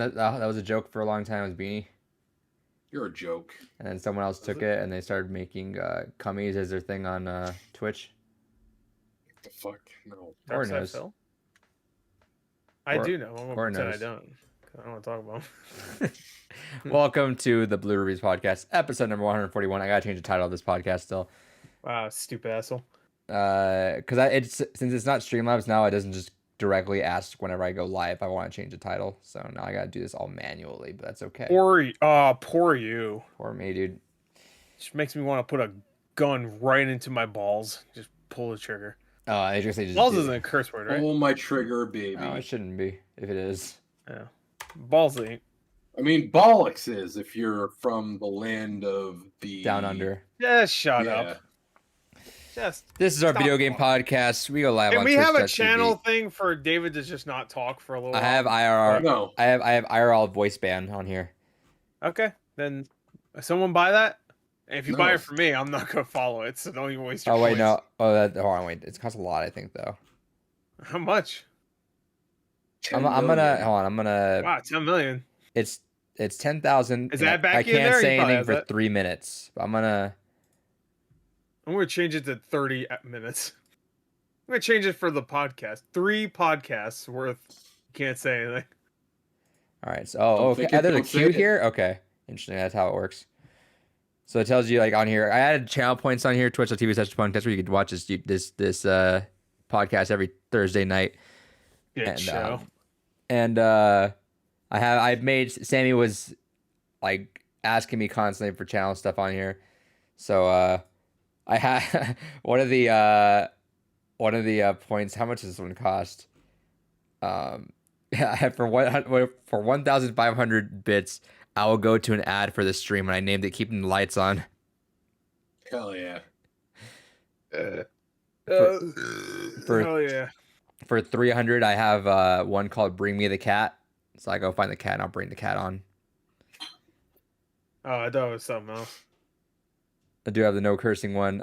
That was a joke for a long time. It was Beanie. You're a joke. And then someone else took it and they started making cummies as their thing on Twitch. What the fuck? No. Or knows. Phil? I do know. I'm gonna pretend knows. I don't. I don't want to talk about them. Welcome to the Blue Reviews Podcast, episode number 141. I gotta change the title of this podcast still. Wow, stupid asshole. Because since it's not Streamlabs now, it doesn't just directly ask whenever I go live if I want to change the title. So now I gotta do this all manually, but that's okay. Poor you. Poor me, dude. Just makes me want to put a gun right into my balls. Just pull the trigger. Oh, I just say just balls isn't a curse word, right? Pull my trigger, baby. No, it shouldn't be. If it is, yeah, balls ain't. I mean, bollocks is if you're from the land of the down under. Just shut up. This is our video game podcast. We go live on we Twitch. have a channel thing for David to just not talk for a little while. I have IRL. No. I have IRL voice ban on here. Okay, then someone buy that. And if you buy it for me, I'm not gonna follow it. So don't even waste your. Oh wait, points. no. Oh, hold on, wait. It costs a lot, I think, though. How much? I'm gonna hold on. I'm gonna. Wow, 10 million. It's 10,000. Is that back I in can't there? say You anything for that? 3 minutes. I'm gonna change it to 30 minutes. I'm gonna change it for the podcast. 3 podcasts worth. Can't say anything. All right. So okay. There's a queue here. Okay. Interesting. That's how it works. So it tells you like on here. I added channel points on here. Twitch.tv/podcast. That's where you could watch this podcast every Thursday night. Good show. I've made Sammy was like asking me constantly for channel stuff on here. So I had one of the points. How much does this one cost? For 1,500 bits, I will go to an ad for the stream, and I named it "Keeping the Lights On." Hell yeah. Hell yeah. For 300, I have one called "Bring Me the Cat." So I go find the cat, and I'll bring the cat on. Oh, I thought it was something else. I do have the no cursing one.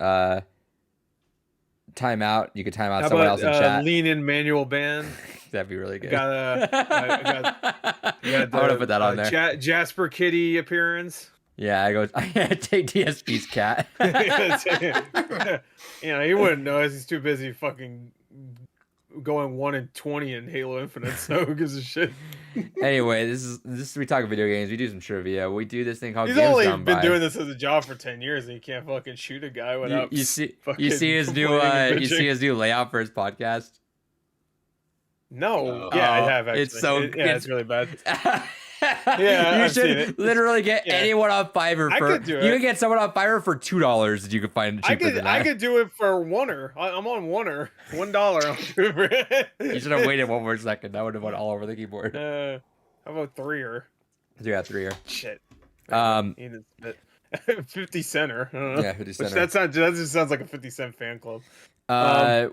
Time out. You could time out someone else in chat. Lean in manual ban. That'd be really good. I want to put that on there. Jasper Kitty appearance. Yeah, I take DSP's cat. He wouldn't know. He's too busy fucking going 1-20 in Halo Infinite. So who gives a shit? Anyway, this is we talk video games. We do some trivia. We do this thing called. He's only been doing this as a job for 10 years, and he can't fucking shoot a guy without. You see his new layout for his podcast. No, I have actually. It's really bad. Yeah, you should literally get anyone on Fiverr for. You can get someone on Fiverr for $2 that you could find cheaper than that. I could do it for $1. I'm on $1. $1. You should have waited one more second. That would have went all over the keyboard. How about $3? Yeah, $3. Shit. 50 center. Yeah, 50 center. That just sounds like a 50 Cent fan club.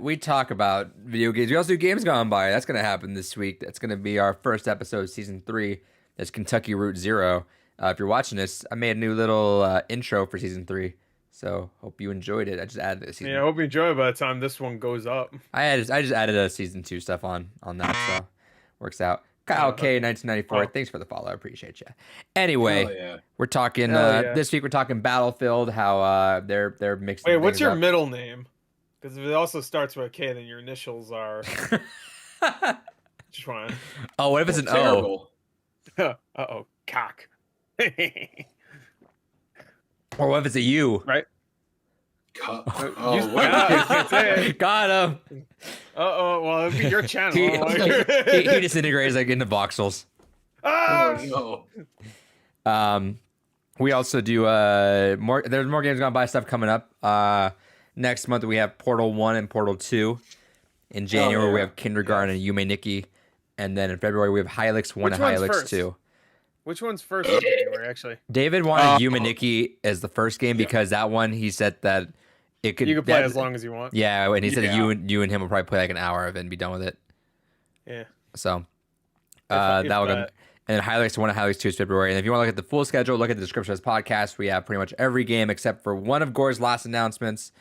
We talk about video games. We also do Games Gone By. That's going to happen this week. That's going to be our first episode of season 3. That's Kentucky Route Zero. If you're watching this, I made a new little intro for season 3. So hope you enjoyed it. I just added this season. Yeah, I hope you enjoy it by the time this one goes up. I just added a season 2 stuff on that, so works out. Kyle K 1994. Thanks for the follow. I appreciate you. Anyway, we're talking this week. We're talking Battlefield. How they're mixing. Wait, what's your middle name? Because if it also starts with a K, then your initials are. Just one. Oh, what if it's an O? Uh-oh, cock. Or what if it's a U? Right? Got him. Well, it'd be your channel. he disintegrates like into voxels. Oh no. We also do more. There's more Games Gone By stuff coming up. Next month we have Portal 1 and Portal 2. In January we have Kindergarten and Yume Nekki. And then in February we have Hylics 1 and Hylics 2. Which one's first in January, actually? David wanted Yume Nekki as the first game because that one he said that it could. You can play as long as you want. Yeah, and he said you and him will probably play like an hour of it and be done with it. Yeah. So that will go. And then Hylics 1 and Hylics 2 is February. And if you want to look at the full schedule, look at the description of this podcast. We have pretty much every game except for one of Gore's last announcements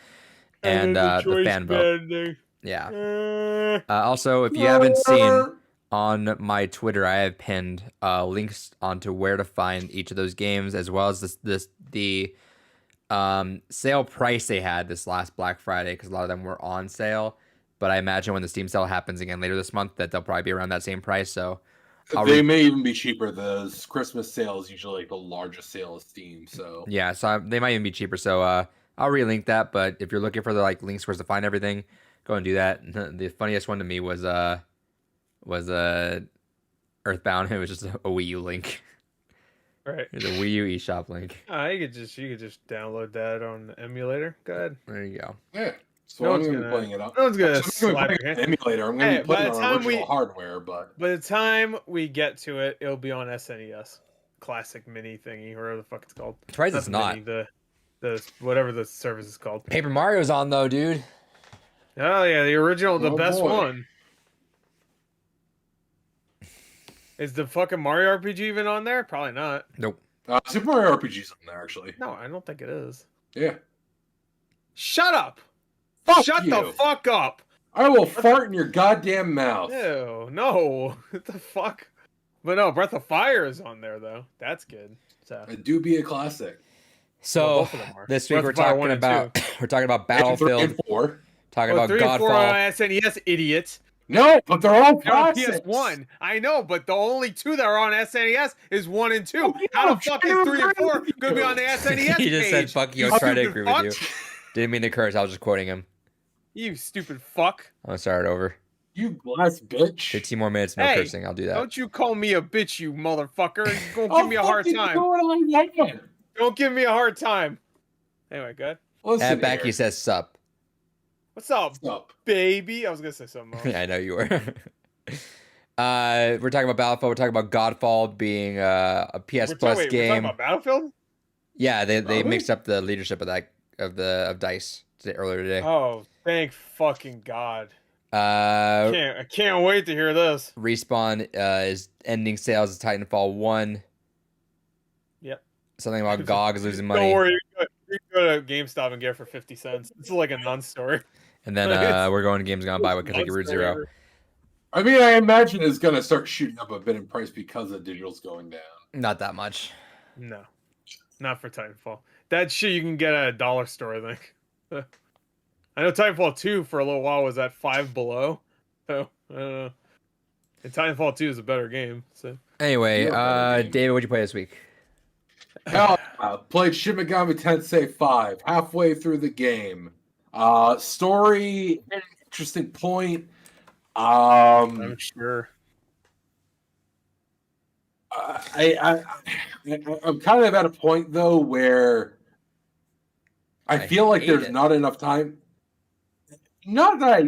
and the fan vote. Yeah. Also, if you haven't seen on my Twitter, I have pinned links onto where to find each of those games, as well as the sale price they had this last Black Friday, because a lot of them were on sale. But I imagine when the Steam sale happens again later this month, that they'll probably be around that same price. So They may even be cheaper. The Christmas sale is usually like the largest sale of Steam. So yeah, they might even be cheaper. So I'll relink that. But if you're looking for the like links where to find everything, go and do that. The funniest one to me was Earthbound. It was just a Wii U link. Right. It was a Wii U eShop link. You could just download that on the emulator. Go ahead. There you go. yeah. So No I'm one's going to be gonna- playing it up. no one's gonna I'm slap going to your hand. emulator. I'm going to Hey, be by putting the it time on original hardware, but By the time we get to it, it'll be on SNES. Classic mini thingy, whatever the fuck it's called. Surprised it's the not. Mini, the whatever the service is called. Paper Mario's on though, dude. Oh yeah, the original, the Oh, best boy. one. Is the fucking Mario RPG even on there? Probably not. Nope. Super Mario RPG's on there actually. No, I don't think it is. Yeah. Shut up! Fuck Shut you. the fuck up! I will fart in your goddamn mouth. Ew, no. What the fuck? But no, Breath of Fire is on there though. That's good. So It do be a classic. So both of them are. this week Breath we're of Fire 1 talking and about we're talking about And 3 Battlefield, and 4. talking well, about 3 and 4 on Godfall. SNES, idiot. No, but they're all They're on classics. PS1. I know, but the only two that are on SNES is 1 and 2. Oh, yeah, How I'm the fuck trying is to 3 and agree 4 with going to be you. on the SNES He just said, page? "Fuck you." I You was trying to stupid agree with you. fuck. Didn't mean to curse. I was just quoting him. You stupid fuck. I'm gonna start it over. You glass bitch. 15 more minutes, no Hey, cursing. I'll do that. Don't you call me a bitch, you motherfucker. You're going to Oh, give me a hard fucking time. do what I want. Don't give me a hard time. Anyway, good. Listen At back, here. he says, "Sup." What's up, What's up? baby? I was going to say something else. Yeah, I know you were. We're talking about Battlefield. We're talking about Godfall being a PS Plus We're talking game. about Battlefield? Yeah, they Really? mixed up the leadership of DICE earlier today. Oh, thank fucking God. Uh, I can't wait to hear this. Respawn is ending sales of Titanfall 1. Yep. Something about GOG is losing money. Don't worry. You can go to GameStop and get it for 50 cents. It's like a non-story. And then we're going to Games Gone By with Kentucky Route Zero. I mean, I imagine it's going to start shooting up a bit in price because the digital's going down. Not that much. No. Not for Titanfall. That shit you can get at a dollar store, I think. I know Titanfall 2 for a little while was at $5 below. So, I don't know. And Titanfall 2 is a better game. So Anyway, You're a better game. David, what'd you play this week? Hell, played Shin Megami Tensei 5 halfway through the game. Story, an interesting point. I'm sure. I'm kind of at a point though where I feel like hate there's it. not enough time. Not that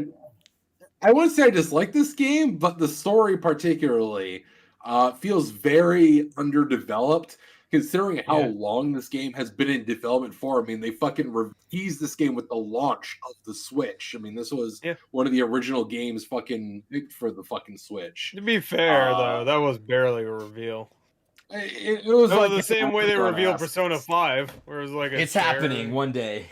I wouldn't say I dislike this game, but the story particularly feels very underdeveloped considering how Yeah. long this game has been in development for. I mean, they fucking teased this game with the launch of the Switch. I mean, this was one of the original games fucking picked for the fucking Switch. To be fair, though, that was barely a reveal. It was That like was the same way they on revealed ass. Persona 5, where it was like a It's chair. happening one day.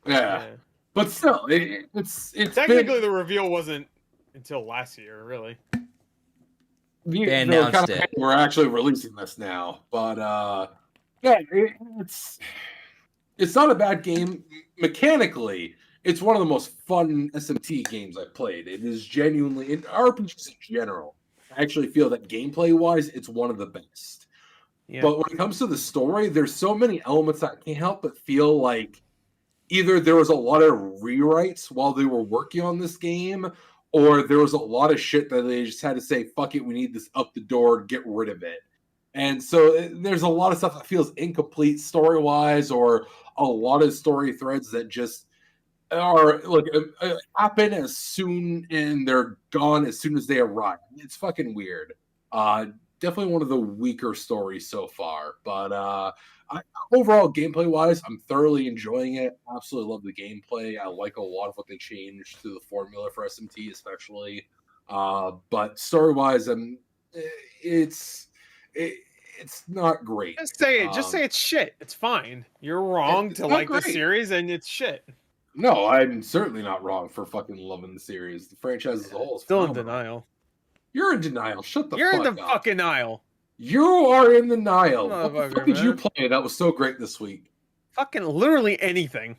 Yeah. But still, it's Technically, the reveal wasn't until last year, really. They announced it. We're actually releasing this now, but yeah, it's not a bad game mechanically. It's one of the most fun SMT games I've played. It is genuinely in RPGs in general. I actually feel that gameplay wise, it's one of the best. Yeah. But when it comes to the story, there's so many elements that I can't help but feel like either there was a lot of rewrites while they were working on this game, or there was a lot of shit that they just had to say, fuck it, we need this up the door, get rid of it. And so there's a lot of stuff that feels incomplete story-wise, or a lot of story threads that just are like happen as soon and they're gone as soon as they arrive. It's fucking weird. Definitely one of the weaker stories so far, but overall gameplay wise, I'm thoroughly enjoying it. Absolutely love the gameplay. I like a lot of what they changed to the formula for SMT, especially. But story wise, it's not great. Just say it. Just say it's shit. It's fine. You're wrong it's to not like the great. series, and it's shit. No, I'm certainly not wrong for fucking loving the series. The franchise as a whole is Still in phenomenal. denial. You're in denial. Shut the You're fuck in the up. fucking aisle. You are in denial. What the Motherfucker, fuck did you man. play that was so great this week? Fucking literally anything.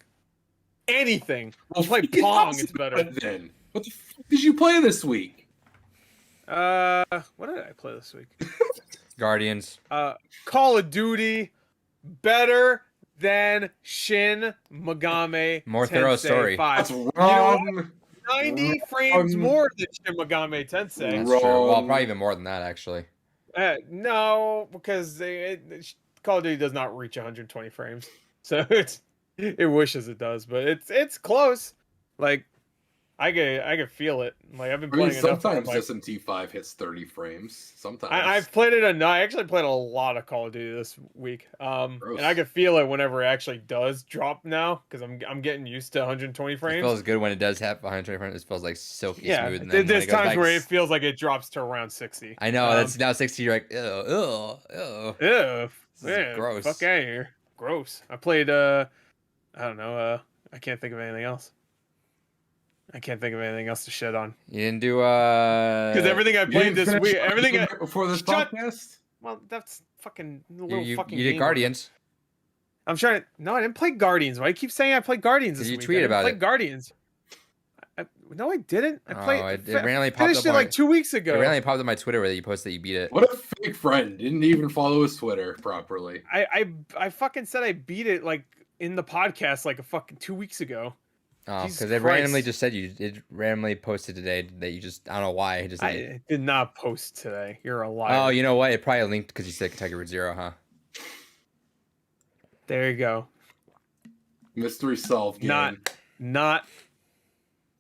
Anything. Well, Play freaking Pong, tell us it's about better. it then. What the fuck did you play this week? What did I play this week? Guardians. Call of Duty better than Shin Megami More thorough Tensei story. 5. That's You know wrong. what? 90 frames more than Shin Megami Tensei. That's true. Well, Wrong. probably even more than that, actually. No, because Call of Duty does not reach 120 frames, so it wishes it does, but it's close. Like I can feel it. Like I've been I mean, playing enough. sometimes Like, SMT5 hits 30 frames. Sometimes. I've played it I actually played a lot of Call of Duty this week. Gross. And I can feel it whenever it actually does drop now because I'm getting used to 120 It frames. feels good when it does have 120 frames. It feels like silky Yeah, smooth. And then when there's it goes times back, where it feels like it drops to around 60. I know that's now 60. You're like, ew. Ew, This is yeah, gross. Fuck out of here. Gross. I played I don't know, I can't think of anything else. I can't think of anything else to shit on. You didn't do Because everything I You played didn't this finish week, the everything game I, right before this Shut- podcast? well, that's fucking little you fucking. did game Guardians. I'm trying to. No, I didn't play Guardians. Why do you keep saying I played Guardians this You week? tweeted I didn't about play it. Guardians. No, I didn't. I played. It randomly popped finished up it on like 2 weeks It ago. randomly popped up on my Twitter where you posted that you beat it. What a fake friend. Didn't even follow his Twitter properly. I fucking said I beat it like in the podcast like a fucking 2 weeks ago. Oh, Jesus because it randomly Christ. just said it randomly posted today that you just I don't know why it just. I did not post today. You're a liar. Oh, you know what? It probably linked because you said Kentucky Route Zero, huh? There you go. Mystery solved game. Not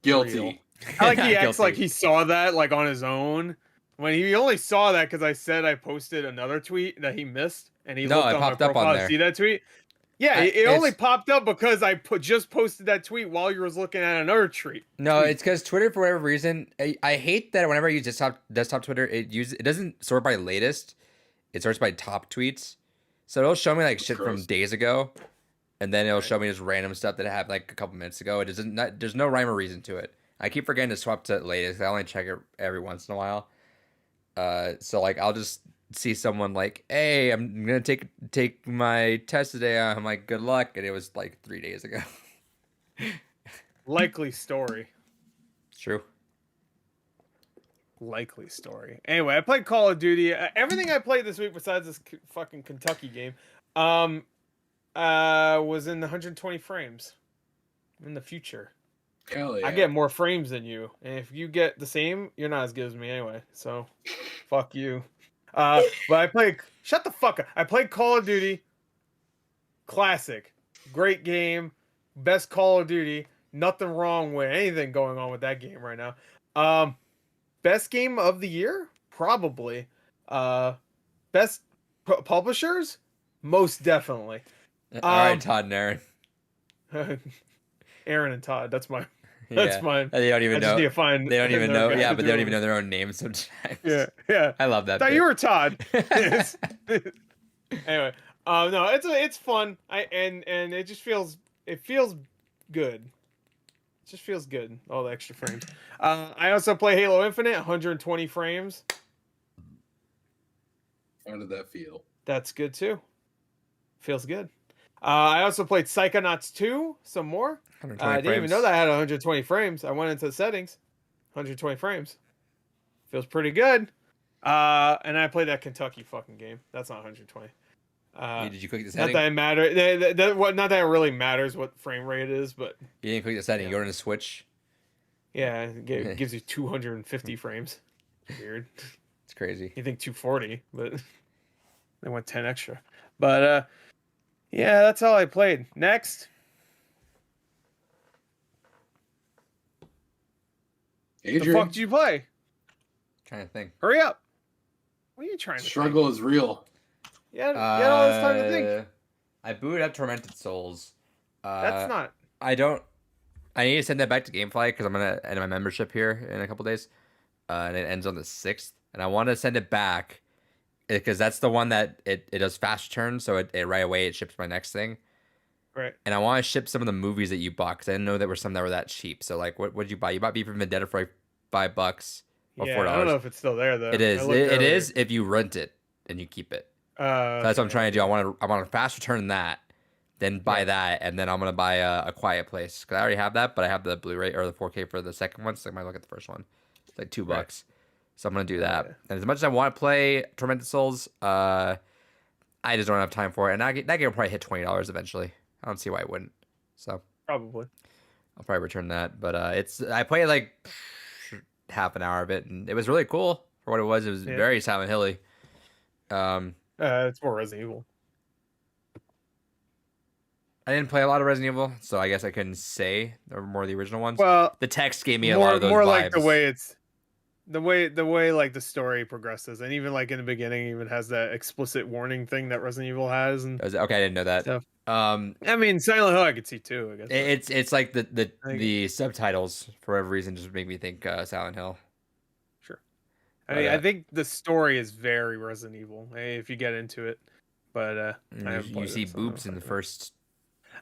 Guilty. real. I like he acts Guilty. like he saw that like on his own when he only saw that because I said I posted another tweet that he missed and he No, looked it on my popped up on profile to there. see that tweet. Yeah, it only popped up because I just posted that tweet while you was looking at another tweet. No, it's because Twitter, for whatever reason, I hate that whenever I use desktop Twitter, it doesn't sort by latest, it sorts by top tweets. So it'll show me like shit from gross. days ago, and then it'll show me just random stuff that happened like a couple minutes ago. It doesn't. There's no rhyme or reason to it. I keep forgetting to swap to latest. I only check it every once in a while. So like I'll just see someone like, "Hey, I'm gonna take my test today." I'm like, "Good luck," and it was like 3 days ago. Likely story. It's true. Likely story. Anyway, I played Call of Duty. Everything I played this week besides this fucking Kentucky game, was in the 120 frames. In the future, Hell yeah. I get more frames than you, and if you get the same, you're not as good as me anyway. So, fuck you. But I played. Shut the fuck up. I played Call of Duty. Classic, great game, best Call of Duty. Nothing wrong with anything going on with that game right now. Best game of the year, probably. Best publishers, most definitely. All right, Todd and Aaron. Aaron and Todd. That's my. That's Yeah. mine. They don't even I just know. need to find. They don't even another know. guy Yeah, to but do they don't it even know with. their own names sometimes. Yeah. I love that. Thought bit. you were Todd. Anyway, no, it's fun. And it just feels good. It just feels good. All the extra frames. I also play Halo Infinite, 120 frames. How did that feel? That's good too. Feels good. I also played Psychonauts 2 some more. 120 I didn't even frames. know that I had 120 frames. I went into the settings. 120 frames. Feels pretty good. And I played that Kentucky fucking game. That's not 120. Did you click the Not setting? that it matters. Not that it really matters what frame rate it is, but You didn't click the setting. Yeah. You go to Switch. yeah, it gives you 250 frames. Weird. It's crazy. You think 240, but they went 10 extra. But yeah, that's all I played. Next. The Adrian, fuck did you play? Trying to think. Hurry up. What are you trying to struggle is real. think? Yeah, you had all this time to think. I booted up Tormented Souls. That's not. I don't. I need to send that back to GameFly because I'm gonna end my membership here in a couple days, and it ends on the 6th. And I want to send it back because that's the one that it does fast return, so it right away it ships my next thing. Right. And I want to ship some of the movies that you bought because I didn't know there were some that were that cheap. So like, what did you buy? You bought V for Vendetta for like $5. or Yeah, $4. I don't know if it's still there though. It is. I looked It earlier. is if you rent it and you keep it. So that's what I'm trying to do. I want to fast return that, then buy that, and then I'm gonna buy a Quiet Place because I already have that, but I have the Blu-ray or the 4K for the second one, so I might look at the first one. It's like $2, so I'm gonna do that. Yeah. And as much as I want to play Tormented Souls, I just don't have time for it, and that game will probably hit $20 eventually. I don't see why it wouldn't. So Probably. I'll probably return that, but I played like half an hour of it, and it was really cool for what it was. It was very Silent Hilly. It's more Resident Evil. I didn't play a lot of Resident Evil, so I guess I couldn't say there were more of the original ones. Well, the text gave me a lot of those more vibes. like the way like the story progresses, and even like in the beginning, even has that explicit warning thing that Resident Evil has. And Okay, I didn't know that. stuff. I mean, Silent Hill I could see too. I guess it's like the subtitles for whatever reason just make me think Silent Hill. Sure. I mean, I think the story is very Resident Evil if you get into it, but you see boobs in the first.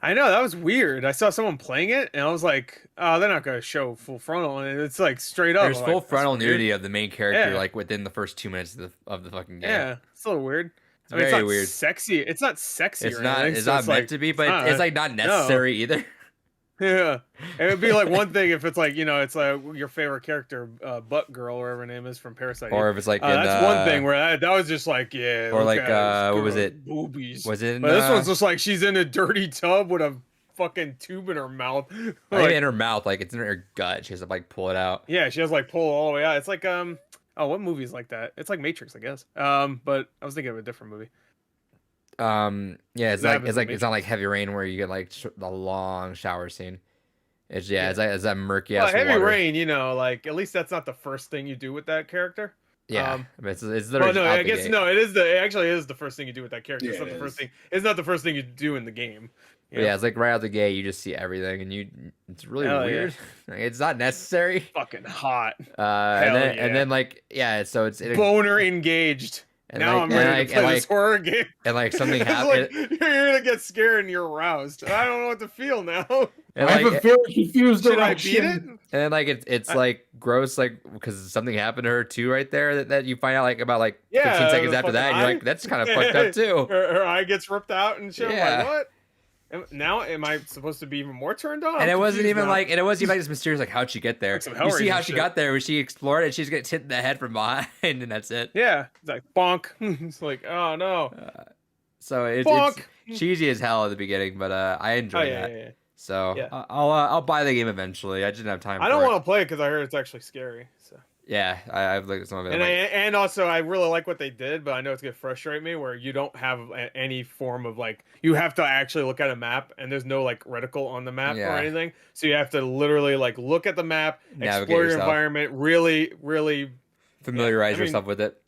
I know, that was weird. I saw someone playing it, and I was like, "Oh, they're not gonna show full frontal," and it's like straight up. There's full like, frontal nudity of the main character, Yeah. like within the first 2 minutes of the fucking game. Yeah, it's a little weird. It's I mean, very it's not weird. Sexy. It's not sexy. It's or not. anything, It's so not meant to be, but it's like not necessary either. Yeah, it would be like one thing if it's like it's like your favorite character, Butt Girl, or whatever her name is from Parasite. Or if it's like that's one thing where that was just like or like what was it? Boobies. Was it? But this one's just like she's in a dirty tub with a fucking tube in her mouth. Not even in her mouth, like it's in her gut. She has to like pull it out. Yeah, she has like pull all the way out. It's like oh, what movie is like that? It's like Matrix, I guess. But I was thinking of a different movie. Yeah, it's not like Heavy Rain where you get like the long shower scene. It's it's that murky ass Heavy water. Rain, like at least that's not the first thing you do with that character. Yeah, it's literally. Well, no, I guess no. It actually is the first thing you do with that character. Yeah, it's not the first thing. It's not the first thing you do in the game. Yeah, it's like right out the gate, you just see everything, and it's really weird. Yeah. Like, it's not necessary. Fucking hot. And then like so it's boner engaged. And now I'm ready to play this horror game. And like something happened. You're gonna get scared and you're aroused. I don't know what to feel now. And I have a very confused Should I beat it? And then like it's like gross, like because something happened to her too, right there. That you find out like about like 15 seconds after that, and you're like, that's kind of fucked up too. Her eye gets ripped out and shit. Yeah. I'm like, what? Now am I supposed to be even more turned on? And it wasn't even like this mysterious like how'd she get there? You see how she got there when she explored it. She's gets hit in the head from behind, and that's it. Yeah, it's like bonk. It's like oh no. So it's cheesy as hell at the beginning, but I enjoy that. Yeah. So I'll buy the game eventually. I just didn't have time. I don't want to play it because I heard it's actually scary. So. Yeah, I've looked at some of it. And also, I really like what they did, but I know it's gonna frustrate me where you don't have any form of like you have to actually look at a map, and there's no like reticle on the map or anything. So you have to literally like look at the map, explore your environment, really familiarize yourself with it.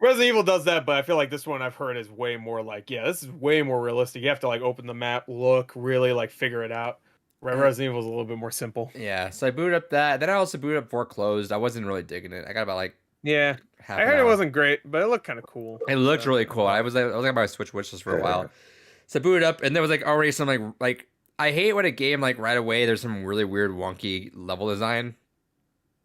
Resident Evil does that, but I feel like this one I've heard is way more like this is way more realistic. You have to like open the map, look, really like figure it out. Resident Evil is a little bit more simple. Yeah, so I booted up that. Then I also booted up Foreclosed. I wasn't really digging it. I got about like I heard it wasn't great, but it looked kind of cool. It looked really cool. I was like my Switch wishlist for a while. So I booted up, and there was like already some like I hate when a game like right away there's some really weird wonky level design.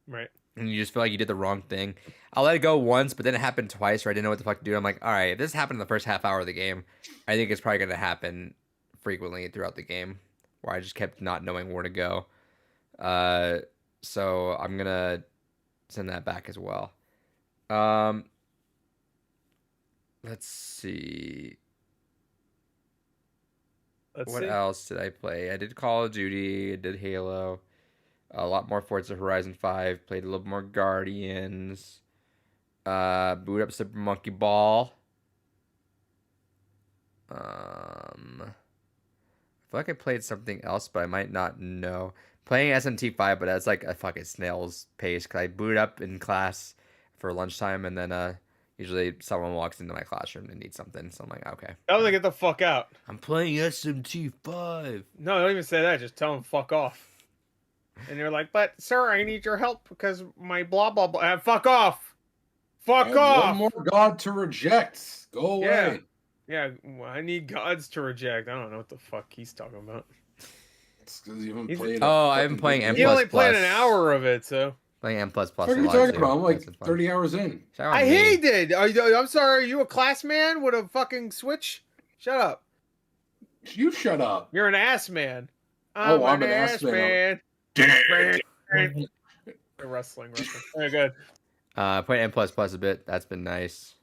Right. And you just feel like you did the wrong thing. I'll let it go once, but then it happened twice where I didn't know what the fuck to do. I'm like, all right, if this happened in the first half hour of the game, I think it's probably going to happen frequently throughout the game, where I just kept not knowing where to go. So I'm going to send that back as well. Let's see. What else did I play? I did Call of Duty. I did Halo. A lot more Forza Horizon 5. Played a little more Guardians. Boot up Super Monkey Ball. I feel like I played something else, but I might not know. Playing SMT5, but that's like a fucking snail's pace. Because I boot up in class for lunchtime, and then usually someone walks into my classroom and needs something. So I'm like, okay. Tell them to get the fuck out. I'm playing SMT5. No, don't even say that. Just tell them fuck off. And you're like, but sir, I need your help because my blah blah blah. Fuck off. Fuck off. One more god to reject. Go away. Yeah, I need gods to reject. I don't know what the fuck he's talking about. It's because you haven't played. Oh, I've been playing M++. You only played an hour of it, so. Playing M++ a lot What are you too. talking about? I'm That's like fun. 30 hours in. Shout out I me. hate it. I'm sorry. Are you a class man with a fucking Switch? Shut up. You shut up. You're an ass man. Oh, I'm an ass man. Wrestling. Very good. Playing M++ a bit. That's been nice.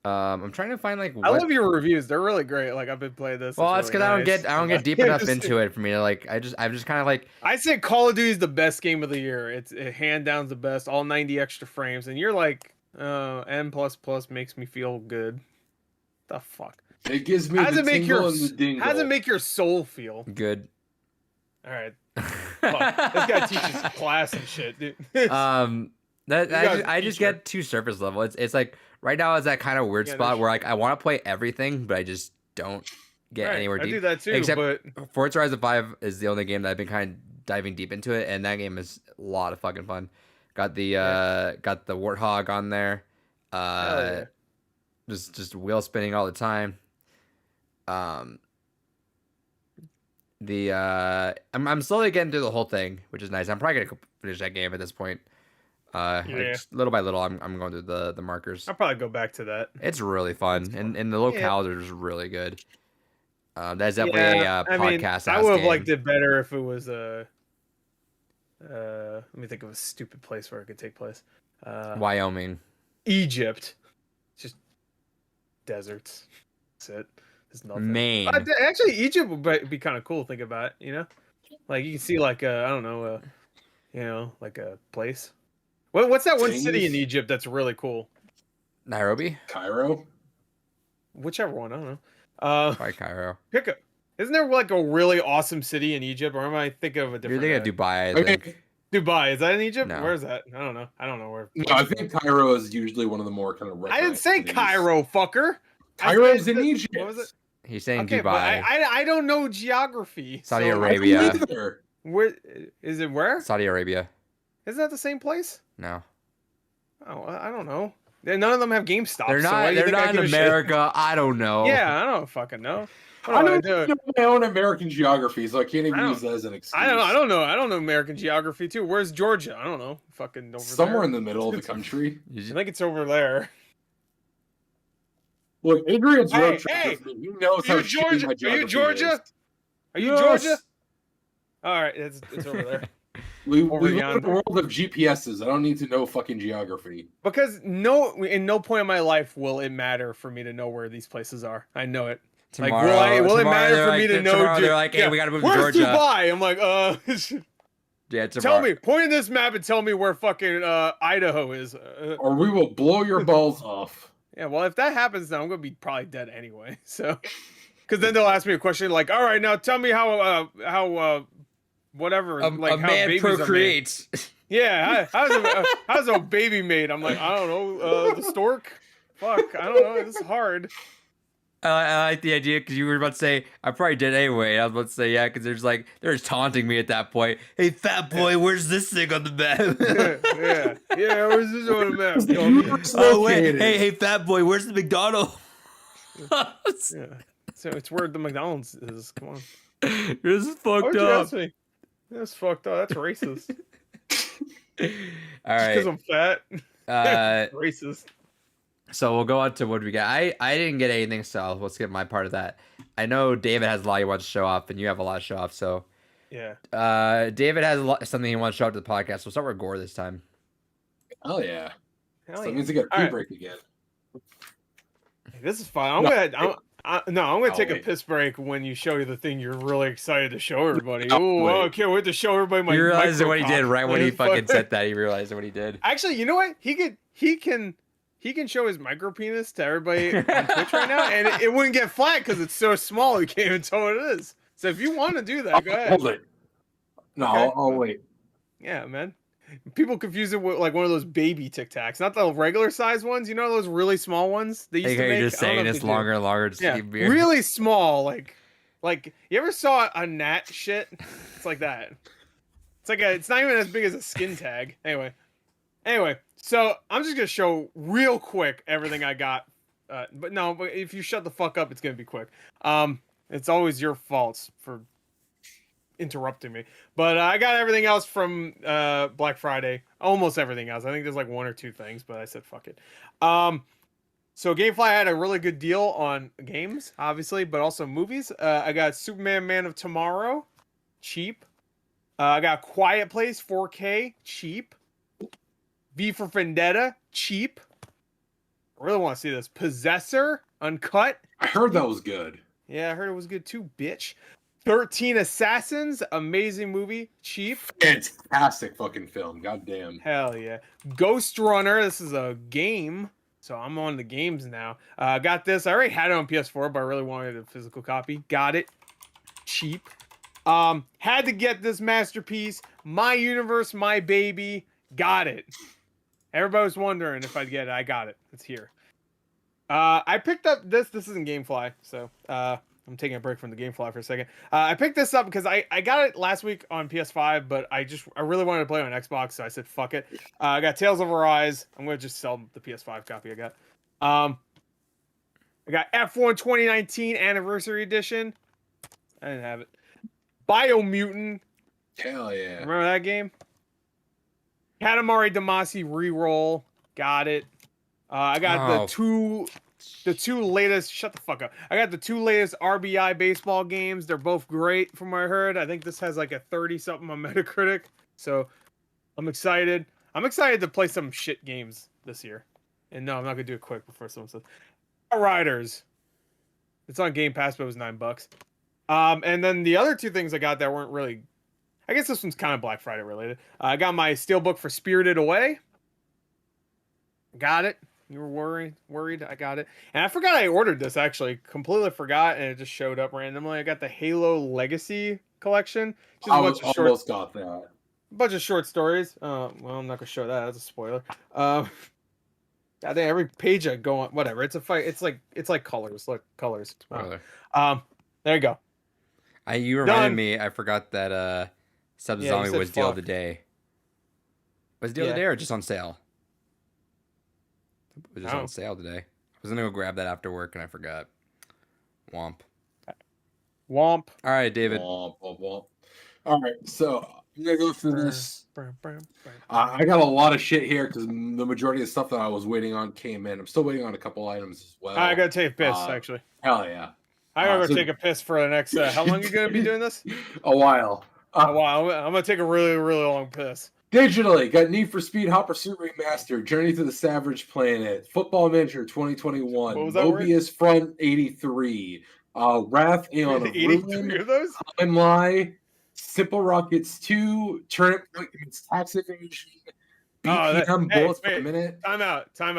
I'm trying to find like what. I love your reviews. They're really great. Like I've been playing this. Well, it's because really I don't get deep enough into it for me to like. I'm just kind of like. I say Call of Duty is the best game of the year. It hand down the best. All 90 extra frames, and you're like, M++ makes me feel good. The fuck? It gives me How does the it make tingle and the dingle. How does it make your soul feel? Good. All right. Fuck. This guy teaches class and shit, dude. I just get too surface level. It's like right now is that kind of weird spot where like I want to play everything, but I just don't get anywhere deep. I do that too. Except but Forza Horizon 5 is the only game that I've been kind of diving deep into it, and that game is a lot of fucking fun. Got the Warthog on there. Just wheel spinning all the time. I'm slowly getting through the whole thing, which is nice. I'm probably gonna finish that game at this point. Just little by little, I'm going through the markers. I'll probably go back to that. It's really fun, and the locales are just really good. That's definitely a podcast. I would have liked it better if it was a. Let me think of a stupid place where it could take place. Wyoming, Egypt, just deserts. That's it. There's nothing. Maine. Actually, Egypt would be kind of cool. Think about it. You know, like you can see like I don't know, like a place. What's that one city in Egypt that's really cool? Nairobi, Cairo, whichever one. I don't know. Probably Cairo. Isn't there like a really awesome city in Egypt, or am I thinking of a different? You're thinking of Dubai, I think. Dubai, is that in Egypt? No. Where is that? I don't know. I don't know where. No, I think Cairo is usually one of the more kind of. I didn't say cities. Cairo, fucker. Cairo's in Egypt. What was it? He's saying Okay, Dubai. but I don't know geography. Saudi Arabia. Where is it? Where? Saudi Arabia. Isn't that the same place? No. Oh, I don't know. None of them have GameStop. They're not. They're not in America. I don't know. Yeah, I don't fucking know. I don't know my own American geography, so I can't even use that as an excuse. I don't know. I don't know American geography too. Where's Georgia? I don't know. Fucking over somewhere there. In the middle of the country. I think it's over there. Look, Adrian's road trip. Hey, He knows how shitty my geography Are you Georgia? is. Are you Georgia? All right, it's over there. We live in a world of GPSs. I don't need to know fucking geography. Because in no point in my life will it matter for me to know where these places are. I know it. Tomorrow, like, will it matter for me to know? Tomorrow they're like, hey, we gotta move to Georgia. Where's Dubai? I'm like, yeah, tell me, point in this map and tell me where fucking Idaho is. Or we will blow your balls off. Yeah, well, if that happens, then I'm gonna be probably dead anyway. So, because then they'll ask me a question like, all right, now tell me how whatever, like a how man babies procreates. Are made. Yeah, how's a baby made? I'm like, I don't know, the stork. Fuck, I don't know. This is hard. I like the idea because you were about to say I probably did anyway. And I was about to say yeah because they're taunting me at that point. Hey, fat boy, where's this thing on the map? yeah, where's this on the map? Oh wait, hey, fat boy, where's the McDonald's? Yeah, so it's where the McDonald's is. Come on, this is fucked up. That's fucked up. That's racist. All right, because I'm fat. Racist. So we'll go on to what we got. I didn't get anything, so let's get my part of that. I know David has a lot he wants to show off, and you have a lot to show off. So yeah, David has something he wants to show off to the podcast. We'll start with Gore this time. Oh yeah, so it means to get a pee break again. This is fine. I'm gonna take a piss break when you show you the thing you're really excited to show everybody. Oh, I can't wait to show everybody my. You realized what he did right when he fucking said that. He realized what he did. Actually, you know what? He can show his micro penis to everybody on Twitch right now, and it wouldn't get flat because it's so small. You can't even tell what it is. So if you want to do that, go ahead. Hold it. No, okay. I'll wait. Yeah, man. People confuse it with like one of those baby Tic Tacs, not the regular size ones. You know those really small ones they used to make. You're just saying it's longer and longer. Just keep beer. Really small. Like you ever saw a gnat shit? It's like that. It's not even as big as a skin tag. Anyway. So I'm just gonna show real quick everything I got, but if you shut the fuck up, it's gonna be quick. It's always your faults for interrupting me. But I got everything else from Black Friday. Almost everything else. I think there's like one or two things, but I said fuck it. So Gamefly had a really good deal on games, obviously, but also movies. I got Superman Man of Tomorrow, cheap. I got Quiet Place 4K, cheap. V for Vendetta, cheap. I really want to see this. Possessor, uncut. I heard that was good. Yeah, I heard it was good too, bitch. 13 Assassins, amazing movie, cheap. Fantastic fucking film. Goddamn. Hell yeah. Ghost Runner, this is a game. So I'm on the games now. Got this. I already had it on PS4, but I really wanted a physical copy. Got it. Cheap. Had to get this masterpiece. My Universe, My Baby. Got it. Everybody was wondering if I'd get it. I got it. It's here. I picked up this. This isn't Gamefly, so I'm taking a break from the Gamefly for a second. I picked this up because I got it last week on PS5, but I really wanted to play on Xbox, so I said fuck it. I got Tales of Arise. I'm gonna just sell the PS5 copy I got. I got F1 2019 Anniversary Edition. I didn't have it. Biomutant. Hell yeah. Remember that game? Katamari Damacy Reroll. Got it. I got the two latest. Shut the fuck up. I got the two latest RBI baseball games. They're both great from what I heard. I think this has like a 30 something on Metacritic. So I'm excited. I'm excited to play some shit games this year. And no, I'm not gonna do it quick before someone says. Riders. It's on Game Pass, but it was $9. And then the other two things I got that weren't really. I guess this one's kind of Black Friday related. I got my Steelbook for Spirited Away. Got it. You were worried. I got it. And I forgot I ordered this, actually. Completely forgot, and it just showed up randomly. I got the Halo Legacy collection. I almost got that. A bunch of short stories. Well, I'm not going to show that. That's a spoiler. I think every page I go on, whatever. It's a fight. It's like colors. Look, colors. Spoiler. There you go. You reminded me. I forgot that Sub Zombie was deal of the day. Was it deal of the day or just on sale? It was just on sale today. I was gonna go grab that after work and I forgot. Womp. Womp. All right, David. Womp, womp, womp. All right, so I'm gonna go through this. I got a lot of shit here because the majority of stuff that I was waiting on came in. I'm still waiting on a couple items as well. I gotta take a piss, actually. Hell yeah. I gotta go take a piss for the next. How long are you gonna be doing this? A while. A while. I'm gonna take a really, really long piss. Digitally, got Need for Speed Hot Pursuit Remastered, Journey to the Savage Planet, Football Manager 2021, Mobius Front 83, Wrath Aeon of Ruin, Timeline, Simple Rockets 2, Turnip Point Against Tax Evasion, BPM Bullets per Minute. Time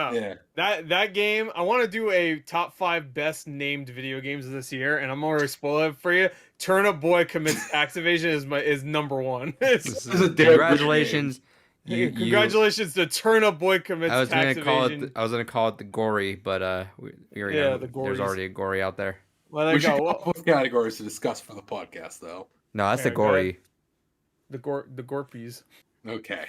out. Yeah. That game, I want to do a top 5 best named video games of this year, and I'm already spoiling it for you. Turnip Boy Commits Activision is number one. Congratulations. Congratulations to Turnip Boy Commits Activision. I was gonna call it the gory, but there's already a gory out there. Well, we should come up with categories to discuss for the podcast, though. No, that's the gory. The Gorpies. Okay.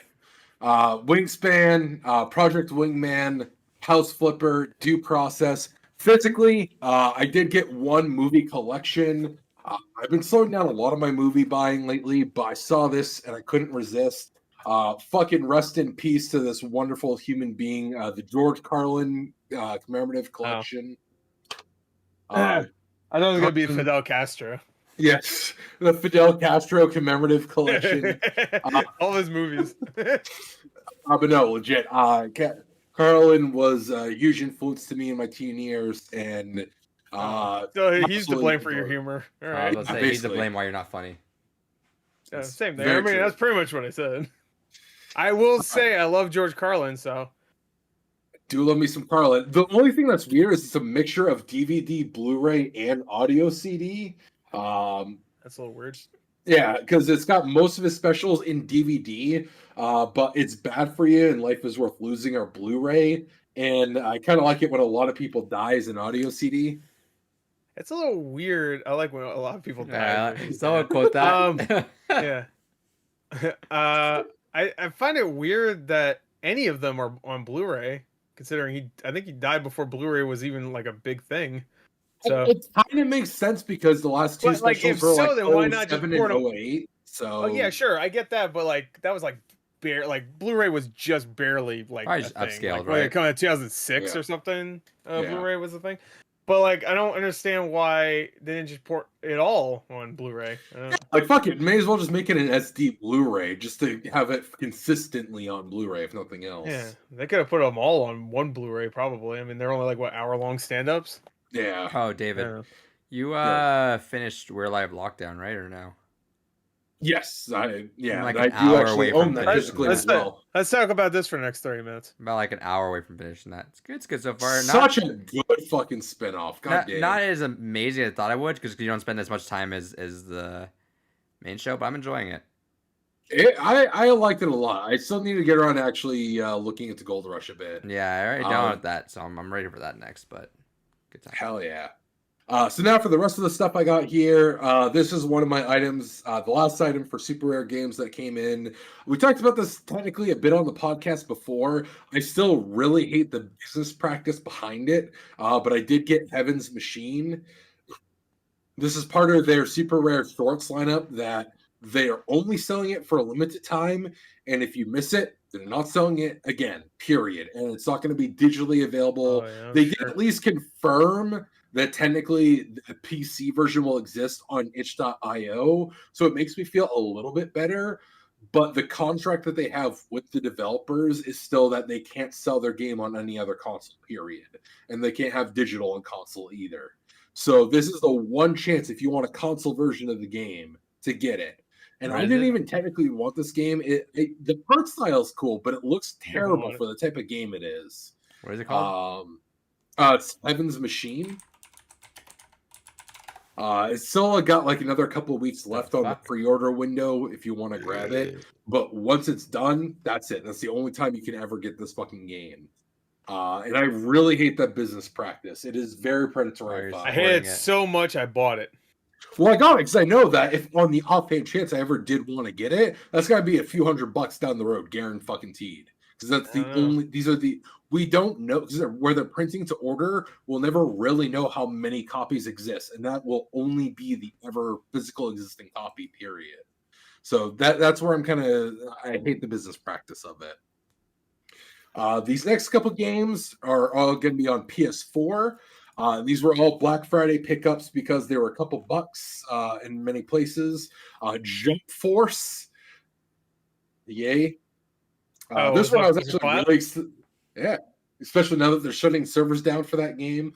Wingspan, Project Wingman, House Flipper, Due Process. Physically, I did get one movie collection. I've been slowing down a lot of my movie buying lately, but I saw this and I couldn't resist. Fucking rest in peace to this wonderful human being, the George Carlin commemorative collection. I thought it was going to be Fidel Castro. Yes, the Fidel Castro commemorative collection. All his movies. But no, legit. Carlin was a huge influence to me in my teen years, and so he's to blame for your humor. All right. He's to blame why you're not funny. Yeah, same thing. I mean, that's pretty much what I said. I will say I love George Carlin, so. Do love me some Carlin. The only thing that's weird is it's a mixture of DVD, Blu-ray, and audio CD. That's a little weird. Yeah, because it's got most of his specials in DVD, but It's Bad for You and Life is Worth Losing are Blu-ray, and I kind of like it when a lot of people die as an audio CD. It's a little weird. I like when a lot of people die. Someone quote that. Yeah. I find it weird that any of them are on Blu-ray, considering I think he died before Blu-ray was even like a big thing. So it kind of makes sense because the last two But, like, specials if were so, like then why not just 07 port and 'em? 08. So Oh yeah, sure, I get that, but like that was like Blu-ray was just barely like Probably a just thing. upscaled, Like right? it come out 2006 Yeah. or something. Yeah. Blu-ray was the thing. But like I don't understand why they didn't just port it all on Blu-ray. Like fuck it, may as well just make it an SD Blu-ray just to have it consistently on Blu-ray, if nothing else. Yeah, they could have put them all on one Blu-ray probably. I mean, they're only like what hour-long stand-ups. Yeah. Oh, David, Yeah. you finished We're Live Lockdown, right, or no? Yes, I like I an do hour actually away from own that finishing physically that. as well. Let's talk about this for the next 30 minutes. About like an hour away from finishing that. It's good. It's good so far. Such a good fucking spin-off. God damn. Not as amazing as I thought I would because you don't spend as much time as the main show, but I'm enjoying it. I liked it a lot. I still need to get around to actually looking into Gold Rush a bit. Yeah, I already downloaded that, so I'm ready for that next. But good time. Hell yeah. So now for the rest of the stuff I got here, this is one of my items, the last item for super rare games that came in. We talked about this technically a bit on the podcast before. I still really hate the business practice behind it, but I did get Heaven's Machine. This is part of their super rare shorts lineup that they are only selling it for a limited time, and if you miss it, they're not selling it again, period. And it's not going to be digitally available. Oh, yeah, they sure. did at least confirm that technically the PC version will exist on itch.io, so it makes me feel a little bit better. But the contract that they have with the developers is still that they can't sell their game on any other console, period. And they can't have digital on console either. So this is the one chance if you want a console version of the game to get it. And I didn't even technically want this game. The art style is cool, but it looks terrible for the type of game it is. What is it called? It's Heaven's Machine. It's still got like another couple of weeks left on the pre-order window if you want to grab it. But once it's done, that's it. That's the only time you can ever get this fucking game. And I really hate that business practice. It is very predatory. I hate it so much I bought it. Well, I got it because I know that if on the offhand chance I ever did want to get it, that's got to be a few $100 down the road, guaranteed. Because that's the only. These are the we don't know because where they're printing to order. We'll never really know how many copies exist, and that will only be the ever physical existing copy. Period. So that's where I'm kind of. I hate the business practice of it. These next couple games are all going to be on PS4. These were all Black Friday pickups because they were a couple bucks in many places. Jump Force, yay! This one I was actually really, especially now that they're shutting servers down for that game.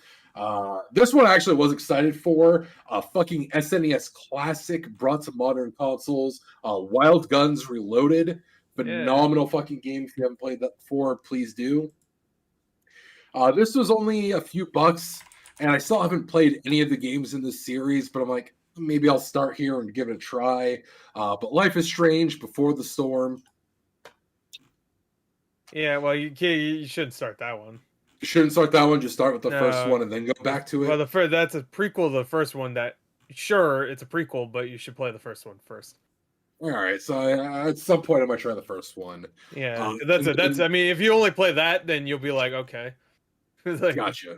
This one I actually was excited for. Fucking SNES classic brought to modern consoles. Wild Guns Reloaded. Phenomenal fucking game. If you haven't played that before, please do. This was only a few bucks, and I still haven't played any of the games in this series, but I'm like, maybe I'll start here and give it a try. But Life is Strange, Before the Storm. Yeah, well, you shouldn't start that one. You shouldn't start that one. Just start with the first one and then go back to it. Well, that's a prequel to the first one. That sure, it's a prequel, but you should play the first one first. All right, so at some point I might try the first one. Yeah, that's it. That's I mean, if you only play that, then you'll be like, okay. Like, gotcha.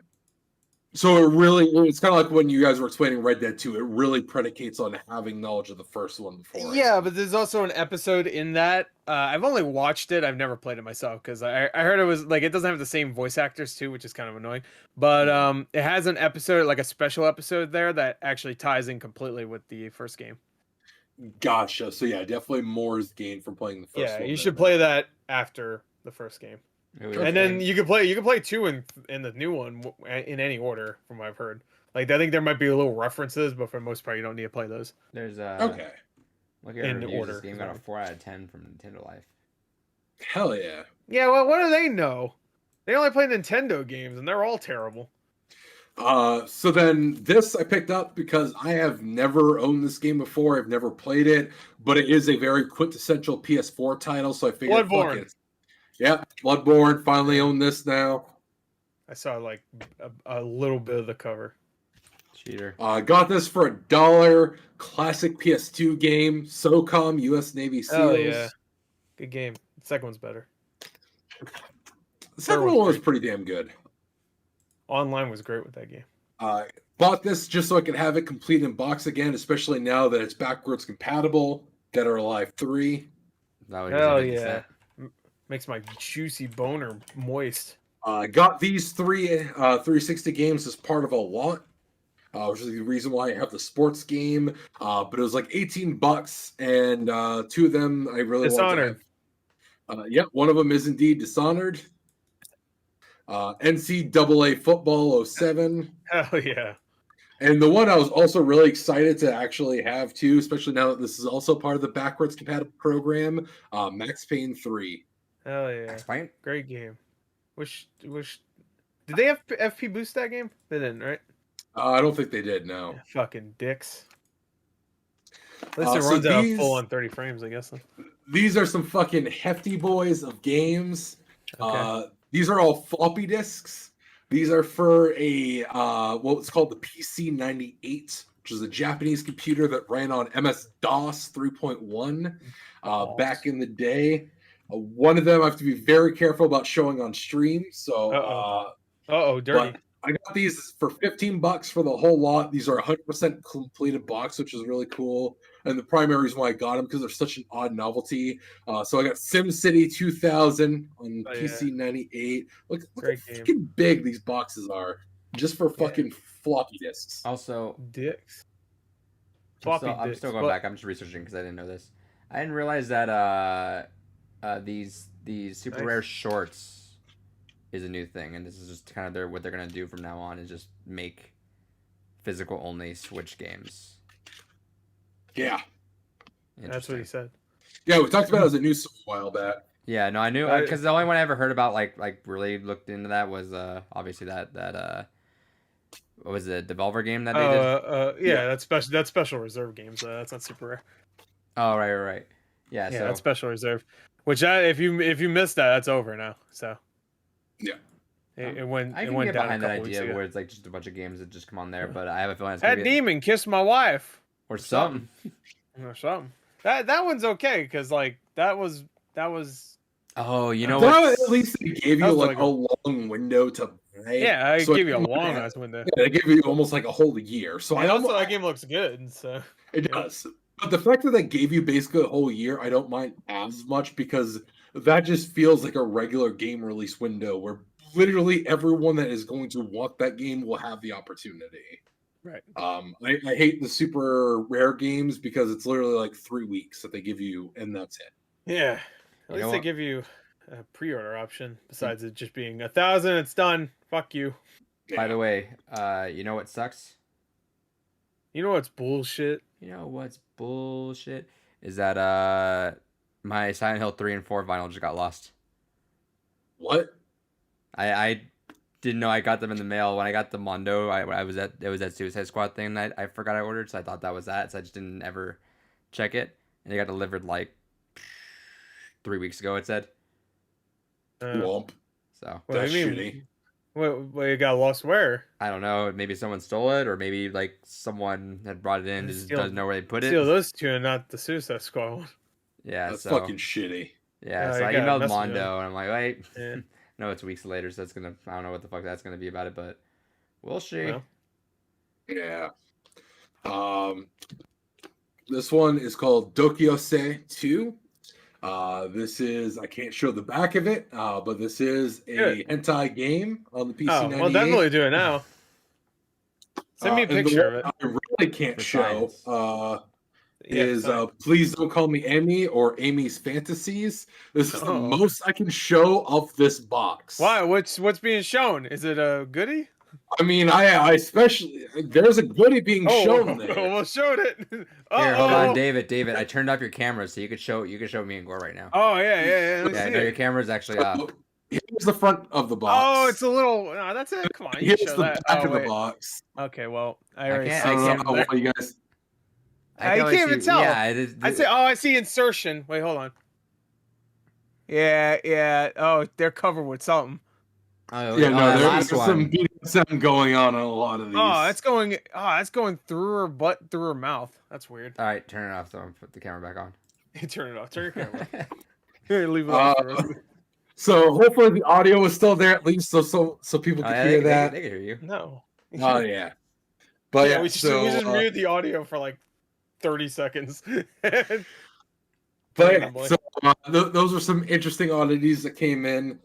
So it's kind of like when you guys were explaining Red Dead 2. It really predicates on having knowledge of the first one before. Yeah, but there's also an episode in that. I've only watched it. I've never played it myself because I heard it was like it doesn't have the same voice actors too, which is kind of annoying. But it has an episode, like a special episode there that actually ties in completely with the first game. Gotcha. So yeah, definitely more is gained from playing the first one. Yeah, you should play that after the first game. And then you can play 2 in the new one in any order, from what I've heard. Like I think there might be little references, but for the most part, you don't need to play those. There's okay. Look at in order. This game got a 4 out of 10 from Nintendo Life. Hell yeah. Yeah, well, what do they know? They only play Nintendo games, and they're all terrible. So then this I picked up because I have never owned this game before. I've never played it, but it is a very quintessential PS4 title. So I figured, fuck it. Yeah, Bloodborne. Finally own this now. I saw like a little bit of the cover. Cheater. Got this for $1. Classic PS2 game. SOCOM U.S. Navy SEALs. Oh yeah, good game. The second one's better. The second one was pretty damn good. Online was great with that game. Bought this just so I could have it complete in box again, especially now that it's backwards compatible. Dead or Alive 3. That would Hell be yeah. Makes my juicy boner moist. I got these 360 games as part of a lot, which is the reason why I have the sports game. But it was like $18, and 2 of them I really Dishonored. wanted to have. Yep, one of them is indeed Dishonored. NCAA Football 07. Hell yeah. And the one I was also really excited to actually have too, especially now that this is also part of the backwards compatible program, Max Payne 3. Hell yeah. Max Payne? Great game. Wish did they have FP boost that game? They didn't, right? I don't think they did, no. Yeah, fucking dicks. At least it So runs out these- full on 30 frames, I guess. These are some fucking hefty boys of games. Okay. These are all floppy disks. These are for a what's called the PC-98, which is a Japanese computer that ran on MS-DOS 3.1 back in the day. One of them I have to be very careful about showing on stream. So, Dirty. but I got these for $15 for the whole lot. These are 100% completed box, which is really cool. And the primary reason why I got them because they're such an odd novelty. So I got SimCity 2000 on PC-98. Look how fucking big these boxes are, just for fucking floppy disks. Also, dicks. I'm still going back. I'm just researching because I didn't know this. I didn't realize that these super rare shorts is a new thing, and this is just kind of what they're gonna do from now on is just make physical only Switch games. Yeah, that's what he said. Yeah, we talked about it as a news a while back. Yeah, no, I knew because the only one I ever heard about like really looked into that was obviously that what was it, Devolver game that they did? That's special reserve games. That's not super rare. Oh right. Yeah, so that's special reserve. Which if you missed that, that's over now. So yeah, it went. I can get behind that idea where it's like just a bunch of games that just come on there, but I have a feeling it's that demon kissed my wife or something. Or something. That one's okay because like that was. Oh, you know what? At least they gave you like a long window to play. Yeah, I gave you a long ass window. Yeah, they gave you almost like a whole year. So and also that game looks good. So it does. But the fact that they gave you basically a whole year, I don't mind as much because that just feels like a regular game release window where literally everyone that is going to want that game will have the opportunity. Right. I hate the super rare games because it's literally like 3 weeks that they give you, and that's it. Yeah. At least they give you a pre-order option besides it just being 1,000. It's done. Fuck you. By the way, you know what sucks? You know what's bullshit? You know what's bullshit is that my Silent Hill 3 and 4 vinyl just got lost. What? I didn't know I got them in the mail when I got the Mondo. It was that Suicide Squad thing that I forgot I ordered, so I thought that was that. So I just didn't ever check it, and it got delivered like 3 weeks ago. It said. Womp. So that's shitty. Well, you got lost where? I don't know. Maybe someone stole it, or maybe like someone had brought it in and just doesn't know where they put it. Steal those two and not the Suicide Squad one. Yeah, that's fucking shitty. Yeah, so I emailed Mondo and I'm like, wait. Yeah. No, it's weeks later, so I don't know what the fuck that's gonna be about it, but we'll see. Yeah. This one is called Dokyose 2. This is, I can't show the back of it, but this is a hentai game on the PC-98. Oh, well, definitely do it now. Send me a picture of it. I really can't show Please Don't Call Me Amy or Amy's Fantasies. This is the most I can show of this box. Why? What's being shown? Is it a goodie? I mean, I especially there's a goodie being shown there. Well, showed it. Here, hold on, David. I turned off your camera so you could show me and Gore right now. Oh yeah. Yeah, no, your camera's actually off. Here's the front of the box. Oh, it's a little. No, that's it. Come on, you here's show the that. back of the box. Okay, well, I don't know what you guys. I can't even tell. Yeah, I say. Oh, I see insertion. Wait, hold on. Yeah. Oh, they're covered with something. Oh, yeah, no, there's some BDSM going on a lot of these. That's going through her butt, through her mouth. That's weird. All right, turn it off. So I'm put the camera back on. Turn it off. Turn your camera off. Here, leave it off for us. So hopefully the audio is still there at least, so people can hear that. They can hear you. No. Oh yeah. But Yeah, yeah, we just muted the audio for like 30 seconds. But yeah, randomly. so those are some interesting oddities that came in.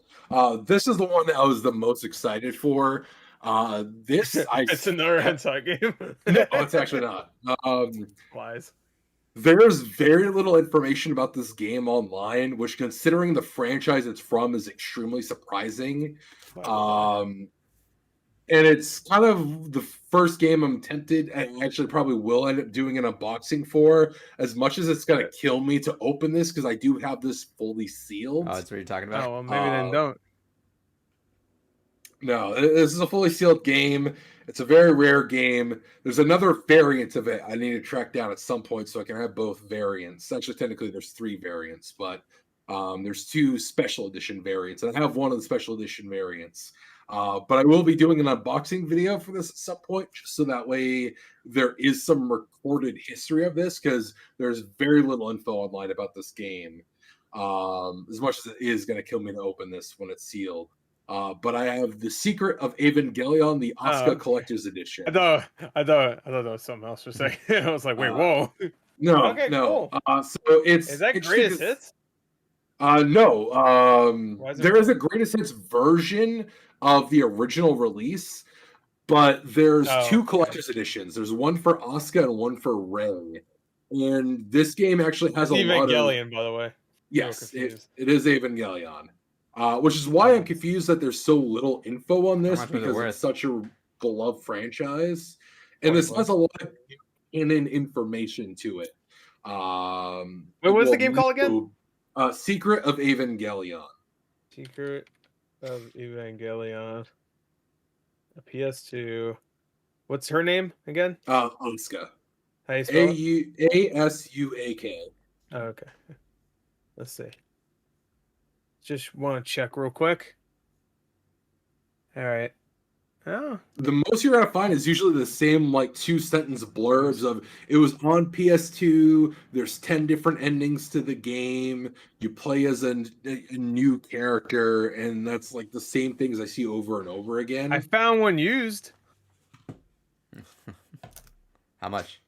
This is the one that I was the most excited for. It's another hentai game. No, it's actually not. Lies. There's very little information about this game online, which, considering the franchise it's from, is extremely surprising. And it's kind of the first game I'm tempted, and actually probably will end up doing an unboxing for, as much as it's going to kill me to open this, because I do have this fully sealed. Oh, that's what you're talking about? Oh, well, maybe then don't. No, this is a fully sealed game. It's a very rare game. There's another variant of it I need to track down at some point so I can have both variants. Actually, technically, there's 3 variants, but there's 2 special edition variants, and I have one of the special edition variants. But I will be doing an unboxing video for this at some point, just so that way there is some recorded history of this, because there's very little info online about this game. As much as it is going to kill me to open this when it's sealed. But I have The Secret of Evangelion, the Asuka Collector's Edition. I thought that was something else for a second. I was like, wait, whoa. No, Okay, no. cool. So is that greatest hits? No. There is a greatest hits version of the original release, but there's 2 collector's editions. There's one for Asuka and one for Rei. And this game actually has a lot of Evangelion, by the way. Yes, it is Evangelion. Which is why I'm confused that there's so little info on this, because it's such a beloved franchise, and this has a lot of canon information to it. Wait, what's the game called again? Secret of Evangelion. Secret of Evangelion. A PS2. What's her name again? Asuka. How you spell it? Asuak. Oh, okay. Let's see. Just want to check real quick. All right. Oh. The most you're gonna find is usually the same, like, 2-sentence blurbs of it was on PS2. There's 10 different endings to the game. You play as a new character, and that's like the same things I see over and over again. I found one used. How much?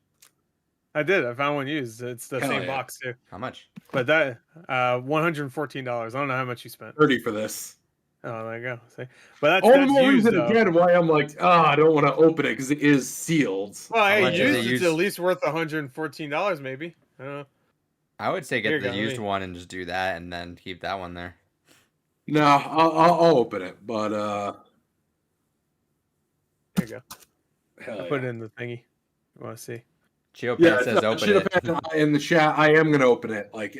I did. I found one used. It's the same box too. How much? But that $114. I don't know how much you spent. 30 for this. Oh, there you go. See? But that's more used, reason again why I'm like, I don't want to open it, because it is sealed. Well, hey, used it's at least worth $114, maybe. I don't know. I would say get the used one and just do that, and then keep that one there. No, I'll open it, but there you go. I'll put it in the thingy. You want to see? Chiopan says open it. In the chat, I am going to open it. Like,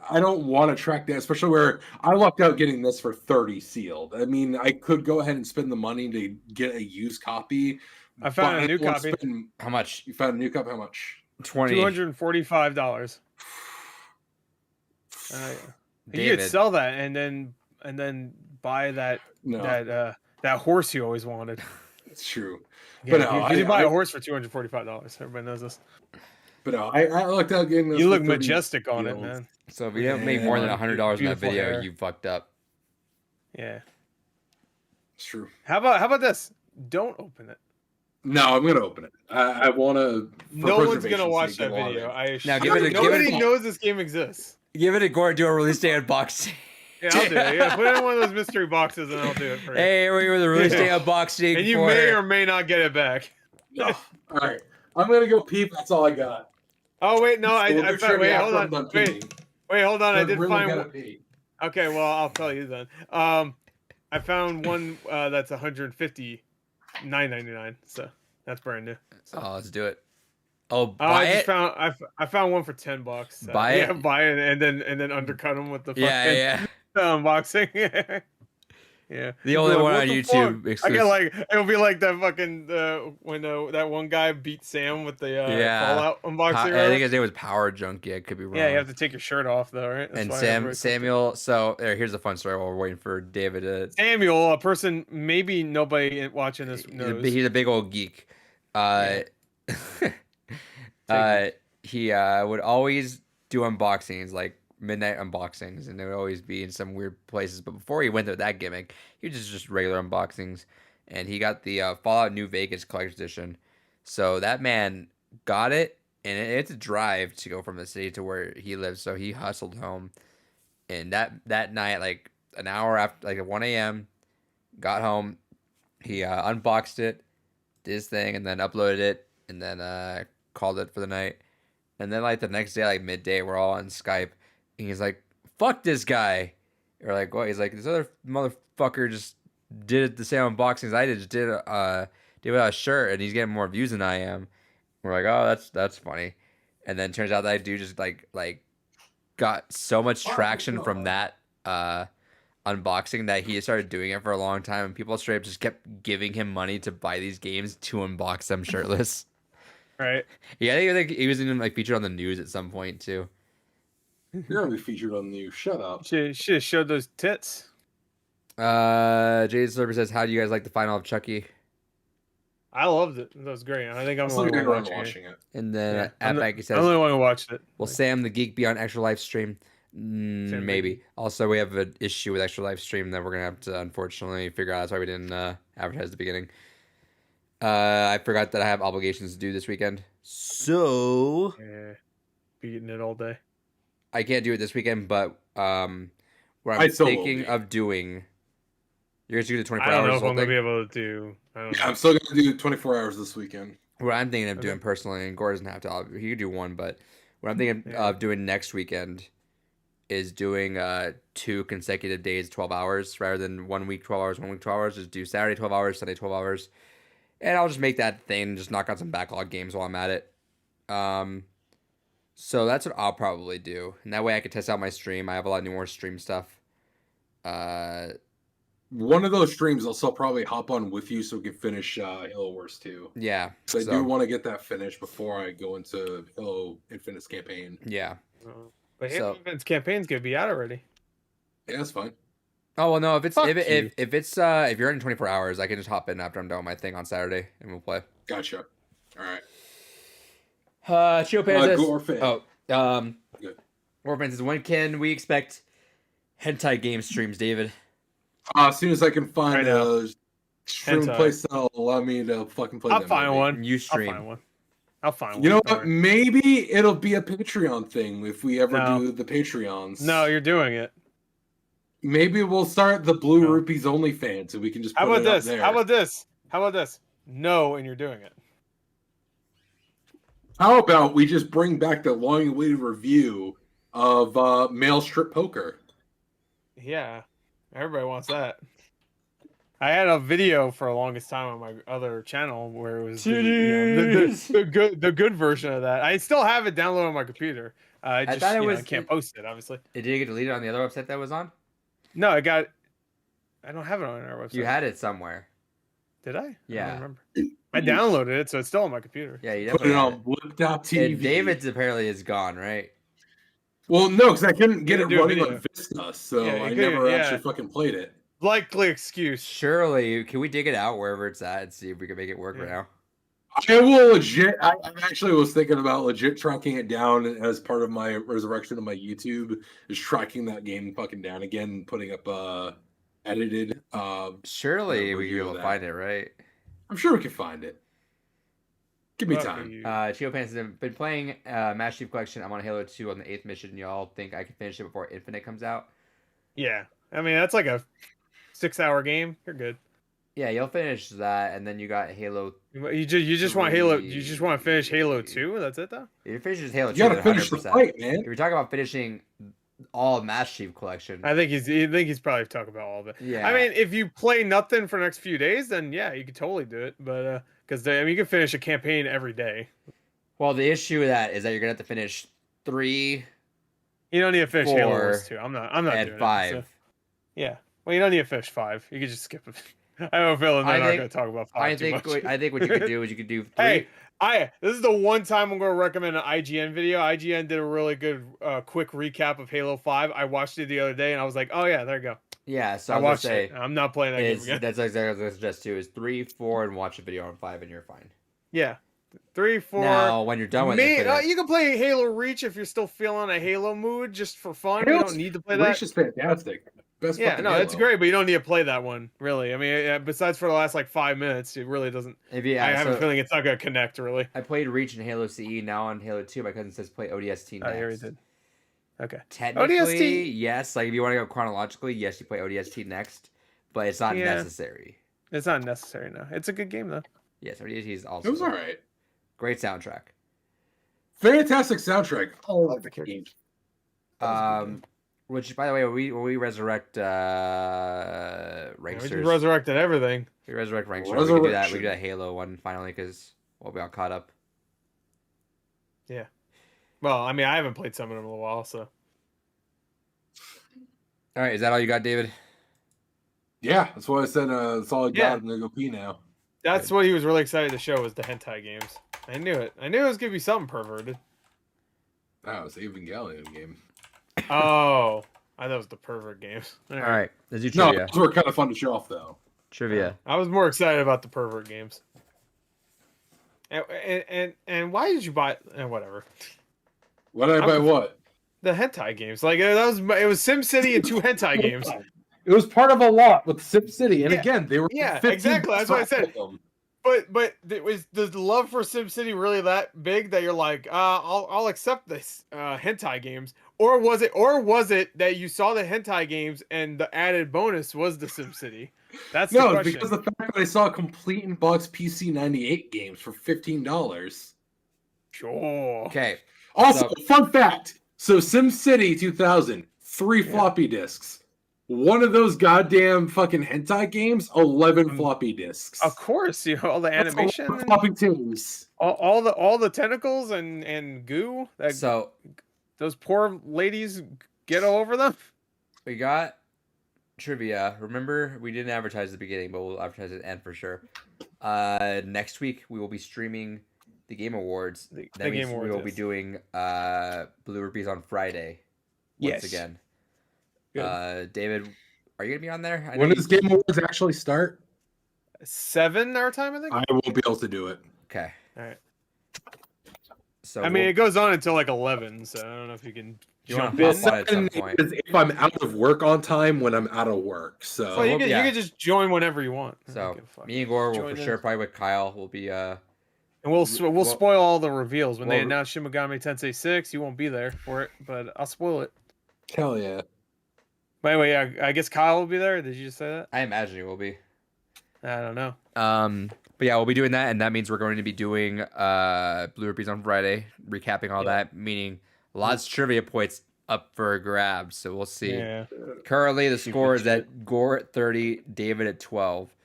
I don't want to track that, especially where I lucked out getting this for 30 sealed. I mean, I could go ahead and spend the money to get a used copy. I found a new copy. How much? You found a new copy? How much? $245. You could sell that and then buy that horse you always wanted. It's true. Yeah, but no, you buy a horse for $245. Everybody knows this. But no, I looked out getting this. You look majestic on it, man. So if you don't make more than $100 in that video, hair. you fucked up. Yeah, it's true. How about this? Don't open it. No, I'm gonna open it. I want to. No one's gonna watch that video. Nobody knows this game exists. Give it a go. Do a release day unboxing. Yeah, I'll do it. Yeah, put it in one of those mystery boxes and I'll do it for you. Hey, we're with the release day unboxing. And you may or may not get it back. No. All right. I'm going to go peep. That's all I got. Oh, wait. No, I found. Wait, hold on. Wait, hold on. I did find one. Okay, well, I'll tell you then. I found one that's $159.99. So that's brand new. So. Oh, let's do it. Oh, buy it. I found one for $10. Buy it. Yeah, buy it and then undercut them with the fucking unboxing. Yeah. The only one on YouTube. I get like it'll be like that fucking when that one guy beat Sam with the Fallout unboxing. I think his name was Power Junkie. I could be wrong. Yeah, you have to take your shirt off though, right? That's and Samuel. So here's a fun story while we're waiting for David to. Samuel, a person maybe nobody watching this knows. He's a big old geek. He would always do unboxings, like midnight unboxings, and they would always be in some weird places. But before he went to that gimmick, he was just regular unboxings, and he got the Fallout New Vegas Collector's Edition. So that man got it, and it's a drive to go from the city to where he lives. So he hustled home, and that night, like an hour after, like at 1 a.m., got home. He unboxed it, did his thing, and then uploaded it, and then called it for the night. And then like the next day, like midday, we're all on Skype, and he's like, "Fuck this guy." Or like, what? He's like, "This other motherfucker just did the same unboxing as I did. Just did without a shirt, and he's getting more views than I am." We're like, "Oh, that's funny." And then turns out that dude just like got so much traction from that unboxing that he started doing it for a long time, and people straight up just kept giving him money to buy these games to unbox them shirtless. Right. Yeah, I think he was even like featured on the news at some point too. You're gonna be featured on the news. Shut up. Should have showed those tits. Jade Slurper says, "How do you guys like the final of Chucky?" I loved it. That was great. I think I'm I'm the still only getting one around to watching watching it. And then Yeah, I'm Outback the says, only one who watched it. "Will Sam the Geek be on extra live stream?" Sam Maybe. maybe. Also, we have an issue with extra live stream that we're gonna have to unfortunately figure out. That's why we didn't advertise at the beginning. I forgot that I have obligations to do this weekend, so Yeah, beating it all day. I can't do it this weekend. But what I'm I still will thinking be. of doing, you're gonna do the 24 I don't know hours if whole I'm gonna thing. be able to do. I don't Yeah, know. I'm still gonna do 24 hours this weekend. What I'm thinking of Okay. doing personally, and Gore doesn't have to. He could do one, but what I'm thinking Yeah. of doing next weekend is doing 2 consecutive days, 12 hours, rather than 1 week, 12 hours, 1 week, 12 hours. Just do Saturday, 12 hours, Sunday, 12 hours, and I'll just make that thing, just knock out some backlog games while I'm at it. So that's what I'll probably do, and that way I can test out my stream. I have a lot more stream stuff. One of those streams I'll still probably hop on with you so we can finish Halo Wars 2. Yeah, So I so, do want to get that finished before I go into Halo Infinite's campaign. yeah. But So- Infinite's campaign's gonna be out already. Yeah, that's fine. Oh well, no. If it's Fuck if you. if you're in 24 hours, I can just hop in after I'm done with my thing on Saturday, and we'll play. Gotcha. All right. Chio Pan says, Gorfin. Good. Orphan says, when can we expect hentai game streams, David? As soon as I can find Right now. a stream Hentai. place that'll allow me to fucking play I'll that find movie. one. You I'll stream. find one. I'll find one. You know don't what? worry. Maybe it'll be a Patreon thing if we ever No. do the Patreons. No, you're doing it. Maybe we'll start the Blue No. Rupees OnlyFans and we can just put How about it up this? there. How about this? How about this? No, and you're doing it. How about we just bring back the long-awaited review of male strip poker? Yeah, everybody wants that. I had a video for the longest time on my other channel where it was the good version of that. I still have it downloaded on my computer. I just thought it was- can't post it, obviously. Did you get deleted on the other website that was on? No, I don't have it on our website. You had it somewhere. Did I? Yeah. I don't remember. I downloaded it, so it's still on my computer. Yeah, you Put definitely it had on Blip.tv. And David's apparently is gone, right? Well, no, because I couldn't get it didn't do a running video. on Vista, so Yeah, you I couldn't- never yeah. actually fucking played it. Likely excuse. Surely, can we dig it out wherever it's at and see if we can make it work right Yeah. now? I will legit. I actually was thinking about legit tracking it down as part of my resurrection of my YouTube. Is tracking that game fucking down again, and putting up edited. Surely we can be review able of to that. find it, right? I'm sure we can find it. Give me Fuck time. you. Chio Pants has been playing Master Chief Collection. I'm on Halo 2 on the 8th mission. Y'all think I can finish it before Infinite comes out? Yeah, I mean that's like a 6-hour game. You're good. Yeah, you'll finish that, and then you got Halo. You just want Halo. You just want to finish Halo 2. That's it though. If you finish Halo 2, You gotta then finish the 100%. fight, man. If you're talking about finishing all of Master Chief Collection, I think he's probably talking about all of it. yeah. I mean, if you play nothing for the next few days, then yeah, you could totally do it. But because I mean, you can finish a campaign every day. well, the issue with that is that you're gonna have to finish 3 You don't need to finish Halo 4 Wars 2. I'm not and doing 5. It, so- yeah. Well, you don't need to finish 5. You can just skip it. I have a feeling they're not going to talk about 5 I too think much. I think what you could do is you could do 3. Hey, this is the one time I'm going to recommend an IGN video. IGN did a really good quick recap of Halo 5. I watched it the other day and I was like, oh yeah, there you go. Yeah, so I I was watched gonna say it. I'm not playing that game again. that's exactly what I was gonna suggest too. Is 3, 4, and watch a video on 5, and you're fine. Yeah. 3, 4. Now, when you're done with it, you can play Halo Reach if you're still feeling a Halo mood just for fun. You don't need to play that. Reach is fantastic. Best Yeah, fucking no, it's Halo. great, but you don't need to play that one, really. I mean, besides for the last like 5 minutes, it really doesn't. If I have a feeling it's not gonna connect, really. I played Reach and Halo CE. Now on Halo 2, my cousin says play ODST Oh, you already next. did. Okay. Technically, ODST. yes. Like if you want to go chronologically, yes, you play ODST next, but it's not Yeah. necessary. It's not necessary now. It's a good game though. Yes, ODST is also It was all right. great soundtrack. Fantastic soundtrack. Oh, I like the game. Which by the way, when we resurrect We Ranksters, just resurrected everything. we resurrect Ranksters. We can do that. We Resurrection. can do that Halo one finally because we'll be all caught up. Yeah. Well, I mean, I haven't played some of them in a while, so. All right, is that all you got, David? Yeah, that's why I said that's all I got. Yeah. I'm gonna go pee now. That's what he was really excited to show was the hentai games. I knew it. I knew it was gonna be something perverted. That was Evangelion game. Oh, I thought it was the pervert games. All right, let's do No, trivia. those were kind of fun to show off though. Trivia. I was more excited about the pervert games. And why did you buy? Whatever. What did I buy? What? The hentai games. Like it was SimCity and 2 hentai games. It was part of a lot with SimCity, and Yeah. again, they were Yeah, 15 exactly, that's what I said. for them. But was the love for SimCity really that big that you're like, I'll accept this hentai games, or was it that you saw the hentai games and the added bonus was the SimCity? That's the No, question. because the fact that I saw complete in box PC 98 games for $15. Sure. Okay. Also, So- fun fact. So SimCity 2000, 3 floppy disks. One of those goddamn fucking hentai games, 11 floppy disks. Of course, all the That's a lot animation, of floppy tubes. all the tentacles and goo that So those poor ladies get all over them. we got trivia. Remember, we didn't advertise at the beginning, but we'll advertise at the end for sure. Next week we will be streaming the Game Awards. The That means Game Awards, we will be yes. doing Blue Rupees on Friday. Once Yes. again. Good. David, are you gonna be on there? I When know does Game Awards actually start? 7 our time, I think. I won't be able to do it. Okay. All right. So I mean, it goes on until like 11, so I don't know if you can You wanna jump in. hop on at some point. Is if I'm out of work on time when I'm out of work. So Well, you yeah. can just join whenever you want. I don't So give a fuck. me and Gore will Join for in. sure probably with Kyle. We'll be And we'll spoil all the reveals when they well, announce Shin Megami Tensei 6. You won't be there for it, but I'll spoil it. hell yeah. By the way, I guess Kyle will be there. Did you just say that? I imagine you will be. I don't know. But yeah, we'll be doing that, and that means we're going to be doing Blue Rupees on Friday, recapping all that, meaning lots of trivia points up for grabs. So we'll see. Yeah. Currently, the score is at Gore at 30, David at 12.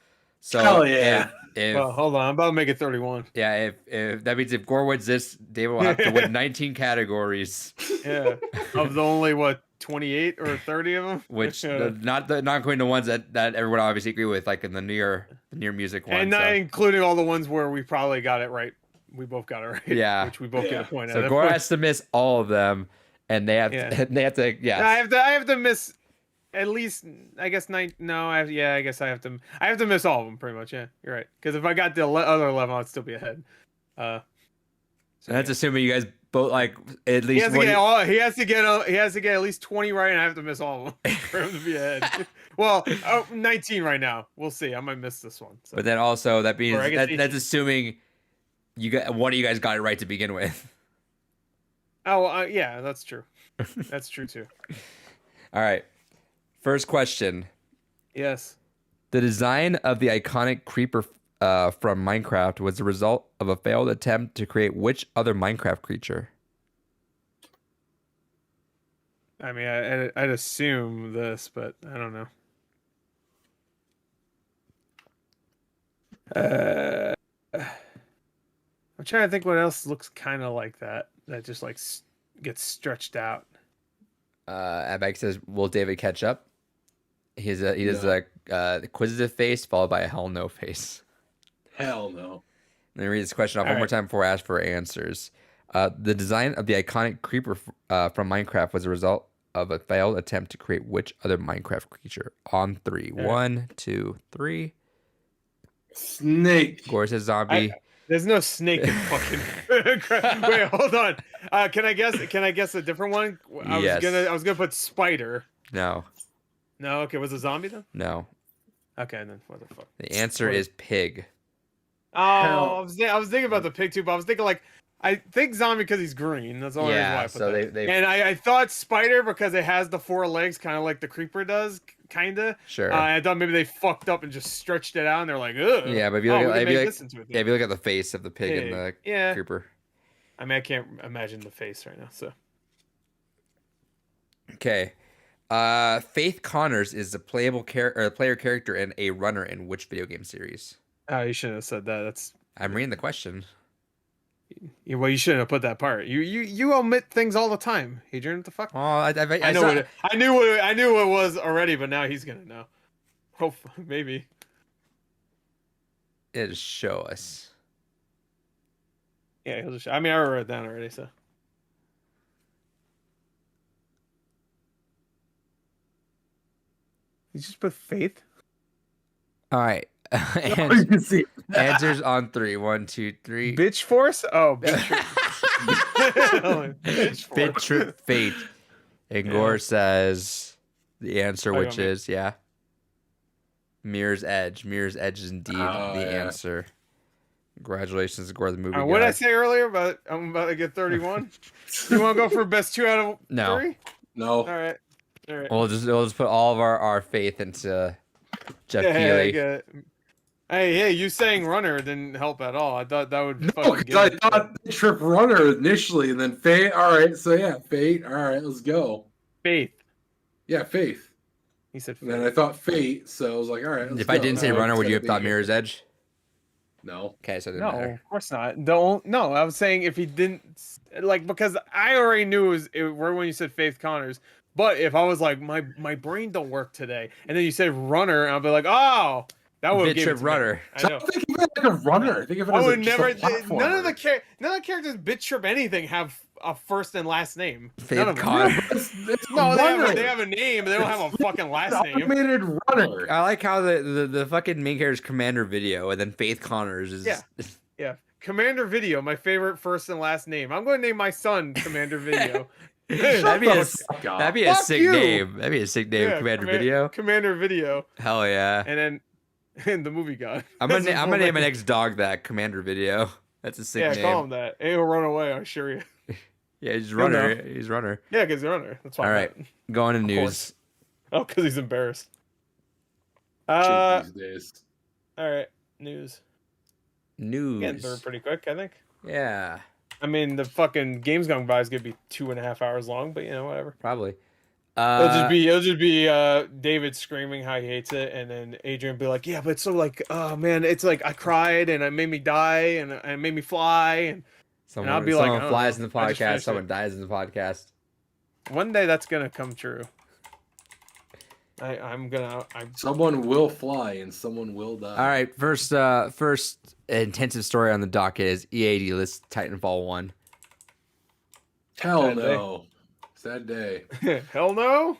So Hell yeah. if Well, hold on. I'm about to make it 31. yeah, if that means if Gore wins this, David will have to win 19 categories, Yeah. Of the only, 28 or 30 of them? which not including the ones that everyone obviously agree with, like in the near music one. And not so. including all the ones where we probably got it right. We both got it right. Yeah. Which we both get a point So out Gore of. has to miss all of them, and they have Yeah. they have to I have to miss at least, I guess, 9. No, I guess I have to miss all of them pretty much. Yeah, you're right. Because if I got the other 11, I'd still be ahead. And that's assuming you guys both like at least He has to get at least 20 right, and I have to miss all of them for him to be ahead. Well, 19 right now. We'll see. I might miss this one. So. But then also that means Or I guess that's assuming you got one of you guys got it right to begin with. Oh, yeah, that's true. That's true too. All right. First question. Yes. The design of the iconic creeper from Minecraft was the result of a failed attempt to create which other Minecraft creature? I mean, I'd assume this, but I don't know. I'm trying to think what else looks kind of like that just like gets stretched out. Abag says, "Will David catch up?" He does a inquisitive face followed by a hell no face. Hell no. Let me read this question off one more time before I ask for answers. The design of the iconic creeper from Minecraft was a result of a failed attempt to create which other Minecraft creature? On 3. 1, 2, 3. Snake. Gore says zombie. There's no snake in fucking. Wait, hold on. Can I guess? Can I guess a different one? I was gonna put spider. No. No, okay, was it zombie then? No. Okay, then what the fuck? The answer is pig. Oh, I was thinking about the pig too, but I was thinking like I think zombie because he's green. That's the only reason why I put so that. they And I thought spider because it has the 4 legs, kind of like the creeper does, kinda. sure. I thought maybe they fucked up and just stretched it out, and they're like, ugh. Yeah, but if you we look can at make this into a thing. if you look at the face of the pig and the creeper. I mean, I can't imagine the face right now. So Okay. Faith Connors is a player character and a runner in which video game series? you shouldn't have said that. That's I'm reading the question. well, you shouldn't have put that part. You omit things all the time, Adrian. What the fuck? Oh, I I know I knew what it was already, but now he's gonna know. Hope maybe. It'll show us. Yeah, he'll just. I mean, I wrote it down already. So you just put faith. All right. You can see Answers on 3. 1, 2, 3. Bitch force. Oh, bitch. Bitch force. Bit trip fate. And Gore says the answer, Oh, you which want me- is Mirror's Edge. Mirror's Edge is indeed the answer. Congratulations, Gore, the movie. What did I guy. say earlier about I'm about to get 31? You want to go for best 2 out of 3? No. no. All right. All right. We'll just put all of our faith into Jeff Yeah, I Keighley. get it. Hey, you saying runner didn't help at all. I thought that would. No, fucking because give I it- thought Trip Runner initially, and then Fate. All right, so yeah, Fate. All right, let's go. faith. Yeah, Faith. He said And faith. then I thought Fate, so I was like, all right. Let's If I go. didn't say No, runner, it's would you gotta have thought be- Mirror's Edge? No. Okay, so it didn't No, matter. of course not. No, I was saying if he didn't like because I already knew it was when you said Faith Connors. But if I was like my brain don't work today, and then you said runner, and I'll be like, oh, that would Bit give trip it to me. runner. I So I know. don't think of it like a runner. I think of it I as would just never. a platformer. None of the characters bit trip anything have a first and last name. Faith None of them. Connors. It's No, runner. they have a name. They don't have a fucking last It's name. automated runner. I like how the fucking main character is Commander Video, and then Faith Connors is. Yeah. Yeah, Commander Video, my favorite first and last name. I'm going to name my son Commander Video. That'd be a Fuck off. that'd be a Fuck sick you. name. That'd be a sick name, Yeah, Commander Video. Commander Video, Hell yeah. and then the movie god. I'm gonna name my next dog that Commander Video. That's a sick Yeah, name. call him that. And he'll run away. I assure you. Yeah, he's He'll runner. know. He's runner. Yeah, because he's a runner. That's why. All right, going to Of news. course. Oh, because he's embarrassed. Shit these days. All right, news. Getting through News. it pretty quick, I think. Yeah, I mean, the fucking games gone by is gonna be 2.5 hours long, but you know, whatever. probably. It'll just be David screaming how he hates it, and then Adrian be like, "Yeah, but it's so like, oh man, it's like I cried and it made me die and it made me fly." And Someone, I'll be like, someone I don't flies know. in the I just podcast. finished Someone it. dies in the podcast. one day that's gonna come true. I'm Someone will fly and someone will die. All right, first intensive story on the docket is EA delists Titanfall 1. Hell Sad day. no. Sad day. hell no.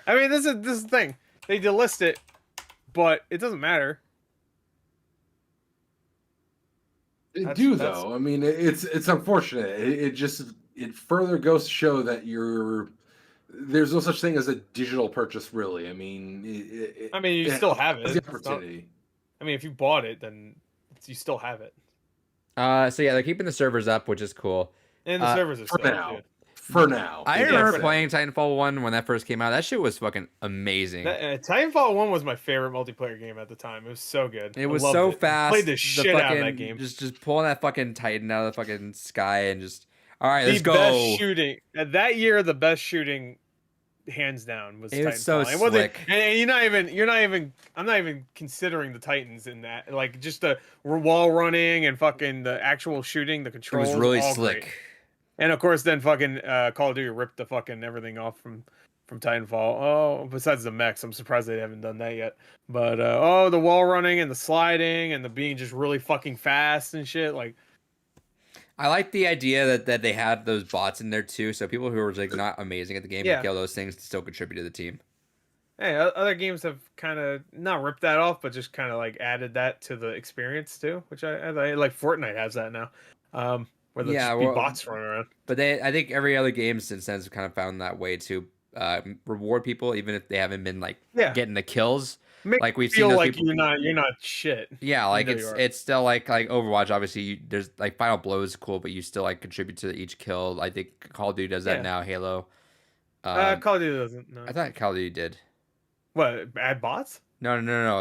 I mean, this is the thing. They delist it, but it doesn't matter. They That's- do that's- though. I mean, it's unfortunate. It further goes to show that there's no such thing as a digital purchase, really. I mean, You still have it. has the It's not- opportunity. I mean, if you bought it, then you still have it. So yeah, they're keeping the servers up, which is cool. And the servers are For still now. up, For now. I Yeah, remember for now. playing Titanfall 1 when that first came out. That shit was fucking amazing. Titanfall 1 was my favorite multiplayer game at the time. It was so good. It I was loved so it. fast. Played the shit out of fucking- that game. Just pulling that fucking Titan out of the fucking sky and just all right, The let's go. best shooting that year. The best shooting, hands down, was It was Titanfall. so It wasn't, slick. and you're not even. I'm not even considering the Titans in that. Like just the wall running and fucking the actual shooting, the It controls. was really all slick. great. And of course, then fucking Call of Duty ripped the fucking everything off from Titanfall. Oh, besides the mechs, I'm surprised they haven't done that yet. But the wall running and the sliding and the being just really fucking fast and shit. Like, I like the idea that they had those bots in there too, so people who were like not amazing at the game Yeah. could kill those things to still contribute to the team. hey, other games have kind of not ripped that off, but just kind of like added that to the experience too, which I like. Fortnite has that now, where there'll Yeah, just be well, bots running around. But I think every other game since then has kind of found that way too. reward people even if they haven't been like Yeah. getting the kills. Make Like we've you feel seen those like people. you're not shit. Yeah, even like though you are. it's still like Overwatch. Obviously, there's like Final Blow is cool, but you still like contribute to each kill. I think Call of Duty does that Yeah. now. Halo. Call of Duty doesn't. No. I thought Call of Duty did. What? Add bots? No.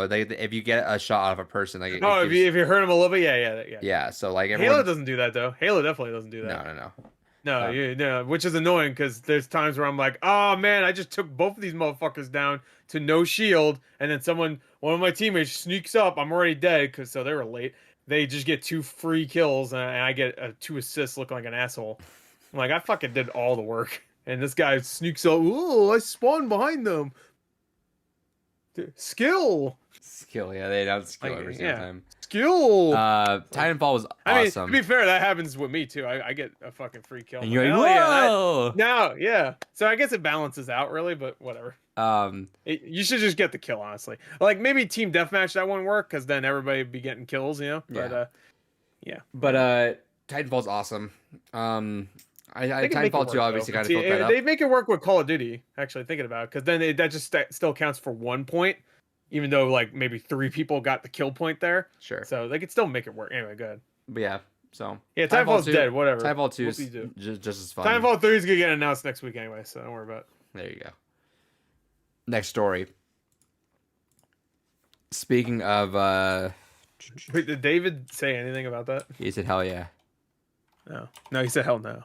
If you get a shot out of a person, like Oh, if you hurt him a little bit, yeah. yeah. So like Halo everyone. doesn't do that though. Halo definitely doesn't do that. No. No, yeah, which is annoying because there's times where I'm like, oh man, I just took both of these motherfuckers down to no shield, and then one of my teammates sneaks up. I'm already dead so they were late. They just get 2 free kills, and I get 2 assists, looking like an asshole. I'm like, I fucking did all the work, and this guy sneaks up. Ooh, I spawned behind them. Skill, Yeah, they don't skill Like, every single yeah. time. skill. Titanfall was I mean, awesome. to be fair, that happens with me too. I get a fucking free kill. And I'm you're like, like, "Hell yeah, whoa! yeah. So I guess it balances out, really, but whatever. Um, You should just get the kill, honestly. Like maybe team deathmatch that wouldn't work because then everybody would be getting kills, you know. But Yeah. yeah. Titanfall's awesome. They can make it Titanfall work, 2 obviously though. kind of fucked that up. They make it work with Call of Duty. Actually, thinking about it, because then that just still counts for 1 point, even though like maybe 3 people got the kill point there. Sure. So they could still make it work. Anyway, good. But yeah, so Yeah, Titanfall's 2 dead. Whatever. Titanfall 2 is Whoop-de-doo. just as fun. Titanfall 3 is gonna get announced next week anyway, so don't worry about it. There you go. Next story. Speaking of, Wait, did David say anything about that? he said, "Hell yeah." No, he said hell no.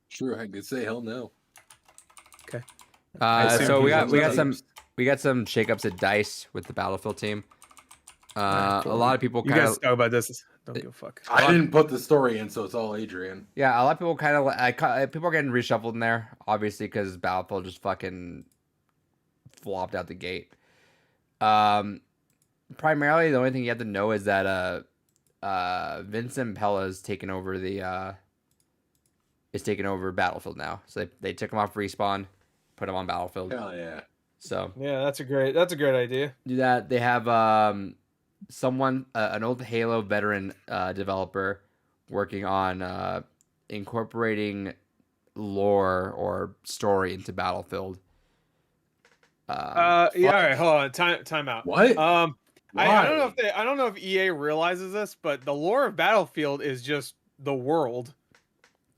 Sure, I could say hell no. Okay. assume So we he's got on some shakeups at Dice with the Battlefield team. Alright, cool. A lot of people You kind guys of talk about this. Don't give a fuck. I didn't put the story in, so it's all Adrian. yeah, a lot of people kind of people are getting reshuffled in there, obviously because Battlefield just fucking flopped out the gate. Primarily, the only thing you have to know is that Vincent Pella is taking over Battlefield now. So they took him off Respawn, put him on Battlefield. Hell yeah. So Yeah, that's a great idea. do that. They have someone, an old Halo veteran developer, working on incorporating lore or story into Battlefield. Yeah, all right, hold on. Time out. What? I don't know if EA realizes this, but the lore of Battlefield is just the world.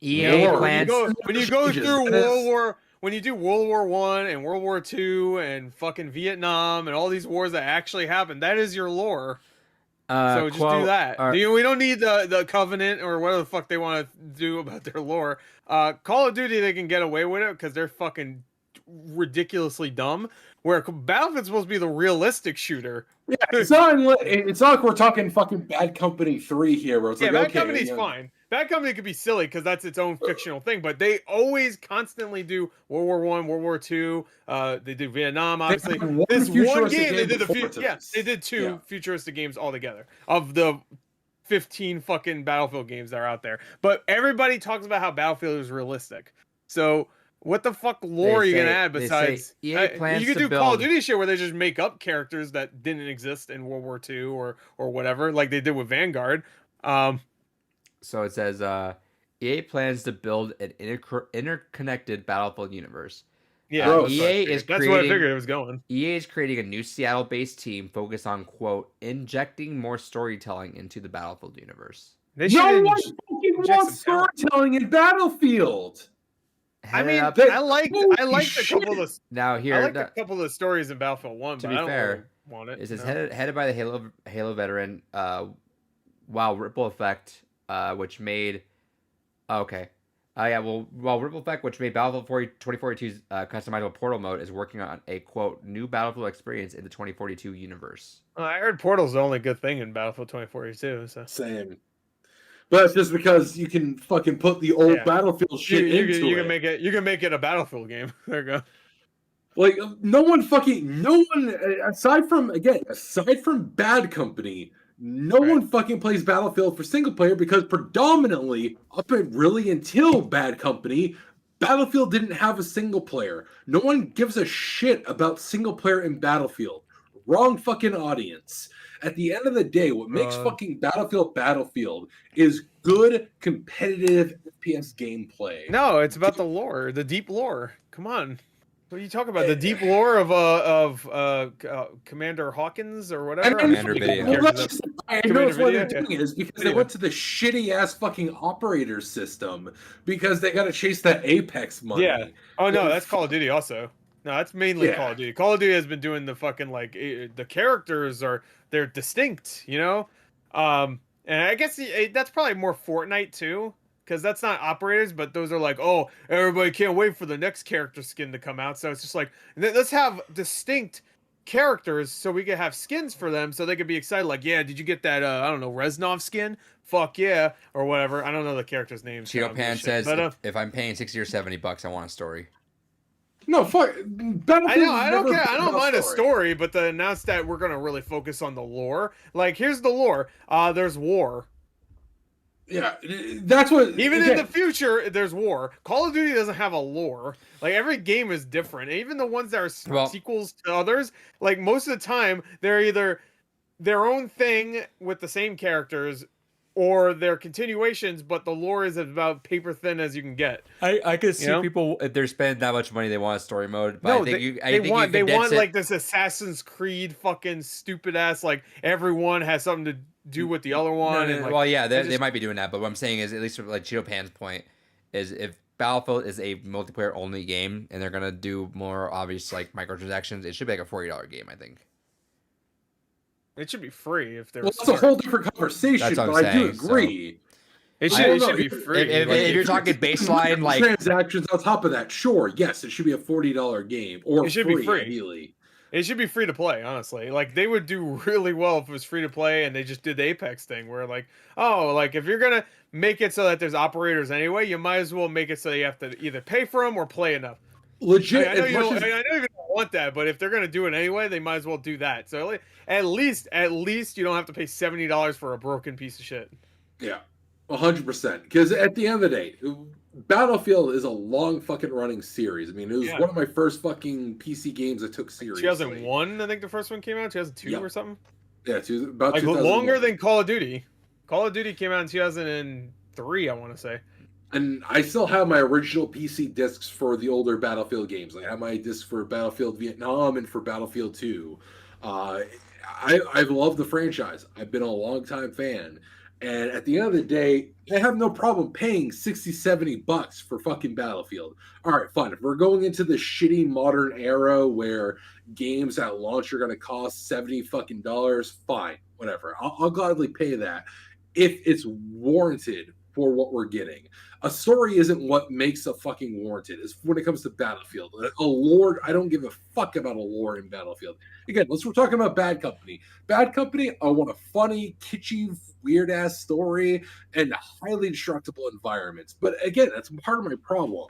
EA Lore. plans. When you go Changes. through when you do World War I and World War II and fucking Vietnam and all these wars that actually happened, that is your lore. So just do that. We don't need the Covenant or whatever the fuck they want to do about their lore. Call of Duty, they can get away with it because they're fucking ridiculously dumb. Where Battlefield's supposed to be the realistic shooter. Yeah, it's not like we're talking fucking Bad Company 3 here, where it's like, Bad okay, Company's fine. Bad Company could be silly because that's its own fictional thing, but they always constantly do World War I, World War II. They do Vietnam, obviously. This one game they did they did 2 futuristic games altogether of the 15 fucking Battlefield games that are out there. But everybody talks about how Battlefield is realistic. So what the fuck lore are you gonna add besides EA plans you could to do build... Call of Duty shit where they just make up characters that didn't exist in World War II or whatever, like they did with Vanguard. So it says EA plans to build an interconnected Battlefield universe. Yeah, EA is that's where I figured it was going. EA is creating a new Seattle-based team focused on, quote, injecting more storytelling into the Battlefield universe. They no one fucking wants storytelling in Battlefield. I mean, I liked a couple of now here. I liked a couple of the stories in Battlefield 1, to but be I don't fair, really want it. It says headed by the Halo veteran, while Ripple Effect, which made while Ripple Effect, which made Battlefield 2042's customizable portal mode, is working on a, quote, new Battlefield experience in the 2042 universe. I heard Portal's the only good thing in Battlefield 2042. So. Same. But it's just because you can fucking put the old Battlefield shit into it. You can make it a Battlefield game. There you go. Like no one aside from Bad Company, no one fucking plays Battlefield for single player because predominantly until Bad Company, Battlefield didn't have a single player. No one gives a shit about single player in Battlefield. Wrong fucking audience. At the end of the day, what makes fucking Battlefield is good competitive FPS gameplay. No, it's about the lore, the deep lore. Come on. What are you talking about? The deep lore of Commander Hawkins or whatever? And Commander Video. well, that's just, I know Commander why they're Video, doing it is because they Video. went to the shitty ass fucking operator system because they got to chase that Apex money. Yeah. Oh no, that's Call of Duty also. No, that's mainly Yeah. Call of Duty. Call of Duty has been doing the fucking like the characters they're distinct, you know. And I guess that's probably more Fortnite too, because that's not operators, but those are like, oh, everybody can't wait for the next character skin to come out. So it's just like let's have distinct characters so we can have skins for them so they could be excited. Like, yeah, did you get that? I don't know, Reznov skin? Fuck yeah, or whatever. I don't know the character's name. Cheeto Pan says, but, if I'm paying $60 or $70, I want a story. No, fuck. I know, I don't care. I don't mind a story, but to announce that we're gonna really focus on the lore. Like, here's the lore. There's war. Yeah, that's what. Even in the future, there's war. Call of Duty doesn't have a lore. Like, every game is different. Even the ones that are sequels to others, like, most of the time, they're either their own thing with the same characters, or they're continuations, but the lore is about paper thin as you can get. I could see people, if they're spending that much money, they want a story mode. But No, I think they want like this Assassin's Creed fucking stupid ass, like everyone has something to do with the other one. No, and like, well, yeah, they might be doing that. But what I'm saying is, at least like Cheeto Pan's point, is if Battlefield is a multiplayer only game and they're gonna do more obvious like microtransactions, it should be like a $40 game, I think. It should be free if they're. Well, it's a whole different conversation, but I do agree. It should be free. If you're talking baseline, like transactions on top of that, sure, yes, it should be a $40 game or it should free, be free. Ideally. It should be free to play, honestly. Like, they would do really well if it was free to play and they just did the Apex thing where, like, oh, like, if you're gonna make it so that there's operators anyway, you might as well make it so you have to either pay for them or play enough. Legit. I know you don't want that, but if they're gonna do it anyway, they might as well do that. So at least you don't have to pay $70 for a broken piece of shit. Yeah, 100%. Because at the end of the day, Battlefield is a long fucking running series. I mean, it was one of my first fucking PC games I took seriously. 2001, I think the first one came out. 2002 or something. Yeah, about like longer than Call of Duty. Call of Duty came out in 2003, I want to say. And I still have my original PC discs for the older Battlefield games. I have my disc for Battlefield Vietnam and for Battlefield 2. I've loved the franchise. I've been a long-time fan. And at the end of the day, I have no problem paying $60-$70 for fucking Battlefield. All right, fine. If we're going into the shitty modern era where games at launch are going to cost $70 fucking dollars, fine, whatever. I'll gladly pay that if it's warranted for what we're getting. A story isn't what makes a fucking warranted. It's when it comes to Battlefield. A lore, I don't give a fuck about a lore in Battlefield. Again, we're talking about Bad Company. Bad Company, I want a funny, kitschy, weird-ass story and highly destructible environments. But again, that's part of my problem,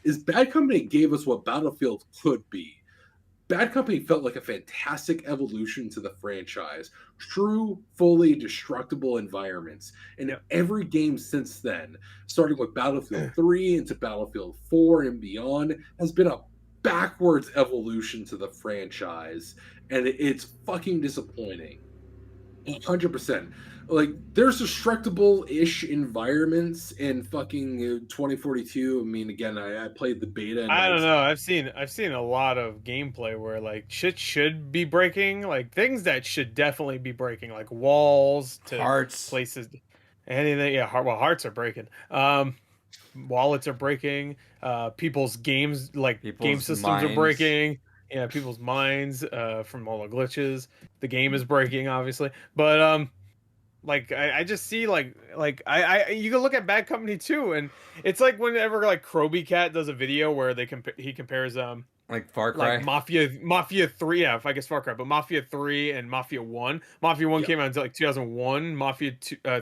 is Bad Company gave us what Battlefield could be. Bad Company felt like a fantastic evolution to the franchise. True, fully destructible environments. And every game since then, starting with Battlefield 3 into Battlefield 4 and beyond, has been a backwards evolution to the franchise. And it's fucking disappointing. 100%. Like, there's destructible-ish environments in fucking 2042. I mean, again, I played the beta. And I don't know. I've seen a lot of gameplay where like shit should be breaking, like things that should definitely be breaking, like walls to hearts, places, anything. Yeah, hearts are breaking. Wallets are breaking. People's games, like game systems, are breaking. Yeah, people's minds from all the glitches. The game is breaking, obviously, but like I just see like you can look at Bad Company too, and it's like whenever like Kroby Cat does a video where he compares like Far Cry, like Mafia 3, yeah, I guess Far Cry, but Mafia 3 and Mafia 1. Mafia 1 came out in like 2001. Mafia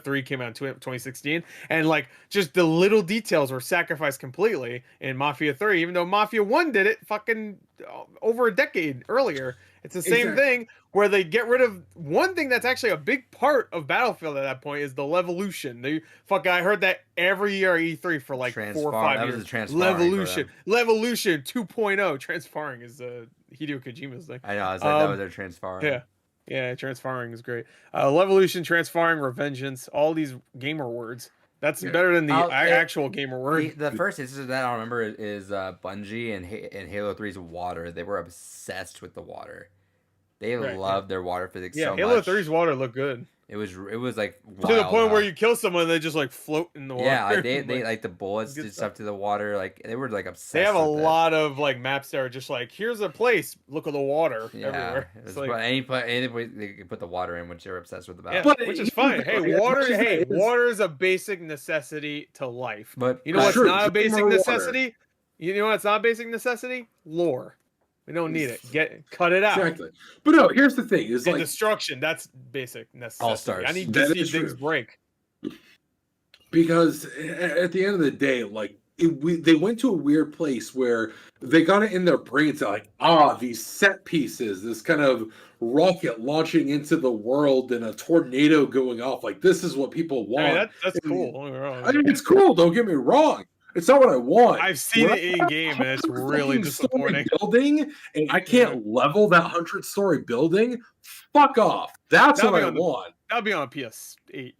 3 came out in 2016, and like just the little details were sacrificed completely in Mafia 3, even though Mafia 1 did it fucking over a decade earlier. It's the same thing where they get rid of one thing that's actually a big part of Battlefield at that point is the Levolution. I heard that every year at E3 for like 4 or 5 years. Levolution 2.0. Transfarring is Hideo Kojima's thing. I know, that was their transfarring. Yeah, transfarring is great. Levolution, transfarring, revengeance, all these gamer words That's better than the actual game we're The, in. the first instance that I remember is Bungie and Halo 3's water. They were obsessed with the water. They loved their water physics so much. Yeah, Halo 3's water looked good. It was like wild, to the point where you kill someone, they just like float in the water. Yeah, they like the bullets did stuff to the water. Like they were like obsessed. They have a with lot of like maps that are just like, here's a place. Look at the water everywhere. It's like, any place they could put the water in, which they're obsessed with about. Yeah, which is fine. Hey, water. Hey, water is a basic necessity to life. But you know what's not a basic necessity? You know what's not a basic necessity? Lore. We don't need it. Cut it out. Exactly. But no, here's the thing: is like destruction. That's basic necessity. All stars. I need to see things break. Because at the end of the day, like they went to a weird place where they got it in their brains that like, these set pieces, this kind of rocket launching into the world and a tornado going off. Like this is what people want. I mean, that's cool. Don't get me wrong. I mean, it's cool. Don't get me wrong. It's not what I want. I've seen it in game, and it's really disappointing. Building, and I can't level that 100-story building. Fuck off. That's what I want. That'll be on PS8,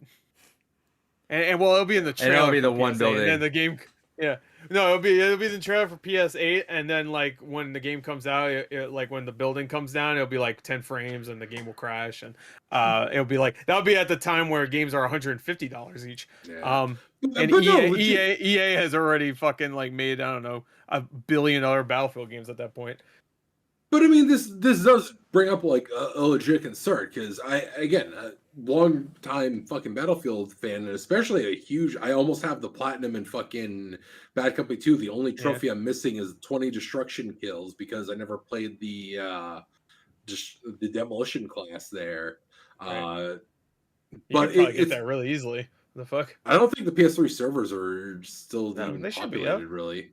and well, it'll be in the trailer. And it'll be the one PS8, building. And then the game, yeah. No, it'll be the trailer for PS8, and then like when the game comes out, like when the building comes down, it'll be like 10 frames, and the game will crash, and it'll be like that'll be at the time where games are $150 each. Yeah. And EA has already fucking like made, I don't know, $1 billion Battlefield games at that point. But I mean, this does bring up like a legit concern because again, a long time fucking Battlefield fan, and especially I almost have the platinum in fucking Bad Company 2. The only trophy I'm missing is 20 destruction kills because I never played the demolition class there. Right. But you can get that really easily. The fuck? I don't think the PS3 servers are still they should be populated, up. really.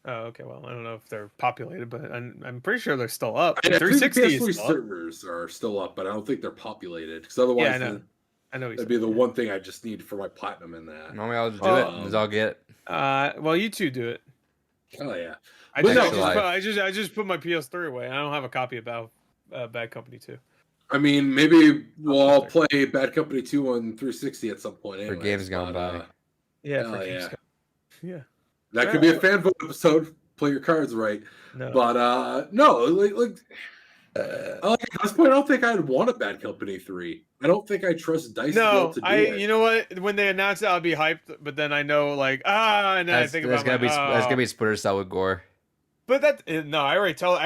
Oh, okay. Well, I don't know if they're populated, but I'm pretty sure they're still up. I think 360 the PS3 servers are still up, but I don't think they're populated because otherwise, I know that'd be the one thing I just need for my platinum in that. No, I'll just do it. Is all get. Well, you two do it. Oh yeah. I just put my PS3 away. I don't have a copy of Bad Company 2. I mean, maybe I'll play Bad Company 2 on 360 at some point. For games gone by. Yeah. That could be a fan vote episode. Play your cards right. No. But no, at this point, I don't think I'd want a Bad Company 3. I don't think I trust Dice. No, you know what? When they announced it, I'll be hyped. But then I know, and then I think about that's gonna be Splinter Cell with gore. But I already told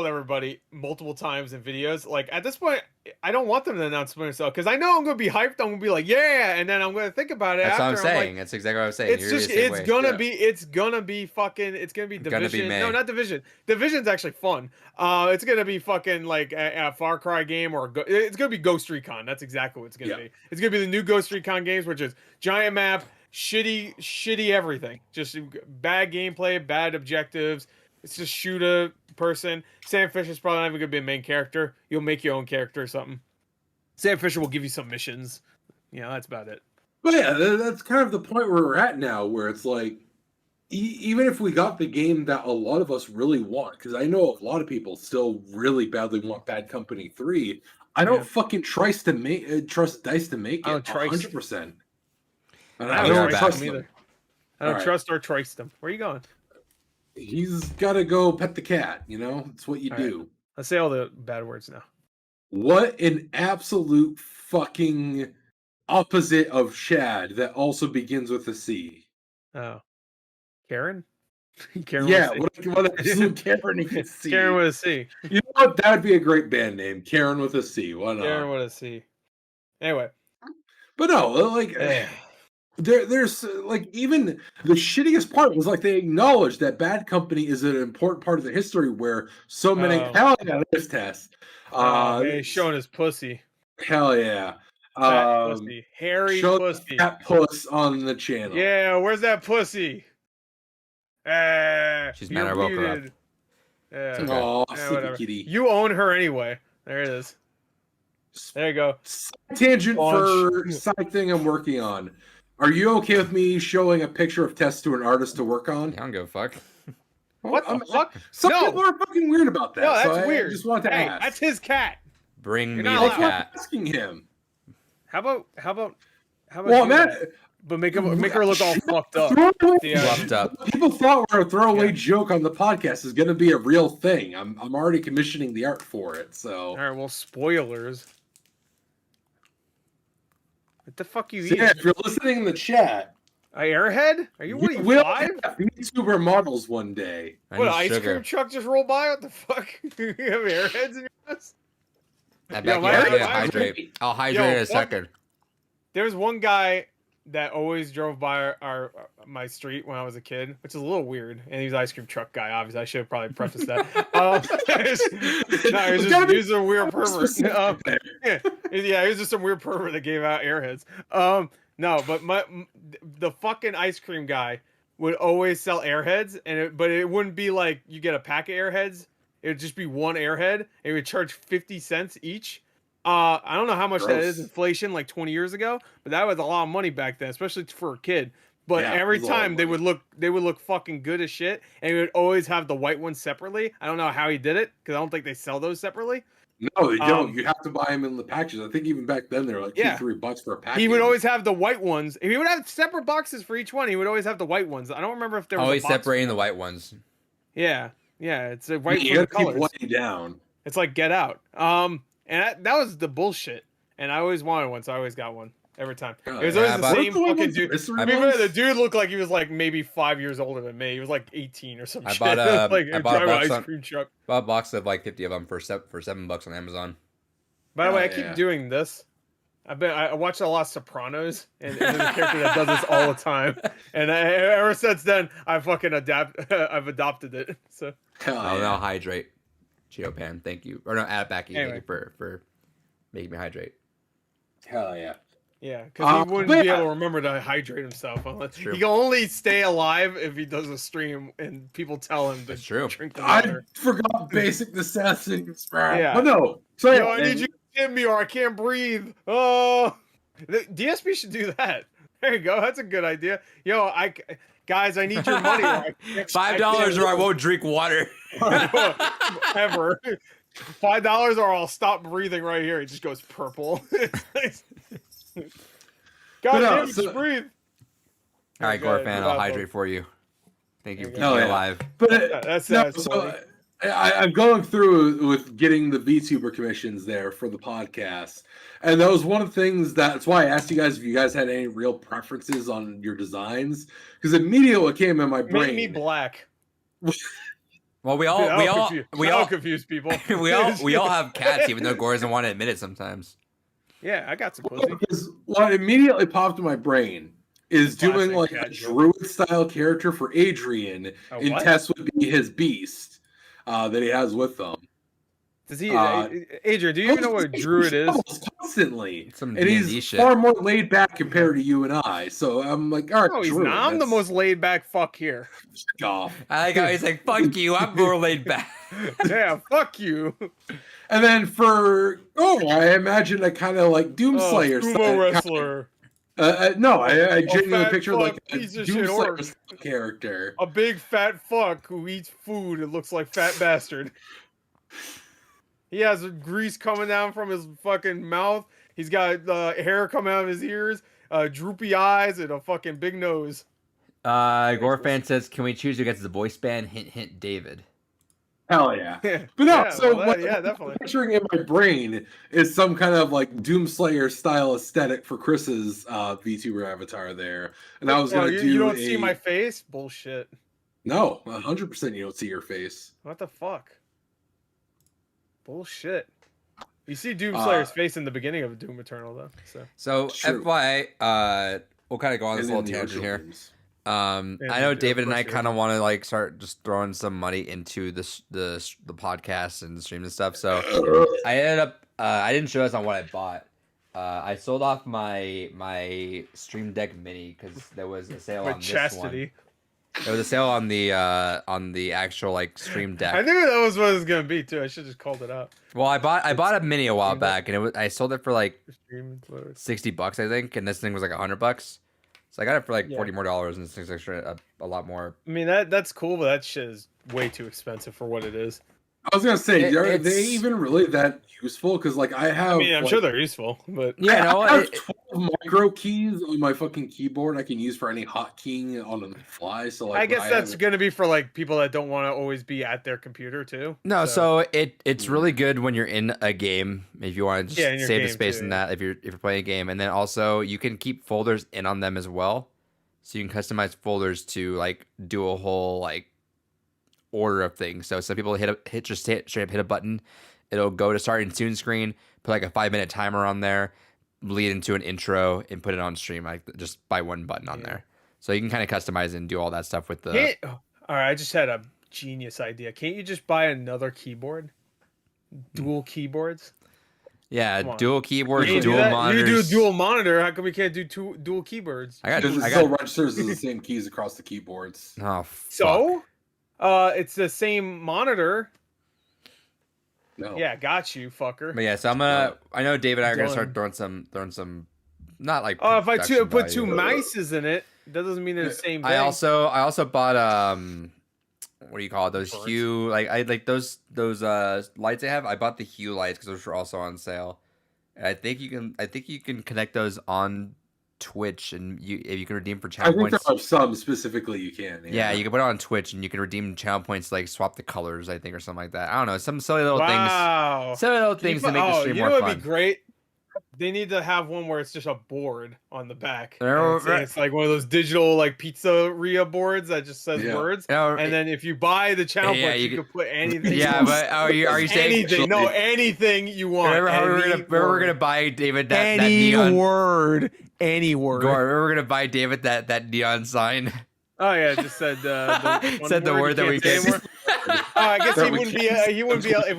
everybody multiple times in videos. Like at this point, I don't want them to announce Splinter Cell because I know I'm gonna be hyped. I'm gonna be like, yeah, and then I'm gonna think about it. That's after. what I'm saying. That's exactly what I was saying. It's gonna be Division. No, not Division. Division's actually fun. It's gonna be fucking like a Far Cry game it's gonna be Ghost Recon. That's exactly what it's gonna be. It's gonna be the new Ghost Recon games, which is giant map, shitty everything, just bad gameplay, bad objectives. It's just shoot a person. Sam Fisher's probably not even going to be a main character. You'll make your own character or something. Sam Fisher will give you some missions. That's about it. But yeah, that's kind of the point where we're at now, where it's like, even if we got the game that a lot of us really want, because I know a lot of people still really badly want Bad Company 3, I don't fucking trust Dice to make it. I don't trust 100%. I don't trust them either. I don't trust or trust them. Where are you going? He's got to go pet the cat, It's what you do. Right. Let's say all the bad words now. What an absolute fucking opposite of Chad that also begins with a C. Oh. Karen? Yeah, what absolute Karen you can see. Karen with a C. You know what? That would be a great band name. Karen with a C. Why not? Karen with a C. Anyway. But no, there's even the shittiest part was they acknowledged that Bad Company is an important part of the history where so many hell yeah, this test. He's showing his pussy. Hell yeah. Pussy. Hairy pussy. That puss on the channel. Yeah, where's that pussy? She's mad I woke her up. Yeah. Oh, whatever. kitty. You own her anyway. There it is. There you go. Tangent for side thing I'm working on. Are you okay with me showing a picture of Tess to an artist to work on? I don't give a fuck. What the fuck? Some people are fucking weird about that. No, that's weird. I just want to ask. That's his cat. Bring me the cat. cat. Asking him. How about? Well, but make her look all fucked up. Fluffed up. People thought a throwaway joke on the podcast is going to be a real thing. I'm already commissioning the art for it. So all right, well, spoilers. What the fuck you so eating? yeah, if you're listening in the chat, A airhead? Are you what? we You will 5? have YouTuber models one day. What? An ice cream truck just rolled by? What the fuck? You have airheads in your house? I bet you my- have to my- hydrate. I'll hydrate in a fuck. second. There was one guy that always drove by my street when I was a kid, which is a little weird. And he was an ice cream truck guy. Obviously, I should have probably prefaced that. He was a weird pervert. He was just some weird pervert that gave out airheads. No, but the fucking ice cream guy would always sell airheads, but it wouldn't be like you get a pack of airheads. It would just be one airhead, and it would charge 50 cents each. I don't know how much that is inflation like 20 years ago, but that was a lot of money back then, especially for a kid. But Yeah, every it was a lot of time they would look fucking good as shit, and he would always have the white ones separately. I don't know how he did it because I don't think they sell those separately. No, they don't. You have to buy them in the packages. I think even back then they were like $2-3 for a package. He would always have the white ones. He would have separate boxes for each one. He would always have the white ones. I don't remember if there was Always a box separating the white ones. Yeah, it's a white You for the got to keep colors. white down. It's like Get Out. And that was the bullshit. And I always wanted one, so I always got one every time. It was always the same fucking dude. The dude looked like he was like maybe 5 years older than me. He was like 18 or some shit. I bought a box ice cream truck. Bought a box of like 50 of them for $7 on Amazon. By the way, I keep doing this. I watch a lot of Sopranos, and there's a character that does this all the time. And ever since then, I've adopted it. So I'll now hydrate. Geopan, thank you. Or no, Abacky, Anyway. thank you for making me hydrate. Hell yeah. yeah, because he wouldn't be able to remember to hydrate himself. Unless he can only stay alive if he does a stream and people tell him to drink the water. I forgot basic necessities. Yeah. But no. So I need you to give me or I can't breathe. Oh, DSP should do that. There you go. That's a good idea. Guys, I need your money. $5 or I won't drink water. Ever. $5 or I'll stop breathing right here. It just goes purple. God damn, just breathe. All right, Gorfan, I'll hydrate for you. Thank you for keeping me alive. But that's so I'm going through with getting the VTuber commissions there for the podcast. And that was one of the things that's why I asked you guys if you guys had any real preferences on your designs. Because immediately what came in my brain. Made me black. Well, we all confuse people. we all have cats, even though Gore doesn't want to admit it sometimes. Yeah, I got some pussy. Because what immediately popped in my brain is doing like a druid style character for Adrian, and Tess would be his beast that he has with them. Does he, Adrian? Do you even know what a druid is? Constantly, Some and D&D he's shit. far more laid back compared to you and I. So I'm like, all right, No, he's druid, not. I'm the most laid back fuck here. off. I like how he's like, "Fuck you, I'm more laid back." Yeah, fuck you. And then for I imagine a kind of like Doomslayer sumo wrestler. No, I genuinely picture like a piece of Doomslayer character. A big fat fuck who eats food and looks like fat bastard. He has grease coming down from his fucking mouth. He's got hair coming out of his ears, droopy eyes, and a fucking big nose. Gorfan says, "Can we choose who gets the voice band?" Hint, hint, David. Hell yeah. But no, definitely. Picturing in my brain is some kind of like Doomslayer style aesthetic for Chris's VTuber avatar there. And I was going to do You don't see my face? Bullshit. No, 100% you don't see your face. What the fuck? Bullshit. You see Doomslayer's face in the beginning of Doom Eternal, though. So FYI, we'll kind of go on this little tangent here. I know David and I kind of want to like start just throwing some money into the podcast and the stream and stuff. So I ended up I didn't show us on what I bought. I sold off my Stream Deck Mini because there was a sale on this one. There was a sale on the actual like Stream Deck. I knew that was what it was gonna be too. I should just called it out. Well, I bought a Mini a while back, and I sold it for like $60, I think, and this thing was like $100. So I got it for like $40 more, and this thing's extra a lot more. I mean that's cool, but that shit is way too expensive for what it is. I was gonna say, are It's- they even really that useful? Because like I have, I mean, I'm like, sure they're useful, but Yeah, no, I have 12 micro keys on my fucking keyboard I can use for any hotkeying on the fly. So like, I guess that's have, gonna be for like people that don't want to always be at their computer too. no, so it's really good when you're in a game if you want to Yeah, in just your save the game space too, in yeah. that if you're playing a game, and then also you can keep folders in on them as well, so you can customize folders to like do a whole like order of things. So some people straight up hit a button, it'll go to start and soon screen, put like a 5-minute timer on there, lead into an intro, and put it on stream like just by one button on Yeah. there. So you can kind of customize and do all that stuff with the. All right, I just had a genius idea. Can't you just buy another keyboard? Dual keyboards? Yeah, Come on. dual keyboards, You can do dual that? monitors. You do a dual monitor. How come we can't do dual keyboards? I got. because it I still got. registers as the same keys across the keyboards. Oh, fuck. So, it's the same monitor. No. Yeah, got you, fucker. But yeah, so I'm gonna. I know David and I are gonna start Done. throwing some, not like. Oh, if I production put two value. mices in it, that doesn't mean they're the same thing. I also bought what do you call it? Those Birds. Hue I like those lights I have. I bought the Hue lights because those were also on sale. And I think you can connect those on Twitch, and if you can redeem for I channel think points. there are some specifically you can. Yeah, you can put it on Twitch, and you can redeem channel points to, like swap the colors, I think, or something like that. I don't know, some silly little Wow. things, silly little things to make the stream you more know fun. what'd be great? They need to have one where it's just a board on the back. Remember- And it's like one of those digital like pizzeria boards that just says Yeah. words. You know, And then if you buy the channel Yeah, points, you you could- can put anything. yeah, but are you saying? anything? No, anything you want. Remember how Any we're gonna word. buy David that any neon word, any word. Gore, remember we're gonna buy David that neon sign. Oh yeah, it just said one Said the word that we say can't. anymore. I guess That he we wouldn't be. can't He wouldn't be. If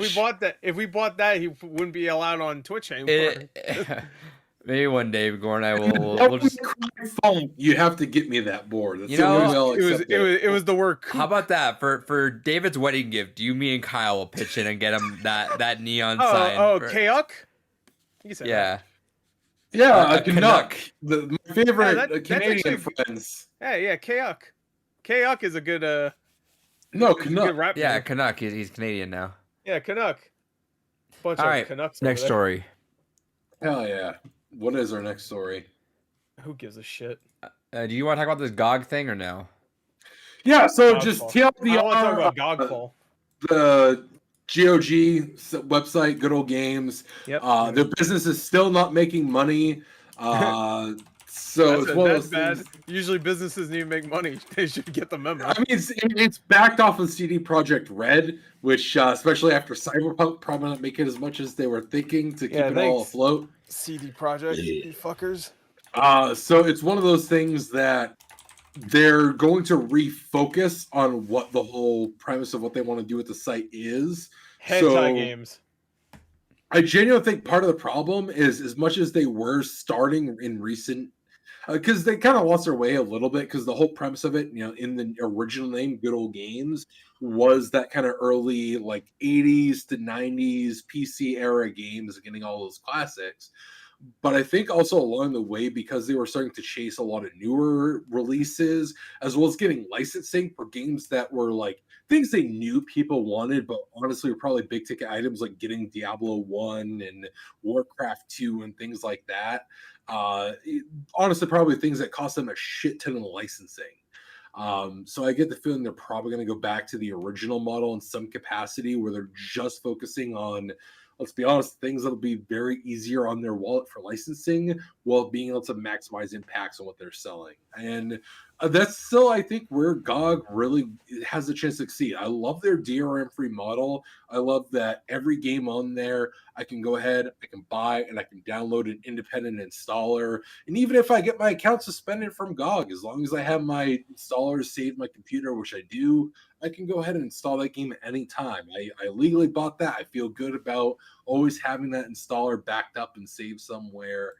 we bought that, he wouldn't be allowed on Twitch anymore. Maybe one day, Gore and I will. That We'll was just. my phone. You have to get me that board. That's You the only know, way I'll accept It was the word. How about that for David's wedding gift? You, me, and Kyle will pitch in and get him that neon sign. for- Kayak. You said Yeah. Yeah, A a Canuck. My favorite that's Canadian actually- friends. Hey, yeah, Kayak. Kayak is a good No, is a good Canuck. rap Yeah, name. Canuck. He's Canadian now. Yeah, Canuck. Bunch All of right, Canucks. next over story. Hell yeah. What is our next story? there. Who gives a shit? Do you want to talk about this GOG thing or no? Yeah, so Godfall. just I want to talk TLDR, about Godfall. the GOG website, Good Old Games. Yep. Their business is still not making money. So it's one of that's those bad. things. Usually businesses need to make money. They should get the memo. I mean, it's backed off of CD Projekt Red, which especially after Cyberpunk, probably not making as much as they were thinking to keep Yeah, it all thanks. afloat. CD Project, you fuckers. So it's one of those things that they're going to refocus on what the whole premise of what they want to do with the site is. Hentai games. I genuinely think part of the problem is as much as they were starting in recent, because they kind of lost their way a little bit, because the whole premise of it, in the original name, Good Old Games, was that kind of early like 80s to 90s PC era games, getting all those classics. But I think also along the way, because they were starting to chase a lot of newer releases, as well as getting licensing for games that were like things they knew people wanted, but honestly were probably big ticket items like getting Diablo 1 and Warcraft 2 and things like that. Honestly, probably things that cost them a shit ton of licensing. So I get the feeling they're probably going to go back to the original model in some capacity where they're just focusing on, let's be honest, things that'll be very easier on their wallet for licensing while being able to maximize impacts on what they're selling. And that's still, I think, where GOG really has a chance to succeed. I love their DRM-free model. I love that every game on there, I can go ahead, I can buy, and I can download an independent installer. And even if I get my account suspended from GOG, as long as I have my installers saved my computer, which I do, I can go ahead and install that game at any time. I legally bought that. I feel good about always having that installer backed up and saved somewhere.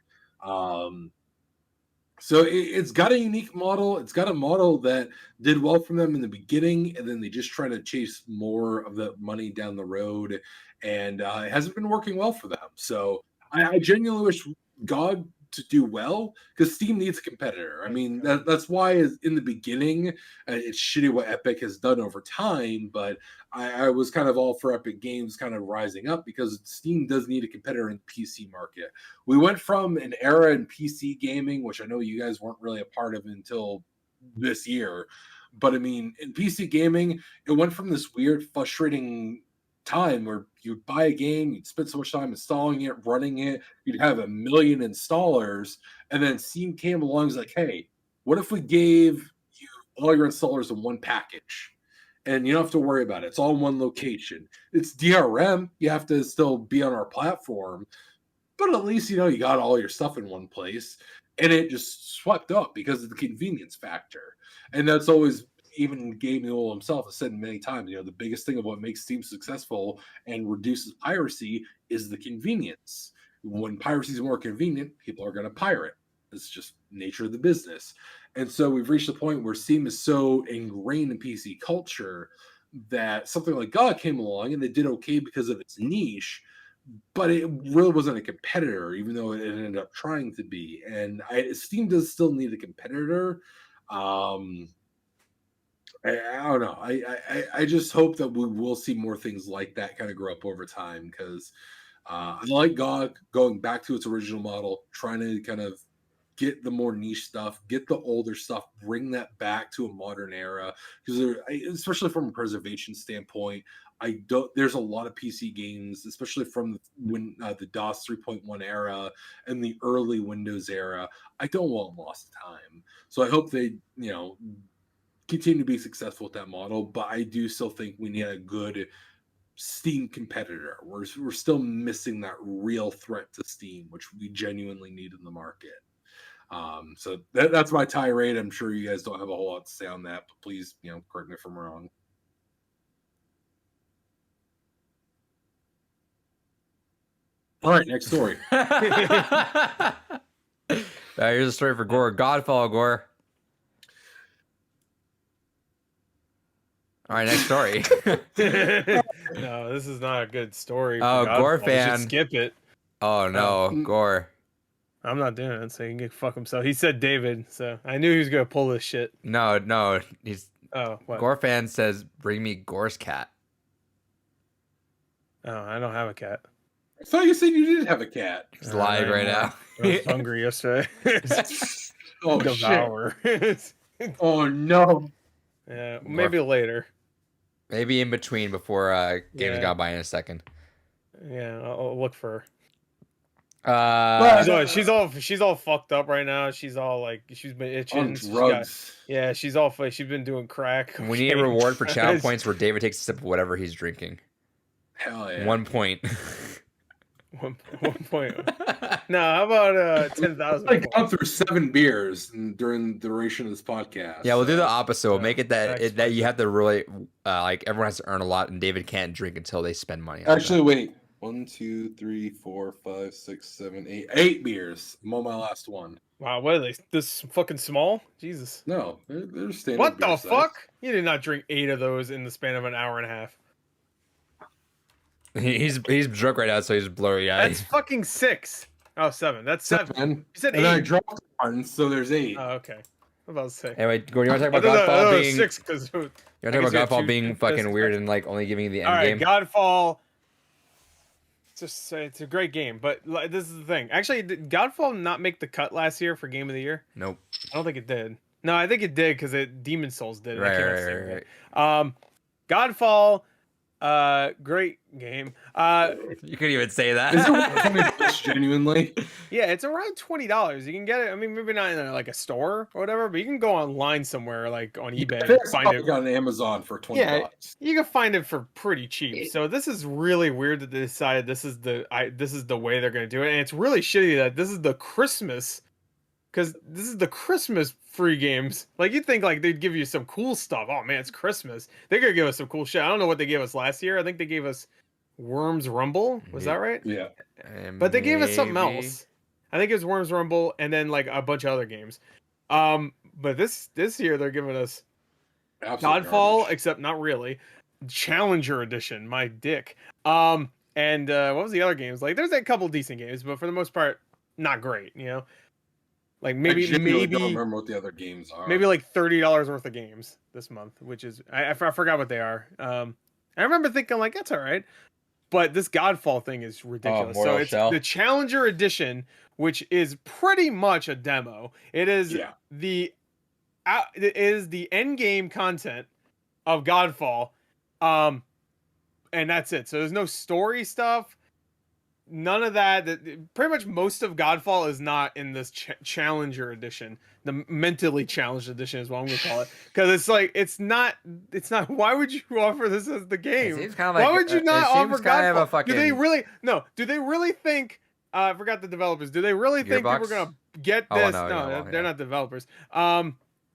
So it's got a unique model. It's got a model that did well for them in the beginning, and then they just try to chase more of the money down the road, and it hasn't been working well for them. So I genuinely wish GOG to do well because Steam needs a competitor. I mean, that's why in the beginning, it's shitty what Epic has done over time, but I was kind of all for Epic Games kind of rising up because Steam does need a competitor in the PC market. We went from an era in PC gaming, which I know you guys weren't really a part of until this year, but I mean, in PC gaming, it went from this weird, frustrating time where you'd buy a game, you'd spend so much time installing it, running it, you'd have a million installers, and then Steam came along and was like, hey, what if we gave you all your installers in one package? And you don't have to worry about it. It's all in one location. It's DRM. You have to still be on our platform, but at least you got all your stuff in one place. And it just swept up because of the convenience factor. And that's always, even Gabe Newell himself has said many times, the biggest thing of what makes Steam successful and reduces piracy is the convenience. When piracy is more convenient, people are going to pirate. It's just nature of the business. And so we've reached a point where Steam is so ingrained in PC culture that something like God came along and they did okay because of its niche, but it really wasn't a competitor, even though it ended up trying to be. And Steam does still need a competitor. I don't know. I just hope that we will see more things like that kind of grow up over time because I like GOG going back to its original model, trying to kind of get the more niche stuff, get the older stuff, bring that back to a modern era. Because especially from a preservation standpoint, there's a lot of PC games, especially from the DOS 3.1 era and the early Windows era. I don't want lost time. So I hope they, continue to be successful with that model, but I do still think we need a good Steam competitor. We're still missing that real threat to Steam, which we genuinely need in the market. So that's my tirade. I'm sure you guys don't have a whole lot to say on that, but please, correct me if I'm wrong. All right, next story. Here's a story for Gore. Godfall, Gore. All right, next story. No, this is not a good story. Oh, Gore fan. Skip it. Oh no, Gore. I'm not doing it, so he can fuck himself. He said David, so I knew he was gonna pull this shit. No, he's. Oh, what? Gore fan says, "Bring me Gore's cat." Oh, I don't have a cat. I thought you said you did have a cat. He's lying right now. I was hungry yesterday. Oh Devour. Shit! Oh no. Yeah, maybe later. Maybe in between before games got by in a second. Yeah, I'll look for her. She's all fucked up right now. She's all like, she's been itching. On drugs. She's all she's been doing crack. We need a reward for channel points where David takes a sip of whatever he's drinking. Hell yeah. 1 point. one point. No, how about 10,000? I've gone through 7 beers during the duration of this podcast. Yeah, we'll do the opposite. We'll make it that you have to really everyone has to earn a lot, and David can't drink until they spend money. Actually, wait. 1, 2, 3, 4, 5, 6, 7, 8. 8 beers. I'm on my last one. Wow, what are they? This fucking small? Jesus. No, they're standard. What the beer size. fuck? You did not drink 8 of those in the span of an hour and a half. He's drunk right now, so he's blurry eyed. That's fucking 6. Oh, 7. That's 7. You said 8. And I dropped 1, so there's 8. Oh, okay. I'm about to say. Anyway, Gordon, you want to talk about Godfall being 6 because you want to talk about Godfall being fucking weird and like only giving you the end game? All right, Godfall. It's a great game, but this is the thing. Actually, did Godfall not make the cut last year for Game of the Year? Nope. I don't think it did. No, I think it did because Demon Souls did. Right. Godfall, great game. You couldn't even say that. Is it worth genuinely? Yeah, it's around $20. You can get it. I mean, maybe not in like a store or whatever, but you can go online somewhere, like on eBay, and find it on Amazon for $20. Yeah, you can find it for pretty cheap. So this is really weird that they decided this is the way they're going to do it, and it's really shitty that this is the Christmas, because this is the Christmas free games. Like, you'd think like they'd give you some cool stuff. Oh man, it's Christmas. They're gonna give us some cool shit. I don't know what they gave us last year. I think they gave us Worms Rumble. Was that right? Yeah. But they gave us something else. I think it was Worms Rumble and then like a bunch of other games. But this year they're giving us Godfall, except not really. Challenger Edition, my dick. And what was the other games? Like, there's a couple decent games, but for the most part, not great, Like I maybe genuinely don't remember what the other games are. maybe like $30 worth of games this month, which is I forgot what they are. I remember thinking like that's all right, but this Godfall thing is ridiculous. So Mortal it's Shell. the Challenger Edition, which is pretty much a demo. It is it is the end game content of Godfall, and that's it. So there's no story stuff. None of that. Pretty much most of Godfall is not in this Challenger edition. The mentally challenged edition is what I'm gonna call it, because it's like it's not. Why would you offer this as the game? It seems kind of like, why would you not offer kind of Godfall? a fucking... Do they really? No. Do they really think? I forgot the developers. Do they really think people are gonna get Oh, this? no, No, yeah, well, they're yeah. not developers.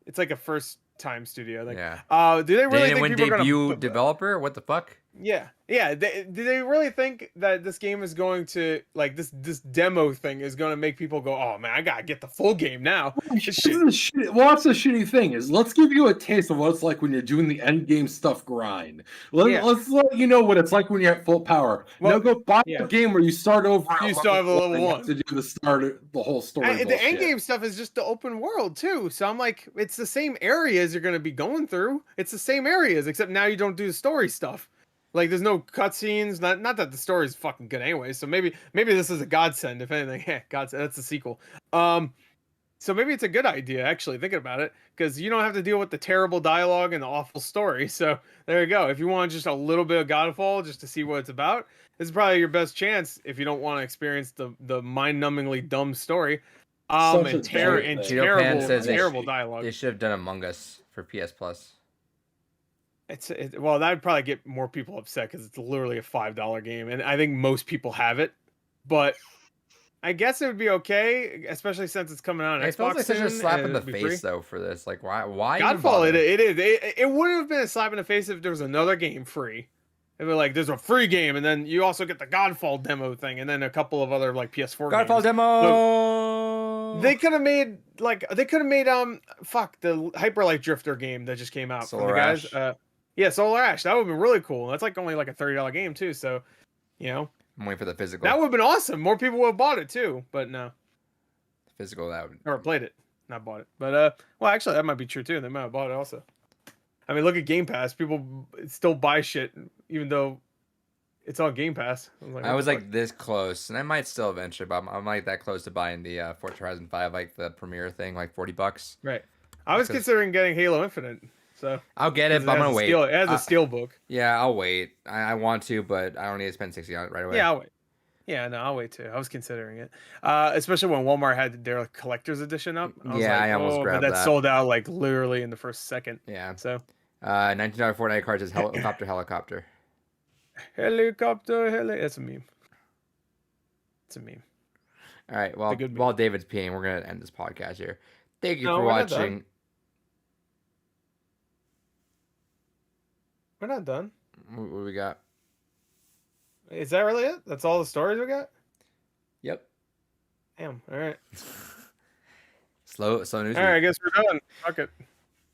It's like a first time studio. Like, Yeah. do they really think When people are gonna debut developer? What the fuck? Yeah. Do they really think that this game is going to like this demo thing is going to make people go, oh man, I gotta get the full game now? Well, that's the shitty thing is, let's give you a taste of what it's like when you're doing the end game stuff grind. Let's let you know what it's like when you're at full power. Well, now go buy yeah. a game where you start over. You start at level 1 to do the whole story. And the end game stuff is just the open world too. So I'm like, it's the same areas you're going to be going through. It's the same areas, except now you don't do the story stuff. Like there's no cutscenes. Not that the story is fucking good anyway. So maybe this is a godsend. If anything, godsend. That's a sequel. So maybe it's a good idea actually thinking about it, because you don't have to deal with the terrible dialogue and the awful story. So there you go. If you want just a little bit of Godfall just to see what it's about, this is probably your best chance if you don't want to experience the mind-numbingly dumb story. And terrible dialogue. They should have done Among Us for PS Plus. Well, that would probably get more people upset because it's literally a $5 game, and I think most people have it. But I guess it would be okay, especially since it's coming out on Xbox. It feels like such a soon, slap and in the it'll be face free. though for this. Like why? Godfall, it is. It would have been a slap in the face if there was another game free. It would be like there's a free game, and then you also get the Godfall demo thing, and then a couple of other like PS4 Godfall games. demo. They could have made the Hyperlight Drifter game that just came out from the guys. Yeah, Solar Ash. That would have been really cool. That's like only like a $30 game too. So, I'm waiting for the physical. that would have been awesome. More people would have bought it too. But no, Physical that would. or played it, not bought it. But well, actually, that might be true too. They might have bought it also. I mean, look at Game Pass. People still buy shit even though it's on Game Pass. I was like this close, and I might still eventually, but I'm like that close to buying the Forza Horizon 5, like the premiere thing, like $40. Right. I was considering getting Halo Infinite. So I'll get it, but I'm gonna wait. It has a steel book. Yeah, I'll wait. I want to, but I don't need to spend $60 on it right away. Yeah, I'll wait. Yeah, no, I'll wait too. I was considering it, especially when Walmart had their collector's edition up. I almost grabbed but that. sold out like literally in the first second. Yeah. So $19 Fortnite card says helicopter. Helicopter. That's a meme. It's a meme. All right. Well, while David's peeing, we're gonna end this podcast here. Thank you for we're not watching. We're not done. What do we got? Is that really it? That's all the stories we got? Yep. Damn. All right. Slow news. All right, I guess we're done. Fuck it.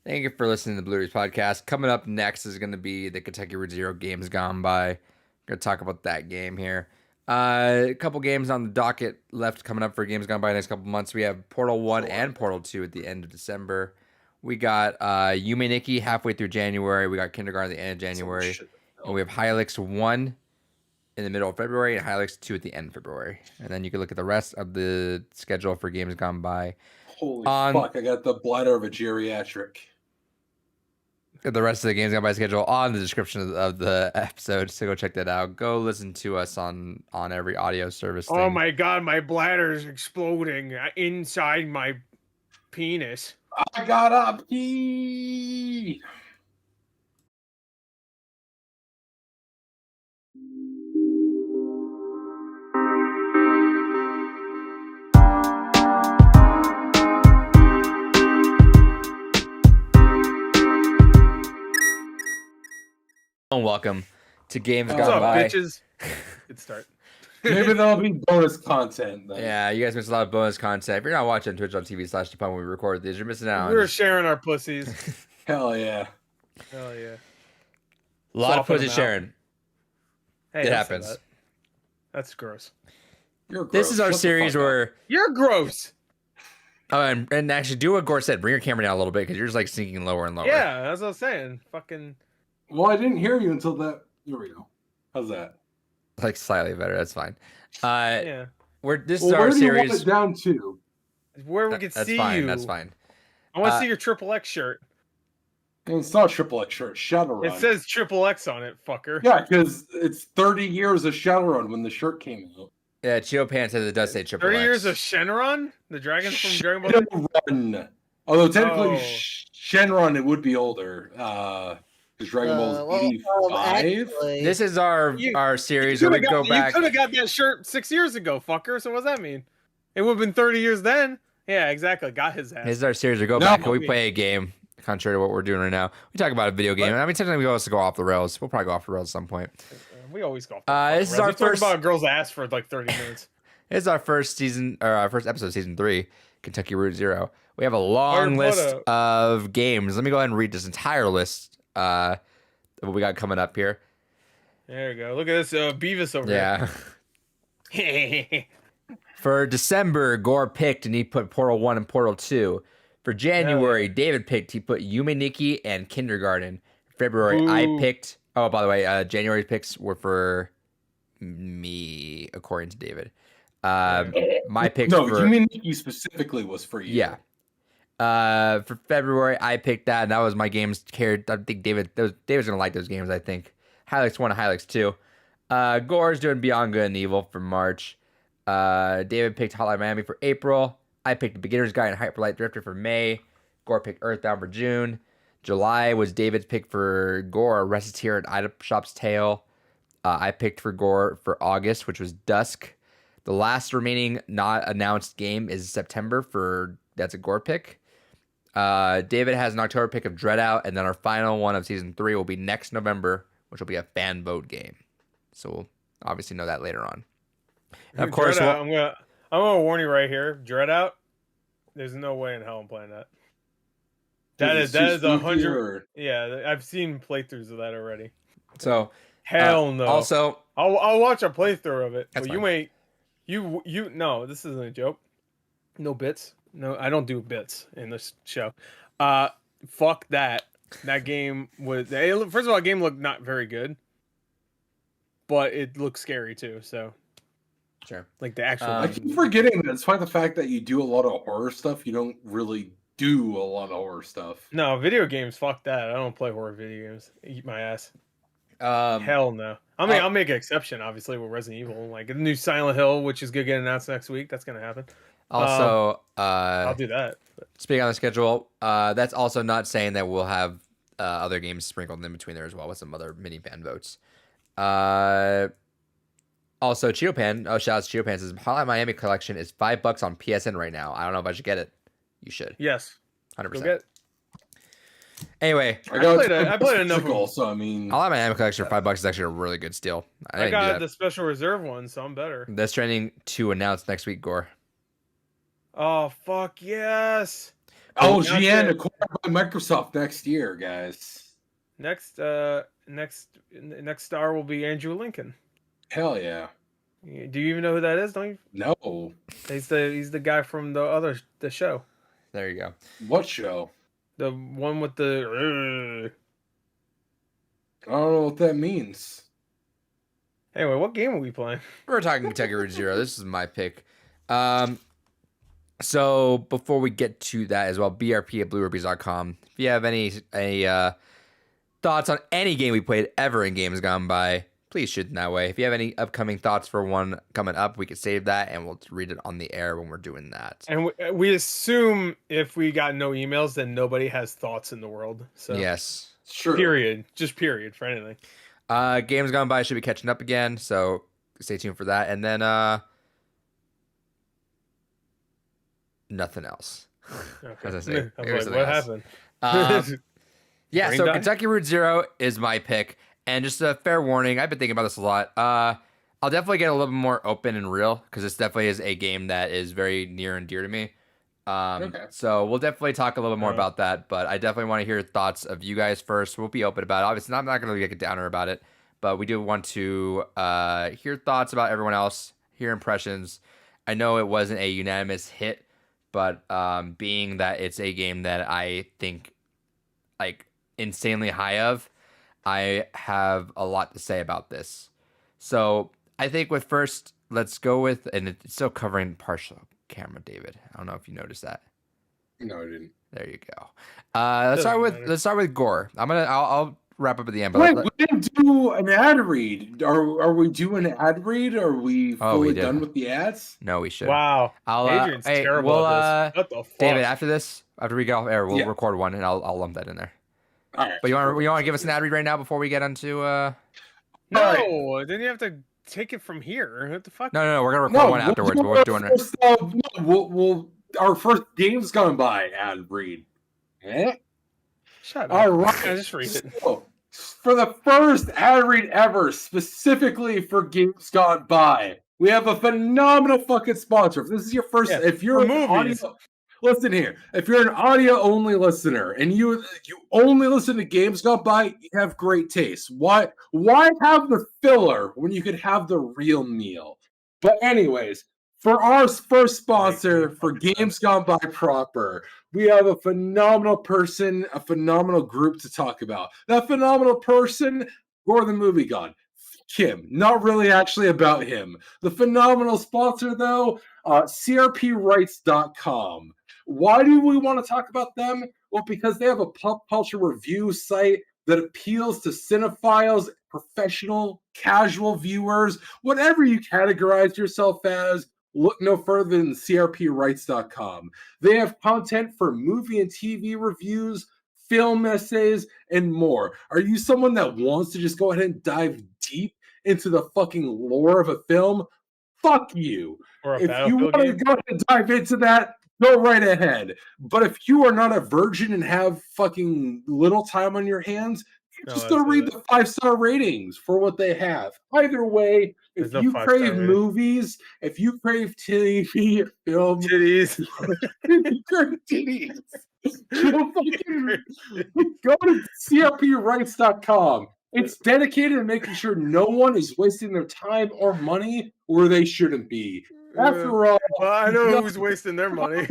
Thank you for listening to the Blue Reese podcast. Coming up next is going to be the Kentucky Route Zero Games Gone By. We're going to talk about that game here. A couple games on the docket left coming up for Games Gone By the next couple months. We have Portal 1 and Portal 2 at the end of December. We got Yume Nekki halfway through January. We got Kindergarten at the end of January. And we have Hylics 1 in the middle of February and Hylics 2 at the end of February. And then you can look at the rest of the schedule for Games Gone By. Holy fuck, I got the bladder of a geriatric. The rest of the Games Gone By schedule on the description of the episode, so go check that out. Go listen to us on every audio service thing. Oh my god, my bladder's exploding inside my penis. I gotta pee. And welcome to Games What's Gone up, By. bitches? Good start. Maybe there'll be bonus content then. Yeah, you guys missed a lot of bonus content. If you're not watching Twitch.tv/Japan when we record these, you're missing out. We're sharing our pussies. Hell yeah. Hell yeah. A lot of Soften pussy them out. sharing. Hey, It don't say happens. that. That's gross. You're gross. This is our Shut the series fuck up. where You're gross. Oh, and actually do what Gore said. Bring your camera down a little bit because you're just like sinking lower and lower. Yeah, that's what I was saying. Fucking. Well, I didn't hear you until that. There we go. How's that? Like slightly better. That's fine. Yeah. This is Well, our where do you series. want it down to? Where we can That's see fine. you. That's fine. I want to see your Triple X shirt. And it's not Triple X shirt. Shadowrun. It says Triple X on it, fucker. Yeah, because it's 30 years of Shadowrun when the shirt came out. Yeah, Chio Pan says it does say triple 30 X. years of Shenron? The dragons from Dragon Ball Z? Shadowrun. Although technically, Oh. Shenron, it would be older. Because Dragon Ball is 85. This is our series where we go back. You could have got that shirt 6 years ago, fucker. So what does that mean? It would have been 30 years then. Yeah, exactly. Got his ass. This is our series where we go back and we play a game. Contrary to what we're doing right now, we talk about a video game. I mean, sometimes we also go off the rails. We'll probably go off the rails at some point. We always go off This is our first. Talk about a girl's ass for like 30 minutes. This is our first season, or our first episode, of season 3, Kentucky Route Zero. We have a long list of games. Let me go ahead and read this entire list. Of what we got coming up here. There you go. Look at this Beavis over here. For December, Gore picked and he put Portal 1 and Portal 2. For January, David picked. He put Yume, Nekki, and Kindergarten. February, I picked. Oh, by the way, January's picks were for me, according to David. My picks. No, Yume Nekki specifically was for you. Yeah. For February, I picked that, and that was my games carried. I think David's gonna like those games. I think Hylics 1 and Hylics 2. Gore's doing Beyond Good and Evil for March. David picked Hotline Miami for April. I picked The Beginner's Guide and Hyperlight Drifter for May. Gore picked Earthbound for June. July was David's pick for Gore, Recettear and Item Shop's Tale. I picked for Gore for August, which was Dusk. The last remaining not announced game is September that's a Gore pick. David has an October pick of DreadOut, and then our final one of season 3 will be next November, which will be a fan vote game. So we'll obviously know that later on. And of course, I'm gonna warn you right here. DreadOut, there's no way in hell I'm playing that. That is 100. Yeah, I've seen playthroughs of that already. So hell no. Also, I'll watch a playthrough of it. That's but fine. you no, this isn't a joke. No bits. No, I don't do bits in this show. Fuck that. That game was first of all, the game looked not very good, but it looked scary too. So, sure, like the actual. I keep forgetting that despite the fact that you do a lot of horror stuff, you don't really do a lot of horror stuff. No, video games. Fuck that. I don't play horror video games. Eat my ass. Hell no. I mean, I'll make an exception, obviously, with Resident Evil. Like the new Silent Hill, which is gonna get announced next week. That's gonna happen. Also, I'll do that. Speaking on the schedule, that's also not saying that we'll have other games sprinkled in between there as well with some other mini fan votes. Also, Chiopan, shout out to Chiopan, says Hotline Miami collection is $5 on PSN right now. I don't know if I should get it. You should. Yes. 100%. Go get. Anyway, I played enough of them. So I mean, Hotline Miami collection for $5 is actually a really good steal. I got the special reserve one, so I'm better. That's trending to announce next week, Gore. Oh fuck yes! LGN acquired by Microsoft next year, guys. Next star will be Andrew Lincoln. Hell yeah! Do you even know who that is? Don't you? No. He's the guy from the show. There you go. What show? The one with the. I don't know what that means. Anyway, what game are we playing? We're talking Kentucky Route Zero. This is my pick. So before we get to that as well, brp@bluerubies.com. If you have any thoughts on any game we played ever in Games Gone By, please shoot them that way. If you have any upcoming thoughts for one coming up, we could save that and we'll read it on the air when we're doing that. And we assume if we got no emails, then nobody has thoughts in the world. So yes, sure. Period. Just period for anything. Games Gone By should be catching up again, so stay tuned for that. And then nothing else. Okay. As I say, what happened? Yeah, Brain so die? Kentucky Route Zero is my pick. And just a fair warning, I've been thinking about this a lot. I'll definitely get a little bit more open and real because this definitely is a game that is very near and dear to me. Okay. So we'll definitely talk a little bit more about that. But I definitely want to hear thoughts of you guys first. We'll be open about it. Obviously, I'm not going to get a downer about it. But we do want to hear thoughts about everyone else, hear impressions. I know it wasn't a unanimous hit, but being that it's a game that I think like insanely high of, I have a lot to say about this. So I think with first, let's go with, and it's still covering partial camera, David. I don't know if you noticed that. No, I didn't. There you go. Let's start with gore. I'll wrap up at the end. But Wait, we didn't do an ad read. Are we doing an ad read? Are we fully done with the ads? No, we should. Wow. Adrian's terrible at this. What the fuck? David, after we get off air, we'll record one and I'll lump that in there. All right. But you want to give us an ad read right now before we get onto No, then you have to take it from here. What the fuck? No, we're gonna record one afterwards. We're doing it. Our first game's gone by ad read. Shut up. All right. I just read it. So, for the first ad read ever, specifically for Games Gone By, we have a phenomenal fucking sponsor. If this is your first, if you're an audio, listen here. If you're an audio only listener and you only listen to Games Gone By, you have great taste. Why have the filler when you could have the real meal? But anyways, for our first sponsor for Games Gone By proper, we have a phenomenal person, a phenomenal group to talk about. That phenomenal person, Gore the Movie God. Him, not really actually about him. The phenomenal sponsor, though, crprights.com. Why do we want to talk about them? Well, because they have a pop culture review site that appeals to cinephiles, professional, casual viewers, whatever you categorize yourself as. Look no further than crprights.com. They have content for movie and TV reviews, film essays, and more. Are you someone that wants to just go ahead and dive deep into the fucking lore of a film? Fuck you. If you want to go ahead and dive into that, go right ahead. But if you are not a virgin and have fucking little time on your hands, you're just going to read the 5-star ratings for what they have. Either way, if you crave movies, if you crave TV, film, titties, if you crave titties, go to crprights.com. It's dedicated to making sure no one is wasting their time or money where they shouldn't be. After all, I know who's wasting their money.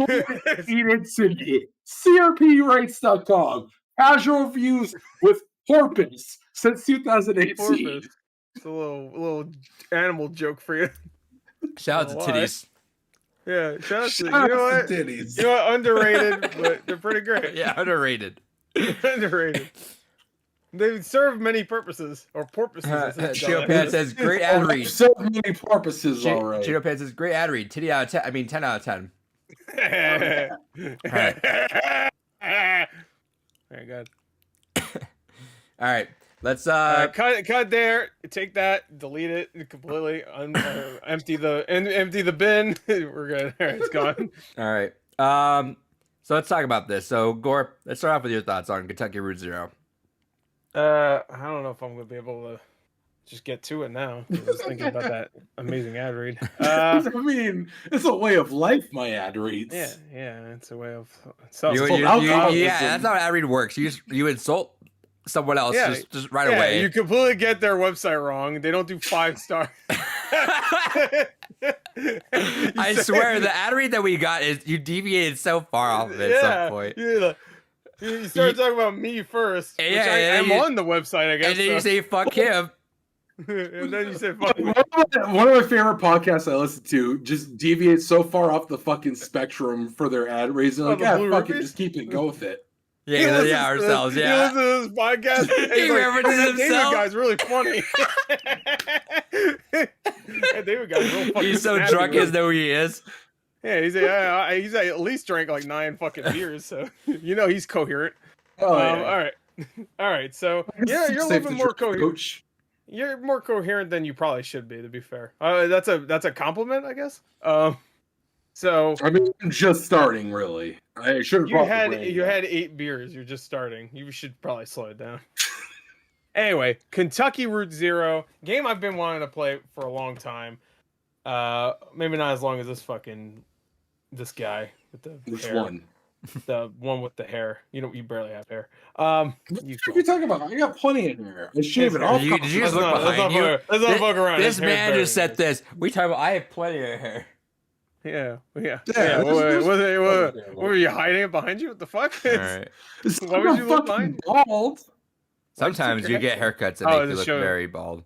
crprights.com. Casual reviews with porpoise since 2018. Porpoise. It's a little animal joke for you. Shout out to titties. Yeah, shout out to titties. You know what? Underrated, but they're pretty great. Yeah, underrated. Underrated. They serve many purposes, or porpoises. Cheeto Pan says great ad read. So many porpoises, all right. Cheeto Pan says great ad read. 10 out of 10. 10 out of 10. All right. Very good. All right. Let's cut there. Take that. Delete it completely. Empty the bin. We're good. All right, it's gone. All right. So let's talk about this. So Gore, let's start off with your thoughts on Kentucky Route Zero. I don't know if I'm gonna be able to just get to it now. I was thinking about that amazing ad read. I mean, it's a way of life, my ad reads. Yeah, it's a way of. Yeah, that's how ad read works. You insult someone else just right away. You completely get their website wrong. They don't do 5-star. I swear, the ad read that we got is you deviated so far off of it at some point. You started talking about me first, which I'm on the website, I guess. And then you say, fuck him. And then you say, fuck me. One of my favorite podcasts I listen to just deviates so far off the fucking spectrum for their ad reads. They're like, fuck it, just keep it, go with it. Yeah, ourselves, yeah. He listens to this podcast. He references himself. David guy's really funny. David guy's real funny. He's so drunk, he doesn't know who he is. Yeah, he's at least drank like 9 fucking beers, so he's coherent. Oh, yeah. All right. So you're a little bit more coherent. Coach. You're more coherent than you probably should be, to be fair. That's a compliment, I guess. So I mean, I'm just starting, really. I should have. You had 8 beers. You're just starting. You should probably slow it down. Anyway, Kentucky Route Zero, game I've been wanting to play for a long time. Maybe not as long as this guy with the Which hair. one? The one with the hair. You barely have hair. What the fuck are you talking about? I got plenty in here. I shave it off. Did you just look behind you? Let's not fuck around. This man just said this. We talk about I have plenty of hair. Yeah. Yeah, What were you hiding it behind you? What the fuck? All right. Why would you look behind you? bald? Why'd you take Sometimes your you get headset? haircuts that Oh, make to you look show- very bald.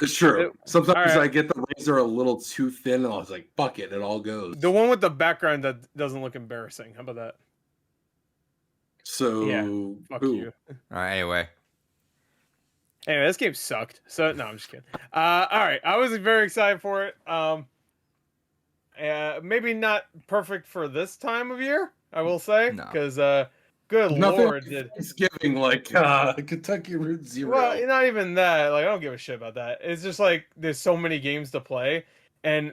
It's true. Sometimes All right. I get the razor a little too thin, and I was like, "Fuck it, it all goes." The one with the background that doesn't look embarrassing. How about that? So, Yeah, fuck ooh. you. All right. Anyway, Anyway, this game sucked. So no, I'm just kidding. All right, I was very excited for it. Maybe not perfect for this time of year, I will say, No. because good Nothing lord, like Thanksgiving like Kentucky Route Zero. well, not even that. Like, I don't give a shit about that. It's just like there's so many games to play, and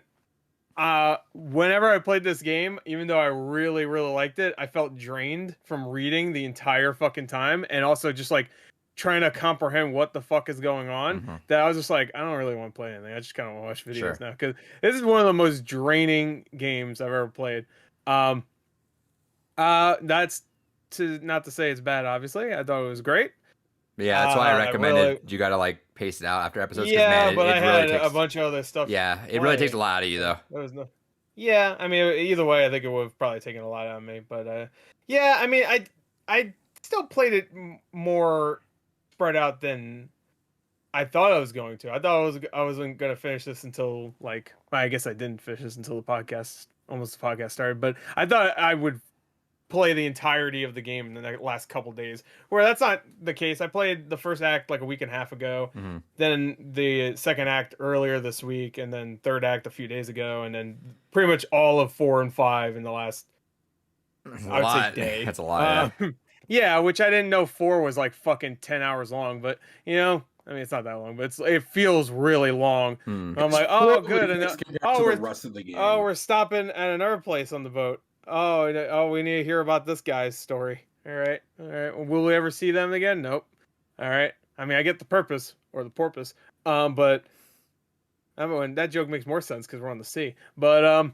whenever I played this game, even though I really, really liked it, I felt drained from reading the entire fucking time, and also just like trying to comprehend what the fuck is going on. Mhm. That I was just like, I don't really want to play anything. I just kind of want to watch videos Sure. now, because this is one of the most draining games I've ever played. That's not to say it's bad. Obviously, I thought it was great. yeah, that's why I recommended really- you gotta like pace it out after episodes. 'Cause, Yeah, man, but it I really had takes, a bunch of other stuff. Yeah, it really takes a lot out of you though. There was no. Yeah, I mean, either way, I think it would have probably taken a lot out of me. But yeah, I mean, I still played it more spread out than I thought I was going to. I thought I wasn't gonna finish this until like, well, I guess I didn't finish this until the podcast started. But I thought I would play the entirety of the game in the last couple days, where that's not the case. I played the first act like a week and a half ago, then the second act earlier this week, and then third act a few days ago, and then pretty much all of 4 and 5 in the last I would say day. That's a lot. Yeah. Yeah, which I didn't know 4 was like fucking 10 hours long, but you know, I mean, it's not that long, but it feels really long. I'm like, oh, good, and the rest of the game. we're stopping at another place on the boat. Oh, we need to hear about this guy's story. All right. Will we ever see them again? Nope. All right. I mean, I get the purpose or the porpoise, but I mean, that joke makes more sense because we're on the sea. But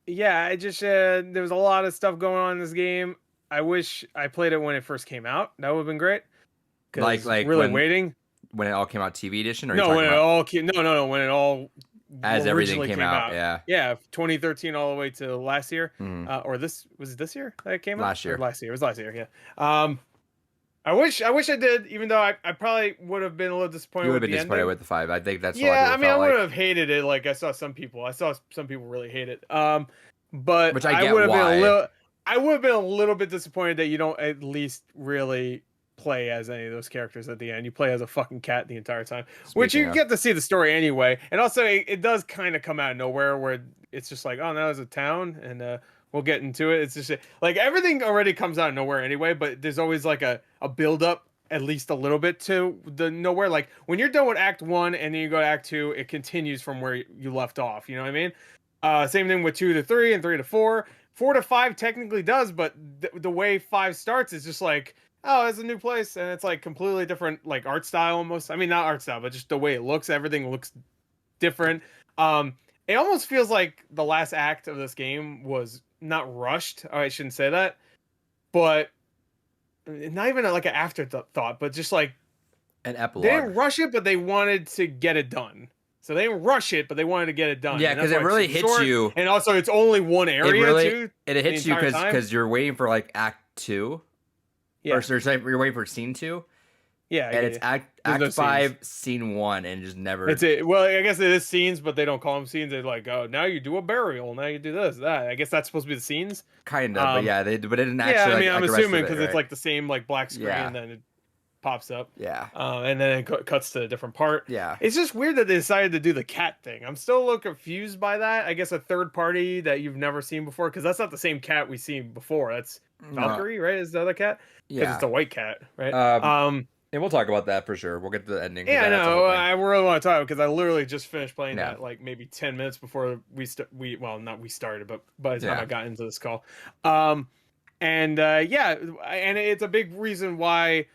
yeah, I just there was a lot of stuff going on in this game. I wish I played it when it first came out. That would have been great. Like really waiting when it all came out TV edition, or no, when it all came, no, when it all as everything originally came out. Yeah, 2013 all the way to last year, Mhm. or this was it this year that it came out? Last year. Or last year. It was last year. Yeah. I wish I did, even though I probably would have been a little disappointed. You would have with been the disappointed ending. with the 5. I think that's Yeah. I mean, I felt would like. have hated it. Like I saw some people really hate it. But Which I get would have been why. I would have been a little bit disappointed that you don't at least really play as any of those characters at the end. You play as a fucking cat the entire time, which you get to see the story anyway. And also, it does kind of come out of nowhere, where it's just like, oh, that was a town, and we'll get into it. It's just like everything already comes out of nowhere anyway, but there's always like a build up, at least a little bit, to the nowhere. Like when you're done with Act 1 and then you go to Act 2, it continues from where you left off. You know what I mean? Same thing with 2 to 3 and 3 to 4. 4 to 5 technically does, but the way 5 starts is just like, oh, it's a new place, and it's like completely different, like art style almost. I mean, not art style, but just the way it looks. Everything looks different. It almost feels like the last act of this game was not rushed. I shouldn't say that, but not even like an afterthought, but just like An epilogue. they didn't rush it, but they wanted to get it done. So they didn't rush it, but they wanted to get it done. Yeah, because it really hits you. And also, it's only one area too. It hits you because you're waiting for like Act 2. Yeah. Or you're waiting for Scene 2. Yeah. And it's Act no 5, scenes. Scene 1, and just never. It's it. Well, I guess it is scenes, but they don't call them scenes. They're like, oh, now you do a burial. Now you do this, that. I guess that's supposed to be the scenes. Kind of, but yeah, but it didn't actually. Yeah, I like, mean, I'm like the rest assuming of it, because it's right? like the same like black screen, Yeah. and then it pops up. Yeah. And then it cuts to a different part. Yeah. It's just weird that they decided to do the cat thing. I'm still a little confused by that. I guess a third party that you've never seen before, because that's not the same cat we've seen before. That's Valkyrie, right? Is the other cat? Because Yeah. it's a white cat, right? And we'll talk about that for sure. We'll get to the ending. 'cause Yeah, I that's the know. whole thing. I really want to talk because I literally just finished playing Yeah. that like maybe 10 minutes before not we started, but by the time Yeah. I got into this call. And it's a big reason why.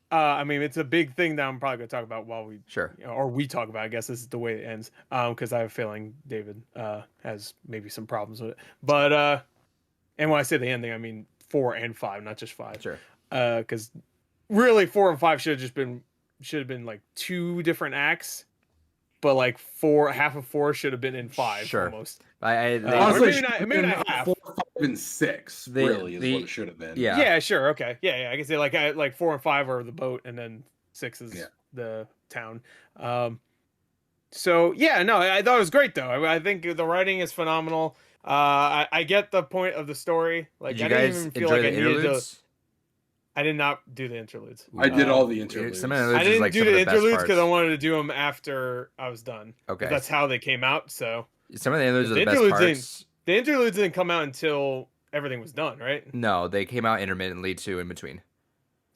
I mean, it's a big thing that I'm probably going to talk about while we or we talk about. I guess this is the way it ends. Because I have a feeling David has maybe some problems with it. But and when I say the ending, I mean 4 and 5, not just 5. Sure. Because really 4 and 5 should have been like 2 different acts, but like half of 4 should have been in 5 Sure. almost. Honestly, maybe not half. 4, 5, and 6 really is what it should have been. Yeah. Sure, okay, yeah. I can say like 4 and 5 are the boat, and then 6 is the town. So yeah, no, I thought it was great though. I think the writing is phenomenal. I get the point of the story. Like, Did you I didn't guys even feel enjoy like the I needed to. interludes? I did not do the interludes. I did all the interludes. Some interludes I is, didn't like, do some of the best interludes parts. because I wanted to do them after I was done. Okay. That's how they came out. So Some of the interludes are The the best interludes parts. the interludes didn't come out until everything was done, right? No, they came out intermittently too in between.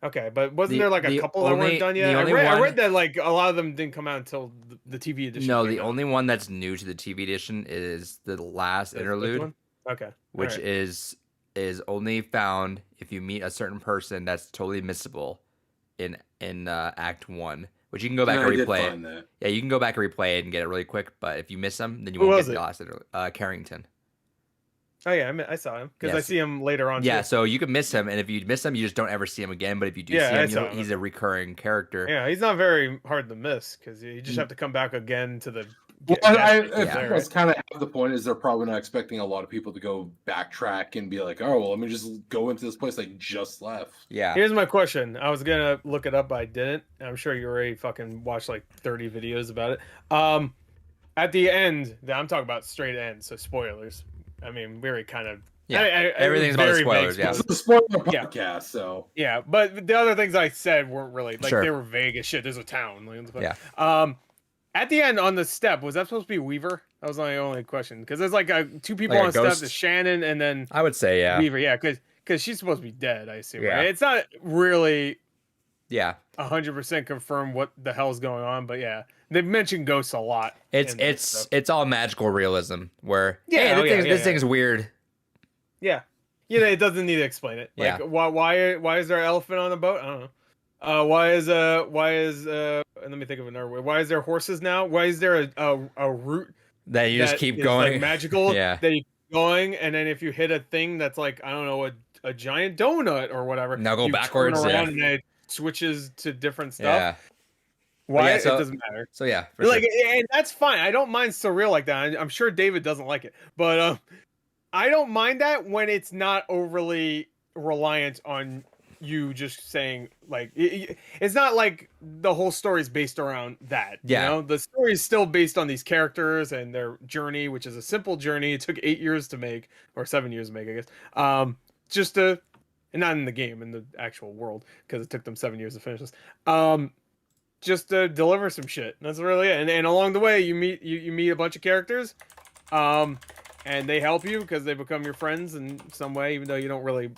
Okay, but wasn't The- there like a the couple that only- weren't done the yet? only I one- read that like a lot of them didn't come out until the TV edition. No, came the out. only one that's new to the TV edition is the last This interlude, one? Okay. which Alright. is only found if you meet a certain person that's totally missable in Act 1, which you can go back I and did replay find it. that. Yeah, you can go back and replay it and get it really quick, but if you miss them, then you Who won't was get it? the last interlude. Carrington. Oh yeah, I saw him because I Yes. see him later on. Yeah, too. so you can miss him, and if you miss him, you just don't ever see him again. But if you do Yeah, I see saw him, him. he's a recurring character. Yeah, he's not very hard to miss because you just have to come back again to the. Well, Yeah. that's kind of the point. Is they're probably not expecting a lot of people to go backtrack and be like, "Oh, well, let me just go into this place I just left." Yeah. Here's my question. I was gonna look it up, but I didn't. I'm sure you already fucking watched like 30 videos about it. At the end, I'm talking about straight end, so spoilers. I mean, we already kind of. Yeah, I everything's about the very vague spoilers, yeah. It's a spoiler Yeah. podcast, so Yeah, but the other things I said weren't really like Sure. they were vague as shit. There's a town. Like, what the fuck? Yeah. At the end on the step, was that supposed to be Weaver? That was my only question because there's like two people Like a on step. ghost? There's Shannon and then I would say, yeah. Weaver. Yeah, because she's supposed to be dead. I assume. Yeah. Right? It's not really Yeah. 100% confirmed what the hell's going on, but yeah, they've mentioned ghosts a lot. It's in this it's stuff. it's all magical realism where Yeah, hey, this thing's weird. Yeah, it doesn't need to explain it. Like, Yeah. why is there an elephant on the boat? I don't know. Why is and let me think of another way. Why is there horses now? Why is there a route That you just that keep is, going. like, magical? Yeah. That you keep going, and then if you hit a thing that's like, I don't know, a giant donut or whatever, Now go you backwards, turn yeah. around and it switches to different stuff. Yeah. Why? yeah, so- it doesn't matter. So yeah, for Like, sure. and that's fine. I don't mind surreal like that. I'm sure David doesn't like it, but I don't mind that when it's not overly reliant on you just saying like it's not like the whole story is based around that. Yeah. You know, the story is still based on these characters and their journey, which is a simple journey. It took 8 years to make, or 7 years to make, I guess. Just to, and not in the game, in the actual world, because it took them 7 years to finish this. Just to deliver some shit. That's really it. And along the way, you meet a bunch of characters, and they help you because they become your friends in some way, even though you don't really.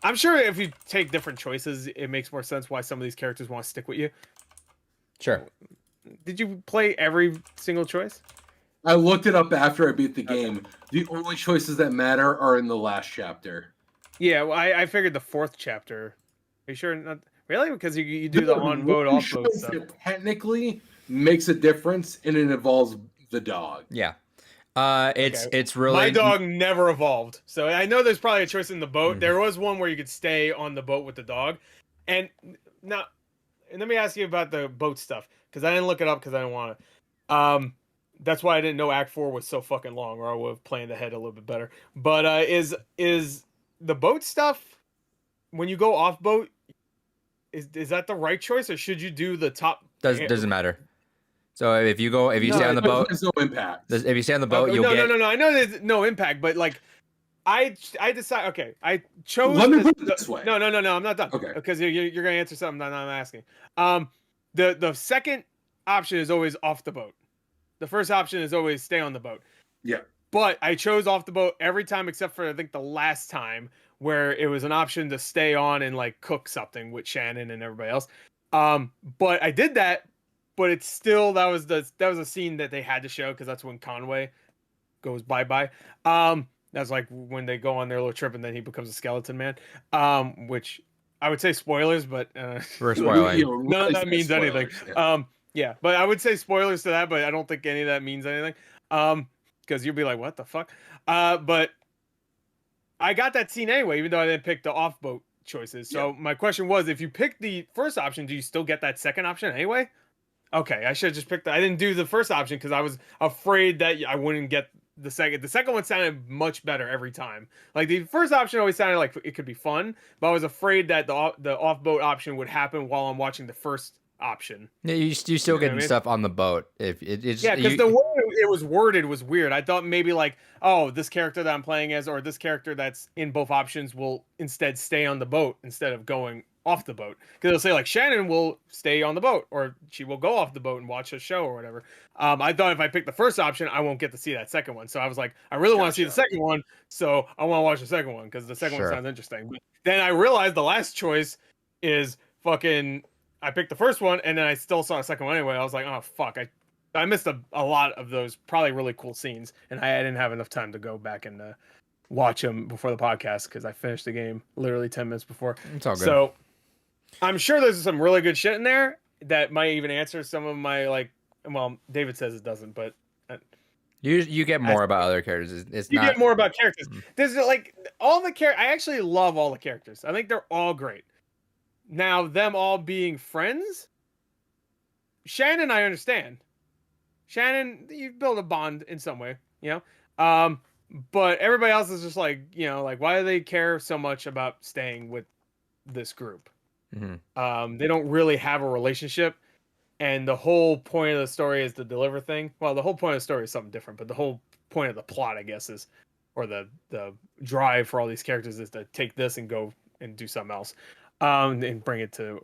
I'm sure if you take different choices, it makes more sense why some of these characters want to stick with you. Sure. Did you play every single choice? I looked it up after I beat the game. The only choices that matter are in the last chapter. Yeah, well, I figured the 4th chapter. Are you sure? Not really, because you do the on boat, one off boat choice stuff. that technically makes a difference, and it involves the dog. Yeah. Okay. It's really My dog never evolved, so I know there's probably a choice in the boat. Mhm. There was one where you could stay on the boat with the dog, and now, and let me ask you about the boat stuff because I didn't look it up because I didn't want to. That's why I didn't know Act 4 was so fucking long, or I would have planned ahead a little bit better. But is the boat stuff when you go off boat? Is that the right choice, or should you do the top? doesn't matter. So if you stay on the it boat, has no impact. if you stay on the boat, Okay, you'll get. No. I know there's no impact, but like, I decide. Okay, I chose. Let me put it this way. No. I'm not done. Okay. Because you're gonna answer something that I'm asking. The second option is always off the boat. The first option is always stay on the boat. Yeah. But I chose off the boat every time except for I think the last time where it was an option to stay on and like cook something with Shannon and everybody else. But I did that, but it's still that was a scene that they had to show because that's when Conway goes bye-bye. That's like when they go on their little trip and then he becomes a skeleton man. Which I would say spoilers, but We're spoiling. none of that means Spoilers, anything. yeah. Yeah, but I would say spoilers to that, but I don't think any of that means anything. Because you'll be like, what the fuck? But I got that scene anyway, even though I didn't pick the off-boat choices. So my question was, if you pick the first option, do you still get that second option anyway? Okay, I should have just picked. I didn't do the first option because I was afraid that I wouldn't get the second. The second one sounded much better every time. Like the first option always sounded like it could be fun, but I was afraid that the off boat option would happen while I'm watching the first option. Yeah, you still You know what I getting mean? stuff on the boat. If it's Yeah, because the way it was worded was weird. I thought maybe like, oh, this character that I'm playing as, or this character that's in both options will instead stay on the boat instead of going off the boat. Because it'll say like Shannon will stay on the boat, or she will go off the boat and watch a show or whatever. I thought if I pick the first option, I won't get to see that second one. So I was like, I really want to see the second one, so I want to watch the second one because the second one sounds interesting. But then I realized the last choice is fucking. I picked the first one, and then I still saw a second one anyway. I was like, oh fuck, I missed a lot of those probably really cool scenes, and I didn't have enough time to go back and watch them before the podcast because I finished the game literally 10 minutes before. It's all good. So I'm sure there's some really good shit in there that might even answer some of my like. Well, David says it doesn't, but you get more about other characters. It's you not... get more about characters. There's like all the characters. I actually love all the characters. I think they're all great. Now, them all being friends, Shannon, I understand. Shannon, you build a bond in some way, you know. But everybody else is just like, you know, like why do they care so much about staying with this group? Mm-hmm. They don't really have a relationship, and the whole point of the story is the deliver thing. Well, the whole point of the story is something different, but the whole point of the plot, I guess, is, or the drive for all these characters is to take this and go and do something else, and bring it to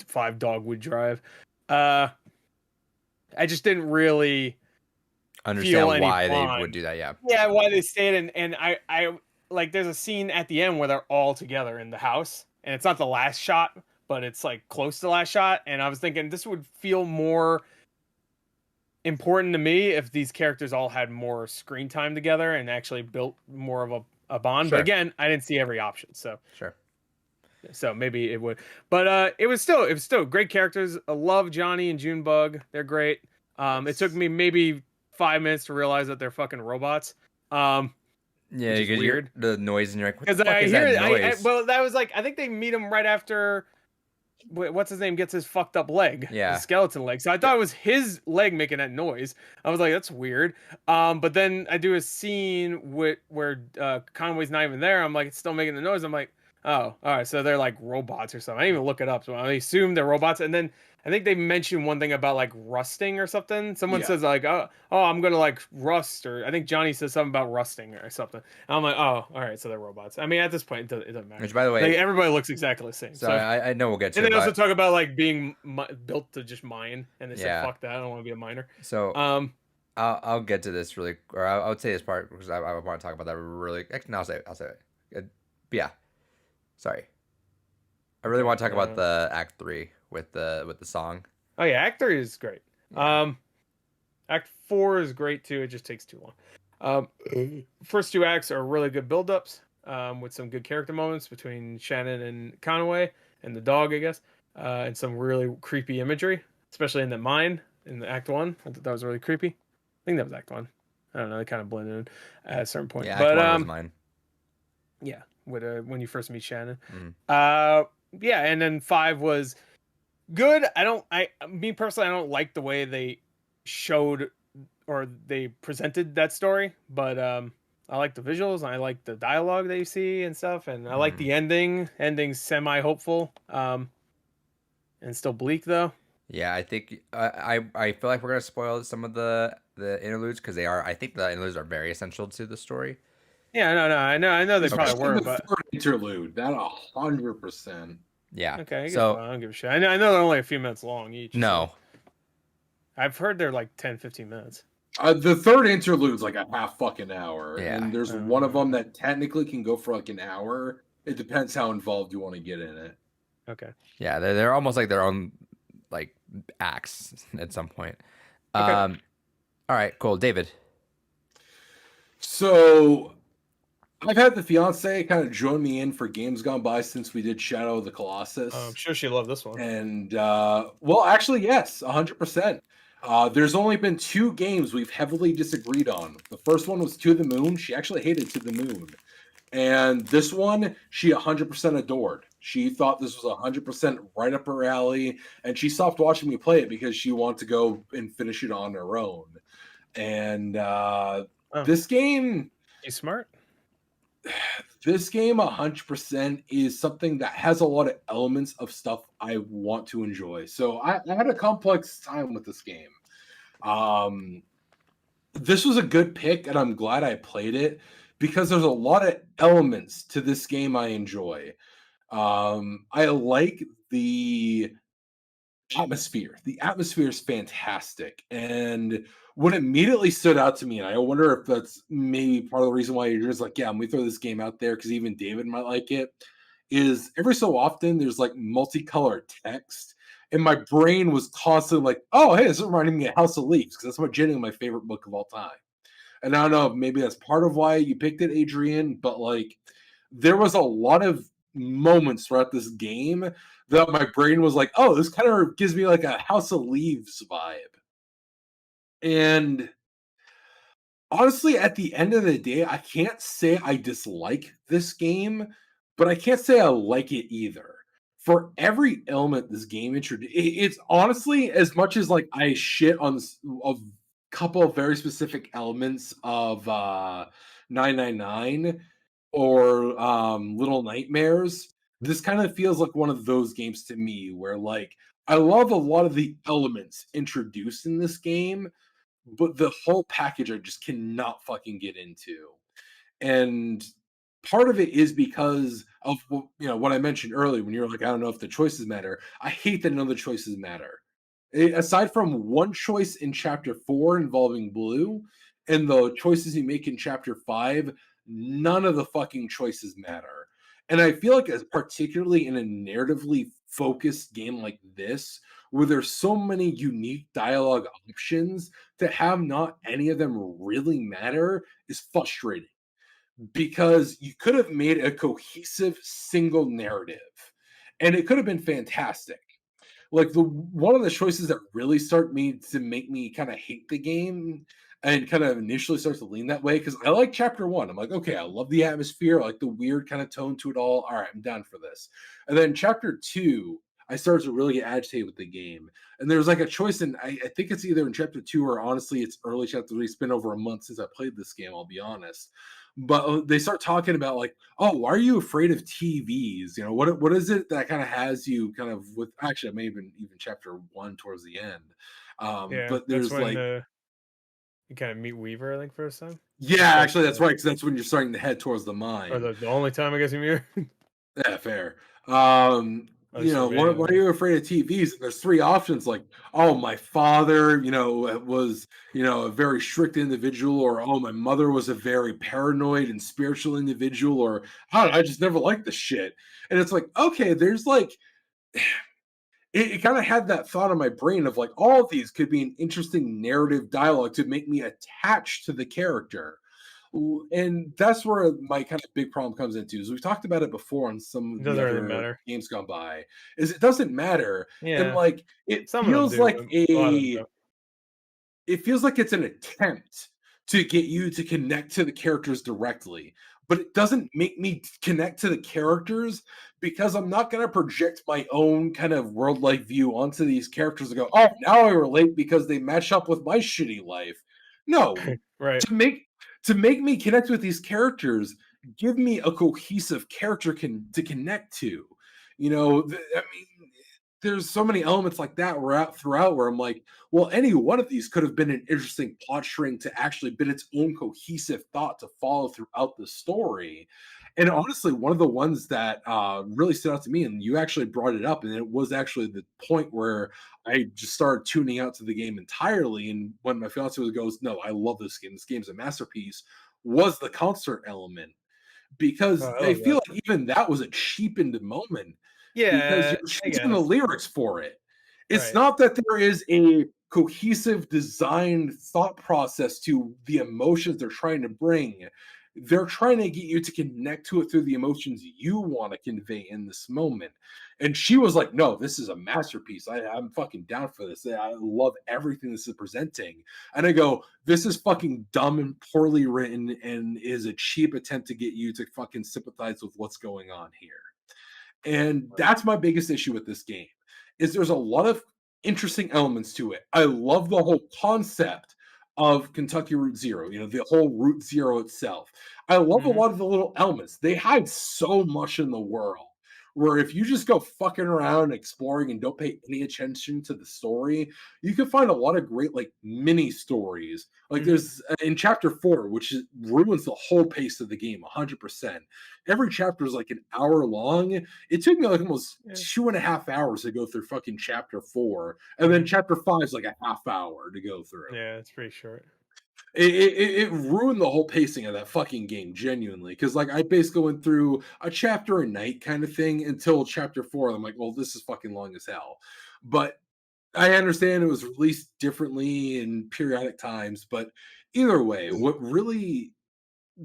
5 Dogwood Drive. I just didn't really understand why they would do that. Yeah, why they stayed, and I like there's a scene at the end where they're all together in the house, and it's not the last shot, but it's like close to the last shot, and I was thinking this would feel more important to me if these characters all had more screen time together and actually built more of a bond. Sure. But again, I didn't see every option, so sure. So maybe it would, but it was still great characters. I love Johnny and Junebug; they're great. It took me maybe 5 minutes to realize that they're fucking robots. Yeah, because you hear the noise and you're like, what the fuck is that noise? Well, that was like I think they meet him right after. What's his name gets his fucked up leg, his skeleton leg. So I thought it was his leg making that noise. I was like, that's weird. But then I do a scene where Conway's not even there. I'm like, it's still making the noise. I'm like, oh, all right. So they're like robots or something. I didn't even look it up. So I assume they're robots. And then I think they mentioned one thing about like rusting or something. Someone says like, oh, I'm gonna like rust, or I think Johnny says something about rusting or something. And I'm like, oh, all right, so they're robots. I mean, at this point, it doesn't matter. Which, by the way, like, everybody looks exactly the same. So I know we'll get to. And they also talk about like being built to just mine, and they said, fuck that, I don't want to be a miner. So I'll get to this really, or I would say this part because I want to talk about that really. Actually, no, I'll say it. But yeah, sorry. I really want to talk about the Act 3 with the song. Oh yeah, Act 3 is great. Act 4 is great too. It just takes too long. First 2 acts are really good build-ups, with some good character moments between Shannon and Conway and the dog, I guess, and some really creepy imagery, especially in the mine in the Act 1. I thought that was really creepy. I think that was Act 1. I don't know. They kind of blended in at a certain point. Yeah, but Act 1 was mine. Yeah, when you first meet Shannon. Mm-hmm. Yeah, and then 5 was good. Me personally, I don't like the way they showed or they presented that story, but I like the visuals and I like the dialogue that you see and stuff, and I like the ending. Ending's semi-hopeful, and still bleak though. Yeah, I think I feel like we're gonna spoil some of the interludes because they are. I think the interludes are very essential to the story. Yeah, no, I know they probably were, but third interlude, that 100%. Yeah. Okay. So I don't give a shit. I know they're only a few minutes long each. No. So I've heard they're like 10-15 minutes. The third interlude's like a half fucking hour. Yeah. And there's one of them that technically can go for like an hour. It depends how involved you want to get in it. Okay. Yeah, they're almost like their own like acts at some point. Okay. All right, cool. David. So I've had the fiance kind of join me in for games gone by since we did Shadow of the Colossus. I'm sure she loved this one. And well, actually, yes, 100%. There's only been 2 games we've heavily disagreed on. The first one was To the Moon. She actually hated To the Moon. And this one, she 100% adored. She thought this was 100% right up her alley, and she stopped watching me play it because she wanted to go and finish it on her own. And Oh, this game, you smart? this game 100% is something that has a lot of elements of stuff I want to enjoy. So I had a complex time with this game. This was a good pick, and I'm glad I played it because there's a lot of elements to this game I enjoy. I like the atmosphere. The atmosphere is fantastic. And what immediately stood out to me, and I wonder if that's maybe part of the reason why you're just like, yeah, I'm gonna throw this game out there because even David might like it, is every so often there's like multicolored text. And my brain was constantly like, oh, hey, this is reminding me of House of Leaves, because that's genuinely my favorite book of all time. And I don't know, maybe that's part of why you picked it, Adrian, but like there was a lot of moments throughout this game that my brain was like, oh, this kind of gives me like a House of Leaves vibe. And honestly, at the end of the day, I can't say I dislike this game, but I can't say I like it either. For every element this game introduced, it's honestly as much as like I shit on a couple of very specific elements of 999 or Little Nightmares. This kind of feels like one of those games to me where like I love a lot of the elements introduced in this game, but the whole package I just cannot fucking get into. And part of it is because of what I mentioned earlier when you're like, I don't know if the choices matter. I hate that none of the choices matter. Aside from one choice in chapter 4 involving Blue and the choices you make in chapter 5, none of the fucking choices matter. And I feel like, as particularly in a narratively focused game like this, where there's so many unique dialogue options, to have not any of them really matter is frustrating, because you could have made a cohesive single narrative and it could have been fantastic. Like the one of the choices that really start me to make me kind of hate the game and kind of initially starts to lean that way, because I like chapter 1. I'm like, okay, I love the atmosphere, I like the weird kind of tone to it all right, I'm down for this. And then chapter 2, I started to really get agitated with the game, and there's like a choice, and I think it's either in chapter 2 or honestly it's early chapter 3. It's been over a month since I played this game, I'll be honest. But they start talking about like, oh, why are you afraid of TVs? What is it that kind of has you kind of with, actually I may have been even chapter 1 towards the end. Yeah, But that's there's when like, you kind of meet Weaver, I think, first time. yeah, It's like actually that's right, because that's when you're starting to head towards the or mine. the only time I guess you meet her. Yeah, fair. At least for me, Why are you afraid of TVs? And there's three options like, oh, my father, was, a very strict individual, or oh, my mother was a very paranoid and spiritual individual, or I just never liked the shit. And it's like, okay, there's like, it kind of had that thought in my brain of like, all of these could be an interesting narrative dialogue to make me attached to the character. And that's where my kind of big problem comes into, is we've talked about it before on some it of the doesn't really other matter. games gone by, is it doesn't matter. And Yeah, like it some of them feels do, like but a lot of them don't. it's an attempt to get you to connect to the characters directly, but it doesn't make me connect to the characters, because I'm not going to project my own kind of world life view onto these characters and go, oh, now I relate because they match up with my shitty life. No, Right. to make me connect with these characters, give me a cohesive character to connect to. I mean, there's so many elements like that where out throughout where I'm like, well, any one of these could have been an interesting plot string to actually been its own cohesive thought to follow throughout the story. And honestly, one of the ones that really stood out to me, and you actually brought it up, and it was actually the point where I just started tuning out to the game entirely. And when my fiance goes, "No, I love this game. This game's a masterpiece," was the concert element, Oh, because I I love that. feel like even that was a cheapened moment, because Yeah, you're I choosing the guess. lyrics for it. It's Right. not that there is a cohesive design thought process to the emotions they're trying to bring. They're trying to get you to connect to it through the emotions you want to convey in this moment. And she was like, no, this is a masterpiece. I'm fucking down for this. I love everything this is presenting. And I go, this is fucking dumb and poorly written and is a cheap attempt to get you to fucking sympathize with what's going on here. And that's my biggest issue with this game, is there's a lot of interesting elements to it. I love the whole concept of Kentucky Route Zero, the whole Route Zero itself. I love a lot of the little elements. They hide so much in the world where if you just go fucking around exploring and don't pay any attention to the story, you can find a lot of great like mini stories. Like there's in chapter 4, which ruins the whole pace of the game 100%. Every chapter is like an hour long. It took me like almost 2.5 hours to go through fucking chapter 4, and then chapter 5 is like a half hour to go through. Yeah, it's pretty short. It ruined the whole pacing of that fucking game, genuinely. Because like I basically went through a chapter a night kind of thing until chapter 4. And I'm like, well, this is fucking long as hell. But I understand it was released differently in periodic times. But either way, what really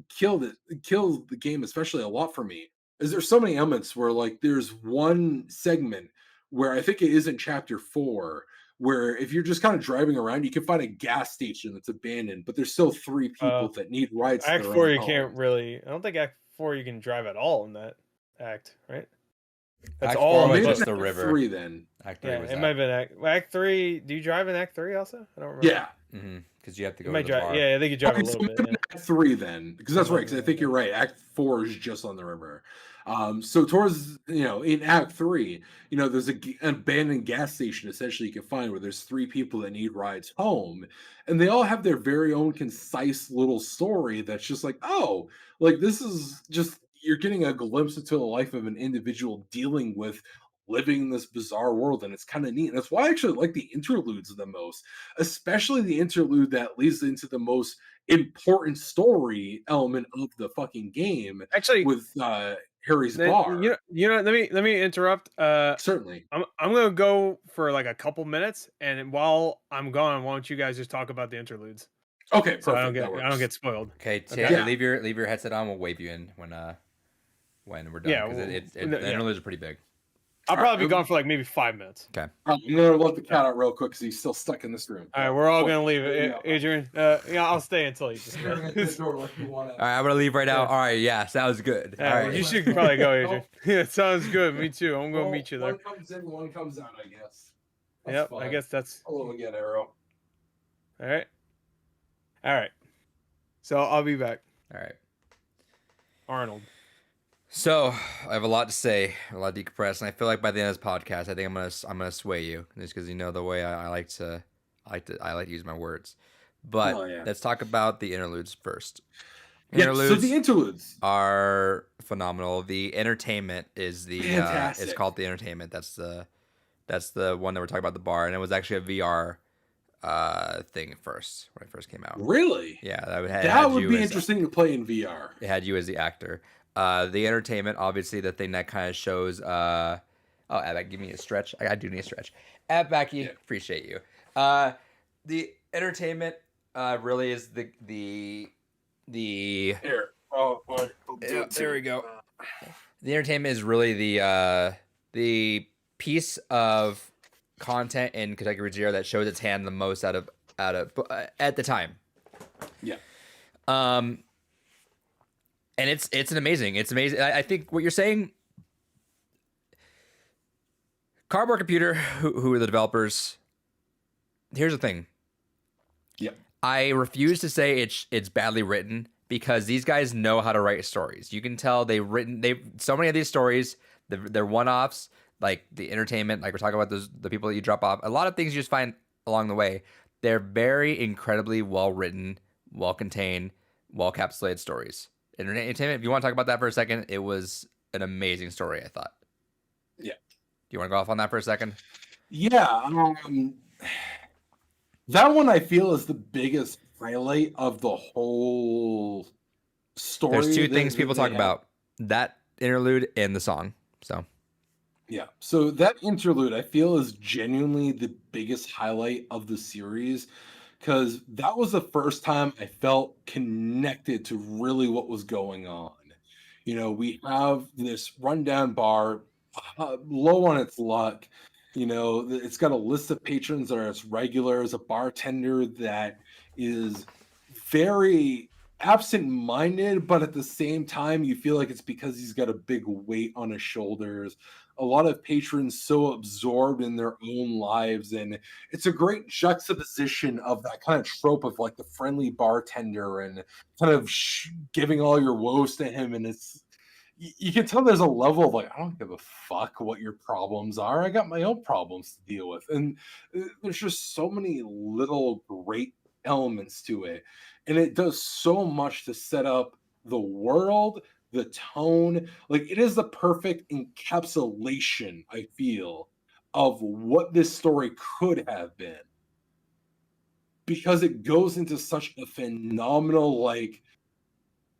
killed the game, especially a lot for me, is there's so many elements where like there's one segment where I think it is in chapter 4 where if you're just kind of driving around, you can find a gas station that's abandoned, but there's still 3 people that need rides to Act their 4 own you home. can't really. I don't think Act 4 you can drive at all in that act, right? That's Act all. 4 was Maybe just Act the river. 3 then. Act 3 Yeah, was it that. might have been Act 3. Do you drive in Act 3 also? I don't remember. Yeah. Because you have to go You to might the drive. bar. Yeah, I think you drive a Okay, so little bit. maybe Yeah. Act 3 then, because that's right. Because I think you're right. Act 4 is just on the river. So towards in Act 3, there's an abandoned gas station essentially you can find where there's 3 people that need rides home, and they all have their very own concise little story that's just like, oh, like this is just you're getting a glimpse into the life of an individual dealing with living in this bizarre world, and it's kind of neat. And that's why I actually like the interludes the most, especially the interlude that leads into the most important story element of the fucking game Actually, with Harry's bar. Let me interrupt. Certainly. I'm gonna go for like a couple minutes, and while I'm gone, why don't you guys just talk about the interludes? Okay, perfect. So I don't That get spoiled. Okay, Yeah. leave your headset on. We'll wave you in when we're done. Yeah, because well, the interludes are pretty big. I'll probably be gone for like maybe 5 minutes. Okay. I'm gonna let the cat out real quick because he's still stuck in this room. All right, we're all gonna leave. Yeah. Adrian, I'll stay until you just go. All right, All right, I'm gonna leave right now. All right, yeah, sounds good. All right. You should probably go, Adrian. Yeah, sounds good. Me too. I'm gonna meet you there. One comes in, one comes out, I guess. Yep, Fine. I guess that's Hello again, Arrow. all right. So I'll be back, All right. Arnold. So I have a lot to say, a lot to decompress, and I feel like by the end of this podcast, I think I'm gonna sway you, just because the way I like to use my words. But let's talk about the interludes first. So the interludes are phenomenal. The entertainment is fantastic. It's called the entertainment. That's the one that we're talking about, the bar, and it was actually a VR thing at first when it first came out. Really? Yeah, that would be interesting to play in VR. It had you as the actor. The entertainment, obviously, the thing that kind of shows. Oh, Abak, give me a stretch. I do need a stretch. Abaki, appreciate you. The entertainment really is the. Here. Oh, boy. There we go. The entertainment is really the piece of content in Kentucky Route Zero that shows its hand the most out of at the time. Yeah. And it's amazing. I think what you're saying. Cardboard Computer, who are the developers? Here's the thing. Yeah. I refuse to say it's badly written because these guys know how to write stories. You can tell they've so many of these stories. They're one-offs, like the entertainment, like we're talking about the people that you drop off. A lot of things you just find along the way. They're very incredibly well written, well contained, well encapsulated stories. Entertainment. If you want to talk about that for a second, it was an amazing story, I thought. Yeah. Do you want to go off on that for a second? Yeah. That one I feel is the biggest highlight of the whole story. There's two things people talk about: that interlude and the song. So. Yeah. So that interlude I feel is genuinely the biggest highlight of the series. Because that was the first time I felt connected to really what was going on. We have this rundown bar, low on its luck. It's got a list of patrons that are its regulars, a bartender that is very absent-minded, but at the same time, you feel like it's because he's got a big weight on his shoulders. A lot of patrons so absorbed in their own lives, and it's a great juxtaposition of that kind of trope of like the friendly bartender and kind of giving all your woes to him. And you can tell there's a level of like, I don't give a fuck what your problems are. I got my own problems to deal with. And there's just so many little great elements to it. And it does so much to set up the world, the tone. Like, it is the perfect encapsulation, I feel, of what this story could have been. Because it goes into such a phenomenal, like,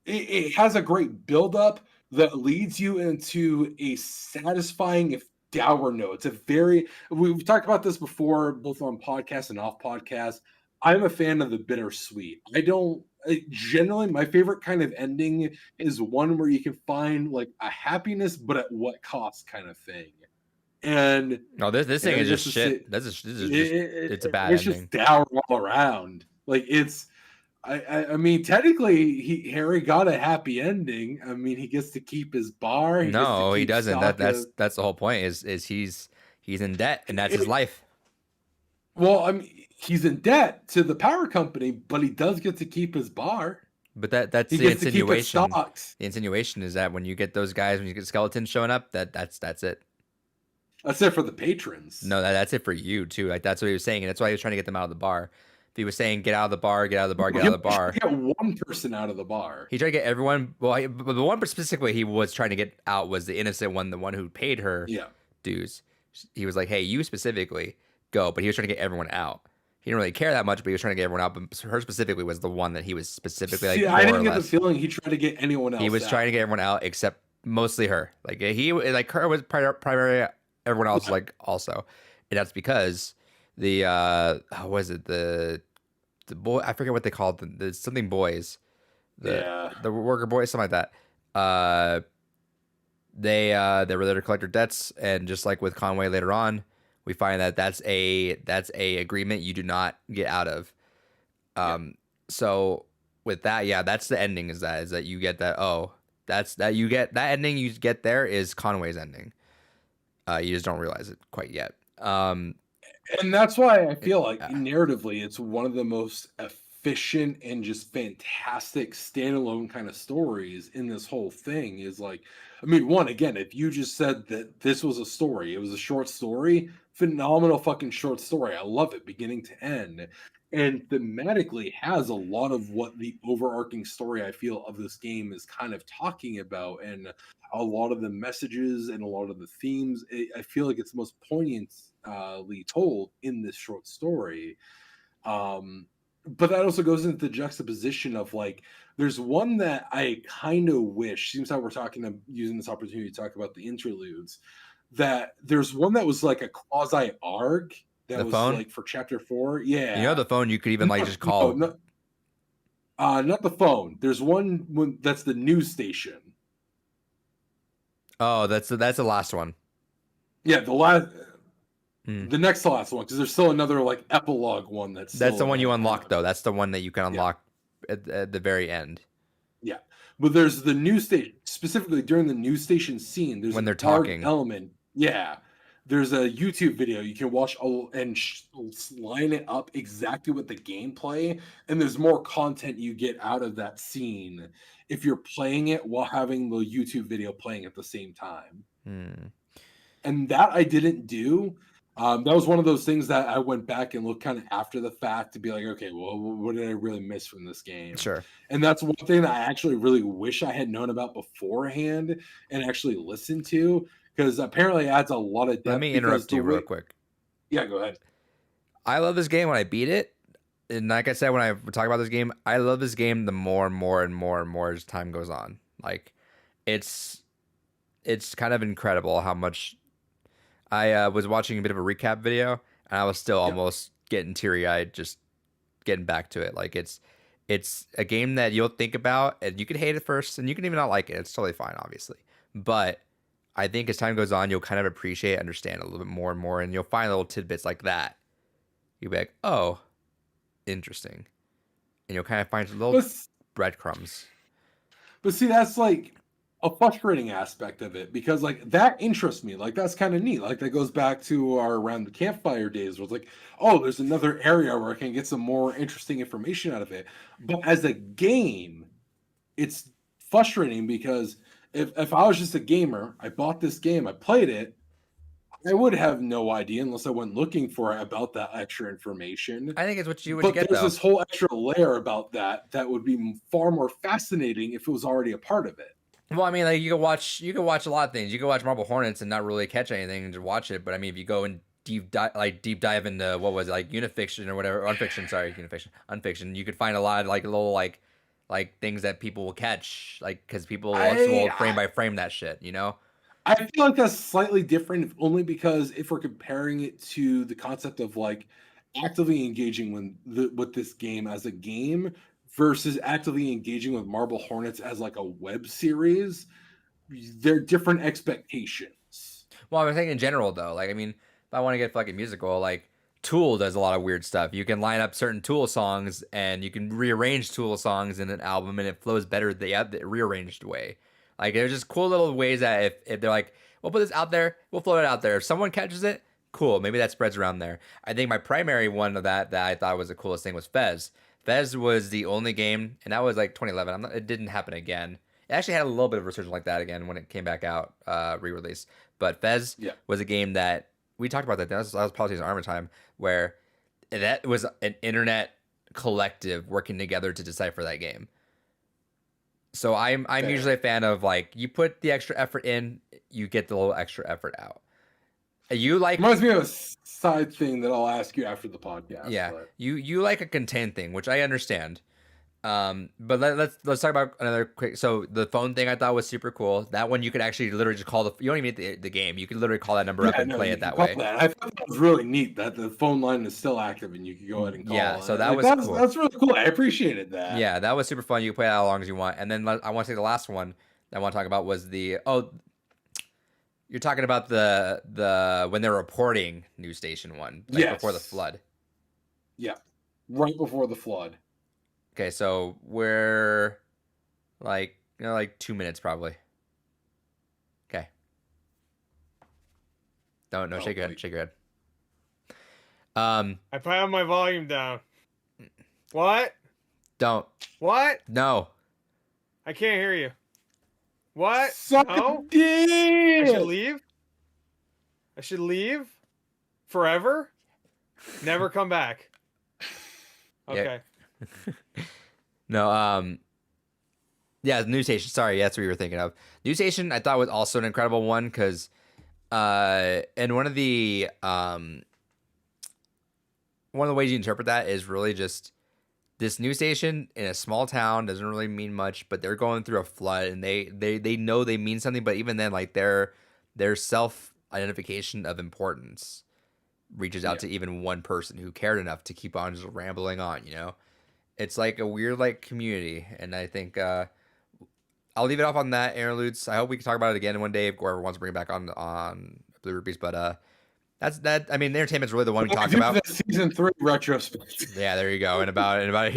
it has a great buildup that leads you into a satisfying, if dour note. It's a very, we've talked about this before, both on podcast and off podcast. I'm a fan of the bittersweet. Generally, my favorite kind of ending is one where you can find like a happiness, but at what cost kind of thing. And No, this thing is just shit. This is just it's a bad ending. It's just dour all around. Like, it's, I mean, technically, Harry got a happy ending. I mean, he gets to keep his bar. No, he doesn't. That's the whole point. Is he's in debt, and that's his life. Well, I mean, he's in debt to the power company, but he does get to keep his bar. But that's he the gets insinuation. To keep his stocks. The insinuation is that when you get those guys, when you get skeletons showing up, that's it. That's it for the patrons. No, that's it for you too. Like, that's what he was saying, and that's why he was trying to get them out of the bar. If he was saying, "Get out of the bar, get out of the bar, get out of the bar," get one person out of the bar. He tried to get everyone. Well, but the one specifically he was trying to get out was the innocent one, the one who paid her dues. He was like, "Hey, you specifically go," but he was trying to get everyone out. He didn't really care that much, but he was trying to get everyone out. But her specifically was the one that he was specifically like. I didn't get the feeling he tried to get anyone else. He was trying to get everyone out except mostly her. Like, he like her was primary. Everyone else like also, and that's because the how was it the boy, I forget what they called them, the something boys, the worker boys, something like that. They were there to collect their debts, and just like with Conway later on, we find that that's a agreement you do not get out of. So with that, that's the ending. Is that you get that? Oh, you get that ending. You get there is Conway's ending. You just don't realize it quite yet. And that's why I feel like narratively, it's one of the most efficient and just fantastic standalone kind of stories in this whole thing. Is like, I mean, again, if you just said that this was a story, it was a short story, phenomenal fucking short story. I love it, beginning to end. And thematically has a lot of what the overarching story I feel of this game is kind of talking about, and a lot of the messages and a lot of the themes. I feel like it's most poignantly told in this short story. But that also goes into the juxtaposition of like, there's one that I kind of wish, seems how we're using this opportunity to talk about the interludes, that there's one that was like a quasi arc. That was phone? Like for chapter 4. Yeah. The phone you could even like just call. Not the phone. There's one that's the news station. Oh, that's the last one. Yeah, the next to last one, because there's still another like epilogue one that's the one you unlock though. That's the one that you can unlock at the very end. Yeah. But there's the news station, specifically during the news station scene, there's when they're talking element. Yeah. There's a YouTube video you can watch and line it up exactly with the gameplay, and there's more content you get out of that scene if you're playing it while having the YouTube video playing at the same time. And that I didn't do. That was one of those things that I went back and looked kind of after the fact to be like, okay, well, what did I really miss from this game? Sure. And that's one thing that I actually really wish I had known about beforehand and actually listened to. Because apparently it adds a lot of depth. Let me interrupt you real quick. Yeah, go ahead. I love this game when I beat it. And like I said, when I talk about this game, I love this game the more and more and more and more as time goes on. Like, it's kind of incredible how much I was watching a bit of a recap video, and I was still almost getting teary-eyed just getting back to it. Like, it's a game that you'll think about, and you could hate it first, and you can even not like it. It's totally fine, obviously. But I think as time goes on, you'll kind of appreciate, understand a little bit more and more, and you'll find little tidbits like that. You'll be like, oh, interesting. And you'll kind of find little breadcrumbs. But see, that's like a frustrating aspect of it because like that interests me. Like that's kind of neat. Like that goes back to our around the campfire days where it's like, oh, there's another area where I can get some more interesting information out of it. But as a game, it's frustrating because if I was just a gamer, I bought this game, I played it, I would have no idea unless I went looking for it about that extra information. I think it's what you But get there's though. this whole extra layer about that would be far more fascinating if it was already a part of it. Well, I mean, like you could watch a lot of things. You could watch Marble Hornets and not really catch anything and just watch it. But I mean, if you go and deep dive into what was it, like Unifiction or whatever, Unfiction, sorry, Unifiction, Unfiction, you could find a lot of like little like things that people will catch, like because people will frame by frame that shit, you know. I feel like that's slightly different, only because if we're comparing it to the concept of like actively engaging with this game as a game versus actively engaging with Marble Hornets as like a web series, they're different expectations. Well, I'm thinking in general though. Like, I mean, if I want to get fucking musical, like Tool does a lot of weird stuff. You can line up certain Tool songs and you can rearrange Tool songs in an album, and it flows better the rearranged way. Like, there's just cool little ways that if they're like, we'll put this out there, we'll float it out there. If someone catches it, cool. Maybe that spreads around there. I think my primary one of that I thought was the coolest thing was Fez. Fez was the only game, and that was like 2011. It didn't happen again. It actually had a little bit of resurgence like that again when it came back out, re-release. But Fez was a game that we talked about that was Politics and Armor Time, where that was an internet collective working together to decipher that game. So I'm usually a fan of like you put the extra effort in, you get the little extra effort out. You like reminds me of a side thing that I'll ask you after the podcast. Yeah, but... you like a contained thing, which I understand. But let's talk about another quick. So the phone thing I thought was super cool. That one you could actually literally just call you don't even need the game. You can literally call that number up and play it that way. I thought that was really neat that the phone line is still active and you can go ahead and call. Yeah, so that like, was cool. That's really cool. I appreciated that. Yeah, that was super fun. You can play that as long as you want. And then I want to say the last one I want to talk about was you're talking about the when they're reporting news station one, like before the flood. Yeah, right before the flood. Okay, so we're like 2 minutes probably. Okay. No, shake your head. Shake your head. I put my volume down. What? Don't. What? No. I can't hear you. What? Suck I should leave? I should leave? Forever? Never come back. Okay. No, yeah, the news station. Sorry, that's what you were thinking of. News station, I thought was also an incredible one because, and one of the ways you interpret that is really just this news station in a small town doesn't really mean much, but they're going through a flood and they know they mean something, but even then, like their self-identification of importance reaches out to even one person who cared enough to keep on just rambling on, you know? It's like a weird like community, and I think I'll leave it off on that, interludes. I hope we can talk about it again one day if whoever wants to bring it back on Blue Rupees, but that's that. I mean, the entertainment's really the one we talk about. Season 3 retrospect. Yeah, there you go. In about in 1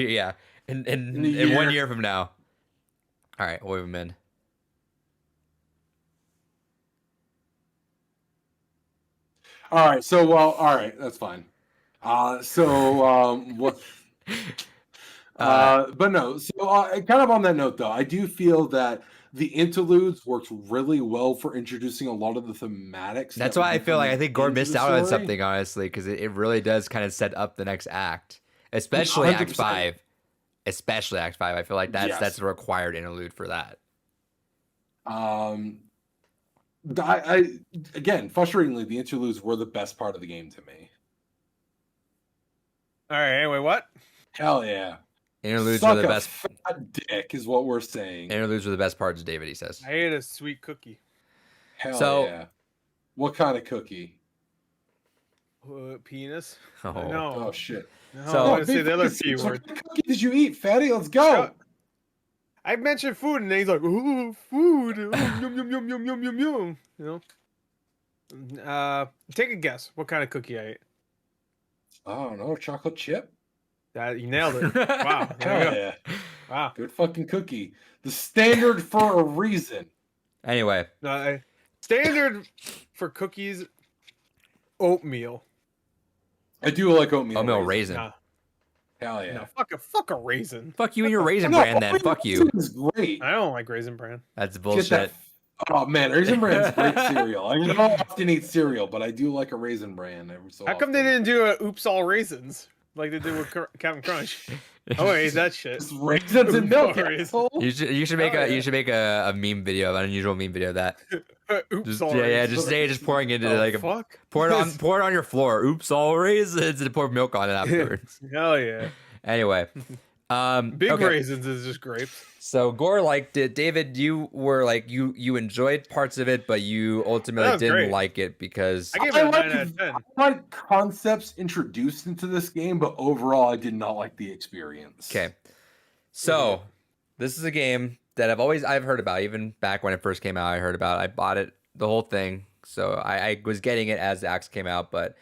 year from now. All right, we'll leave them in. All right, that's fine. What? But no. So, kind of on that note, though, I do feel that the interludes worked really well for introducing a lot of the thematics. That's why I feel like I think Gord missed out on something, honestly, because it really does kind of set up the next act, especially 100%. Act 5. Especially Act 5. I feel like that's a required interlude for that. I again, frustratingly, the interludes were the best part of the game to me. All right. Anyway, what? Hell yeah. Interludes are the best. Fat dick is what we're saying. Interludes are the best parts, David, he says. I ate a sweet cookie. Hell yeah. What kind of cookie? Penis? Oh. No. Oh, shit. No, so, I want to say the other P word. What kind of cookie did you eat, fatty? Let's go. I mentioned food, and then he's like, ooh, food. Ooh, yum, yum, yum, yum, yum, yum, yum. You know? Take a guess. What kind of cookie I ate? I don't know. Chocolate chip? You nailed it. Wow. Hell yeah. Wow. Good fucking cookie. The standard for a reason. Anyway, No, standard for cookies, oatmeal. I do like oatmeal, oatmeal raisin. raisin. Nah, Hell yeah. no, fuck a raisin. Fuck you and your What the raisin No, brand then. oatmeal Fuck you. raisin is great. I don't like raisin bran. That's Get bullshit. that. Oh man, Raisin Bran's great cereal. I don't often eat cereal, but I do like a Raisin Bran every so How come often. they didn't do a oops all raisins like they did with Captain Crunch? Oh, I ate that shit. Just raisins and milk, Oops, all raisin. asshole. You should make Oh, a yeah. you should make a meme video, an unusual meme video of that. Oops, Just, all yeah, raisins. just say it, just pouring into Oh, like a fuck. pour it on your floor. Oops, all raisins, and pour milk on it afterwards. Hell yeah. Anyway, Big okay. raisins is just grapes. So Gore liked it. David, you were like you enjoyed parts of it, but you ultimately That was didn't great. like it because I gave it a 9 out of 10. I like concepts introduced into this game, but overall, I did not like the experience. okay. So this is a game that I've heard about. Even back when it first came out, I heard about it. I bought it, the whole thing. So I was getting it as the acts came out, but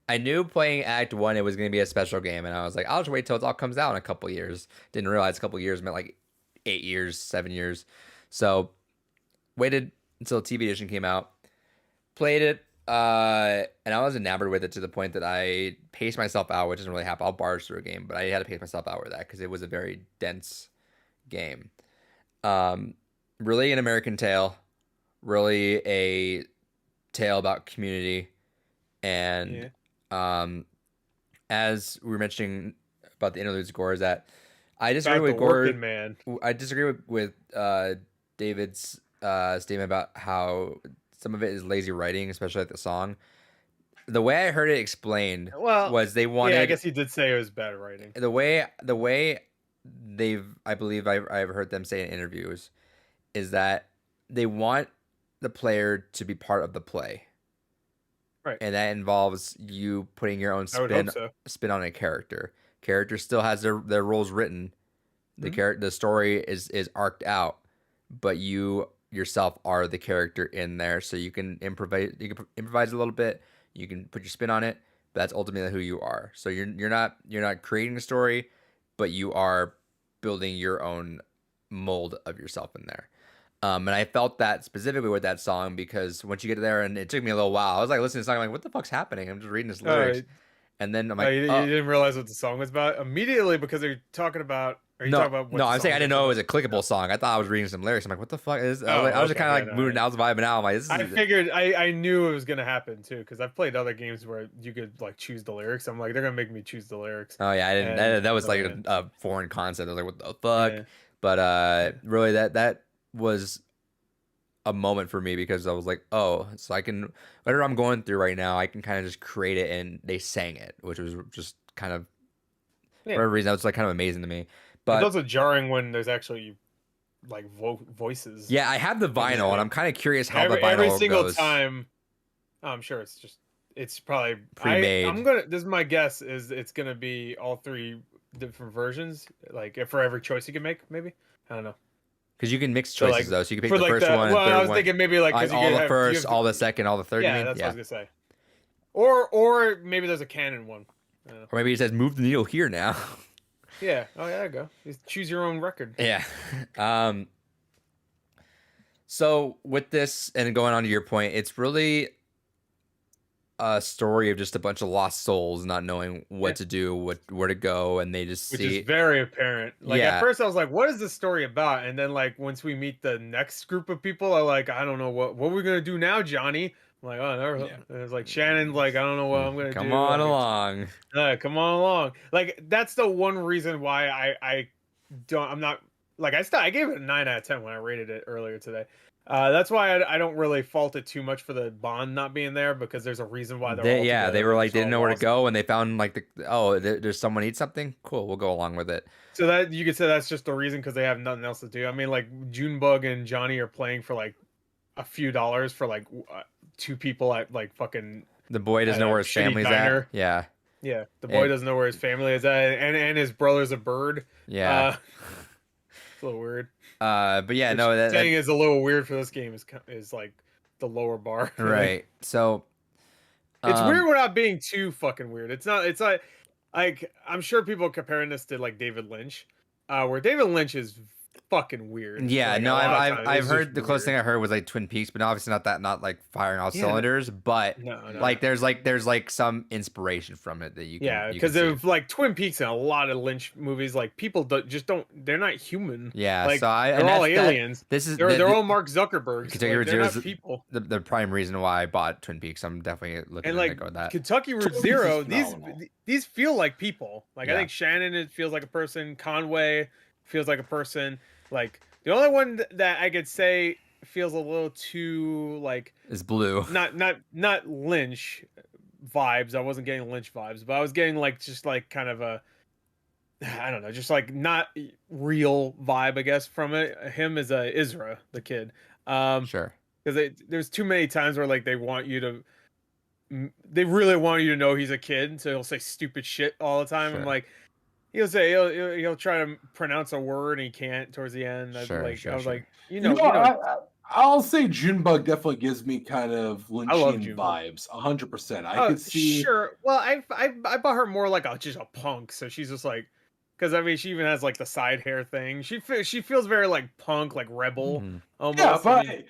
I knew playing Act 1 it was going to be a special game, and I was like, I'll just wait till it all comes out in a couple years. Didn't realize a couple years meant like 8 years, 7 years. So waited until TV edition came out, played it, and I was enamored with it to the point that I paced myself out, which doesn't really happen. I'll barge through a game, but I had to pace myself out with that because it was a very dense game. Really an American tale, really a tale about community, and as we were mentioning about the interlude score, is that I disagree About with the Gore. working man. I disagree with David's statement about how some of it is lazy writing, especially like the song. The way I heard it explained was they wanted. Yeah, I guess he did say it was bad writing. The way I believe I've heard them say in interviews is that they want the player to be part of the play. Right. And that involves you putting your own I would hope so. spin on a character. Character still has their roles written. The story is arced out, but you yourself are the character in there, so you can improvise a little bit, you can put your spin on it, but that's ultimately who you are. So you're not creating a story, but you are building your own mold of yourself in there. And I felt that specifically with that song because once you get there, and it took me a little while, I was like listening to the song, I'm like, what the fuck's happening? I'm just reading this lyrics. And then I'm like, you didn't realize what the song was about immediately because they're talking about. Are you talking about? No, I'm saying I didn't know it was a clickable song. I thought I was reading some lyrics. I'm like, what the fuck is? I was just kind of like moving. I was vibing out. I'm like, I figured I knew it was gonna happen too because I've played other games where you could like choose the lyrics. I'm like, they're gonna make me choose the lyrics. Oh yeah, I didn't. That was like a foreign concept. I was like, what the fuck? Yeah. But really, that was a moment for me because I was like, oh, so I can whatever I'm going through right now, I can kind of just create it, and they sang it, which was just kind of for whatever reason, that was like kind of amazing to me. But it's also jarring when there's actually like voices. Yeah, I have the vinyl, and I'm kind of curious how the vinyl every single goes. time. I'm sure it's probably pre-made. This is my guess is it's gonna be all 3 different versions, like for every choice you can make. Maybe I don't know. Because you can mix choices though, so you can pick the like first one. Well, third I was one. thinking maybe like all the first, all the second, all the third. Yeah, you mean? that's what I was gonna say. Or maybe there's a canon one. Or maybe it says move the needle here now. Yeah. Oh, yeah, there you go. Just choose your own record. Yeah. So with this, and going on to your point, it's really a story of just a bunch of lost souls not knowing what to do, where to go, and they just Which see. is very apparent. Like at first I was like, what is this story about? And then like once we meet the next group of people, I don't know what we're gonna do now, Johnny. I'm like, oh, never. Yeah. It was like Shannon, like, I don't know what I'm gonna do. Come on along. Come on along. Like that's the one reason why I don't. I'm not like I gave it a 9 out of 10 when I rated it earlier today. That's why I don't really fault it too much for the bond not being there because there's a reason why they were like didn't know where to go and they found like there's someone eats something. Cool, we'll go along with it. So that you could say that's just the reason because they have nothing else to do. I mean, like Junebug and Johnny are playing for like a few dollars for like 2 people at like fucking. The boy doesn't know where his family's at. Yeah. Yeah, the boy doesn't know where his family is at, and his brother's a bird. Yeah. It's a little weird. But yeah, no, that saying is a little weird for this game is like the lower bar. Right. So it's weird without being too fucking weird. It's not. It's like I'm sure people are comparing this to like David Lynch. where David Lynch is fucking weird. Yeah, Like, no, a lot of I've times I've it's heard just the closest thing weird. I heard was like Twin Peaks, but obviously not like firing all Yeah, no- cylinders. But No, no. like there's like some inspiration from it that you can Yeah, you can because see. of like Twin Peaks and a lot of Lynch movies, like people just don't. They're not human. Yeah, Like so they're and all that's that. aliens. This is They're all Mark Zuckerbergs. Kentucky Like, Route they're Zero not is people. the prime reason why I bought Twin Peaks. I'm definitely looking And to like go with that. Kentucky Route Twin Peaks is Zero, phenomenal. these feel like people. Like I Yeah. think Shannon it feels like a person. Conway feels like a person. Like the only one that I could say feels a little too like It's blue. not Lynch vibes. I wasn't getting Lynch vibes, but I was getting like just like kind of a I don't know, just like not real vibe, I guess, from it. Him as a Isra, the kid. Sure. Because there's too many times where like they really want you to know he's a kid, so he'll say stupid shit all the time. Sure. I'm like, he'll try to pronounce a word and he can't towards the end. I was Sure, like, sure, I was sure. like, I'll say Junebug definitely gives me kind of Lynchian Junebug. vibes, 100%. I could see. Sure. Well, I bought her more like just a punk, so she's just like, because I mean, she even has like the side hair thing. She feels very like punk, like rebel Mhm. almost. Yeah, but I mean,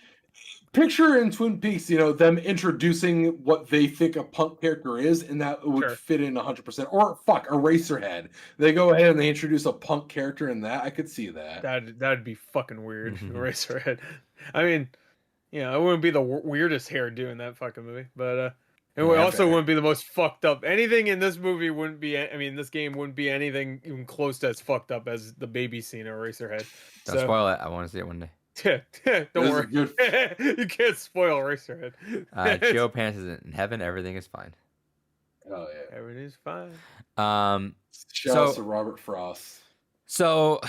picture in Twin Peaks, them introducing what they think a punk character is, and that would Sure. fit in 100%. Or fuck, Eraserhead. They go ahead and they introduce a punk character in that. I could see that. that'd be fucking weird. Mhm. Eraserhead. I mean, it wouldn't be the weirdest hairdo in that fucking movie, but it would Yeah, also fair. wouldn't be the most fucked up. Anything in this movie wouldn't be. I mean, this game wouldn't be anything even close to as fucked up as the baby scene of Eraserhead. Don't spoil it. I want to see it one day. Don't This is worry, good. you can't spoil Eraserhead. Geo Pants is in heaven. Everything is fine. Oh, yeah. Everything's fine. Shout out So- to Robert Frost. So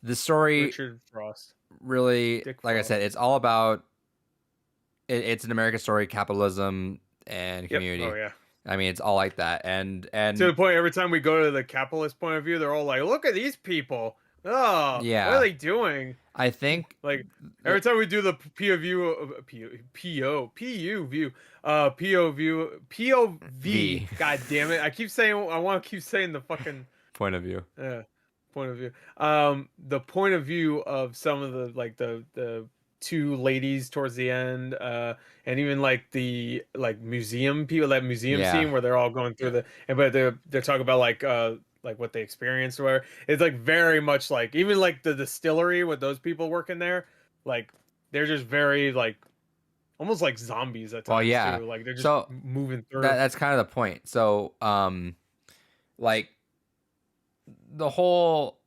the story Richard Frost. really, Dick like I Frost. said, it's all about. It's an American story, capitalism and community. Yep. Oh yeah. I mean, it's all like that, and To the point, every time we go to the capitalist point of view, they're all like, "Look at these people. Oh, Yeah. what are they doing?" I think Like every time we do the POV POV. God damn it! I keep saying I want to keep saying the fucking point of view. point of view. The point of view of some of the two ladies towards the end, and even like the museum people, that museum Yeah. scene where they're all going through but they're talking about like what they experienced or whatever. It's like very much like even like the distillery with those people working there, like they're just very like almost like zombies at times. Well, yeah. too. Like they're just So, moving through. That's kind of the point. So, like the whole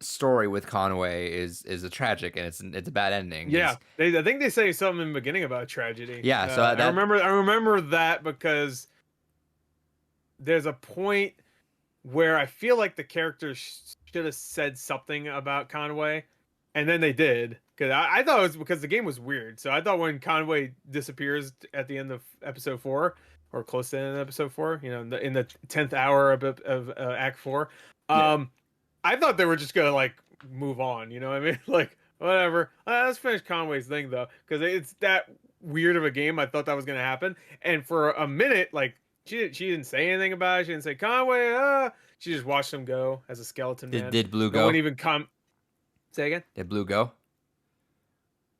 story with Conway is a tragic, and it's a bad ending. Yeah, I think they say something in the beginning about tragedy. Yeah, so I that- remember that because there's a point where I feel like the characters should have said something about Conway, and then they did. Because I thought it was because the game was weird. So I thought when Conway disappears at the end of episode 4, or close to the end of episode 4, in the 10th hour of Act 4, I thought they were just gonna like move on. You know what I mean? Like whatever. Let's finish Conway's thing though, because it's that weird of a game. I thought that was gonna happen, and for a minute, like she didn't say anything about it. She didn't say Conway. She just watched him go as a skeleton man. Did Blue No go? one even Say again. Did Blue go?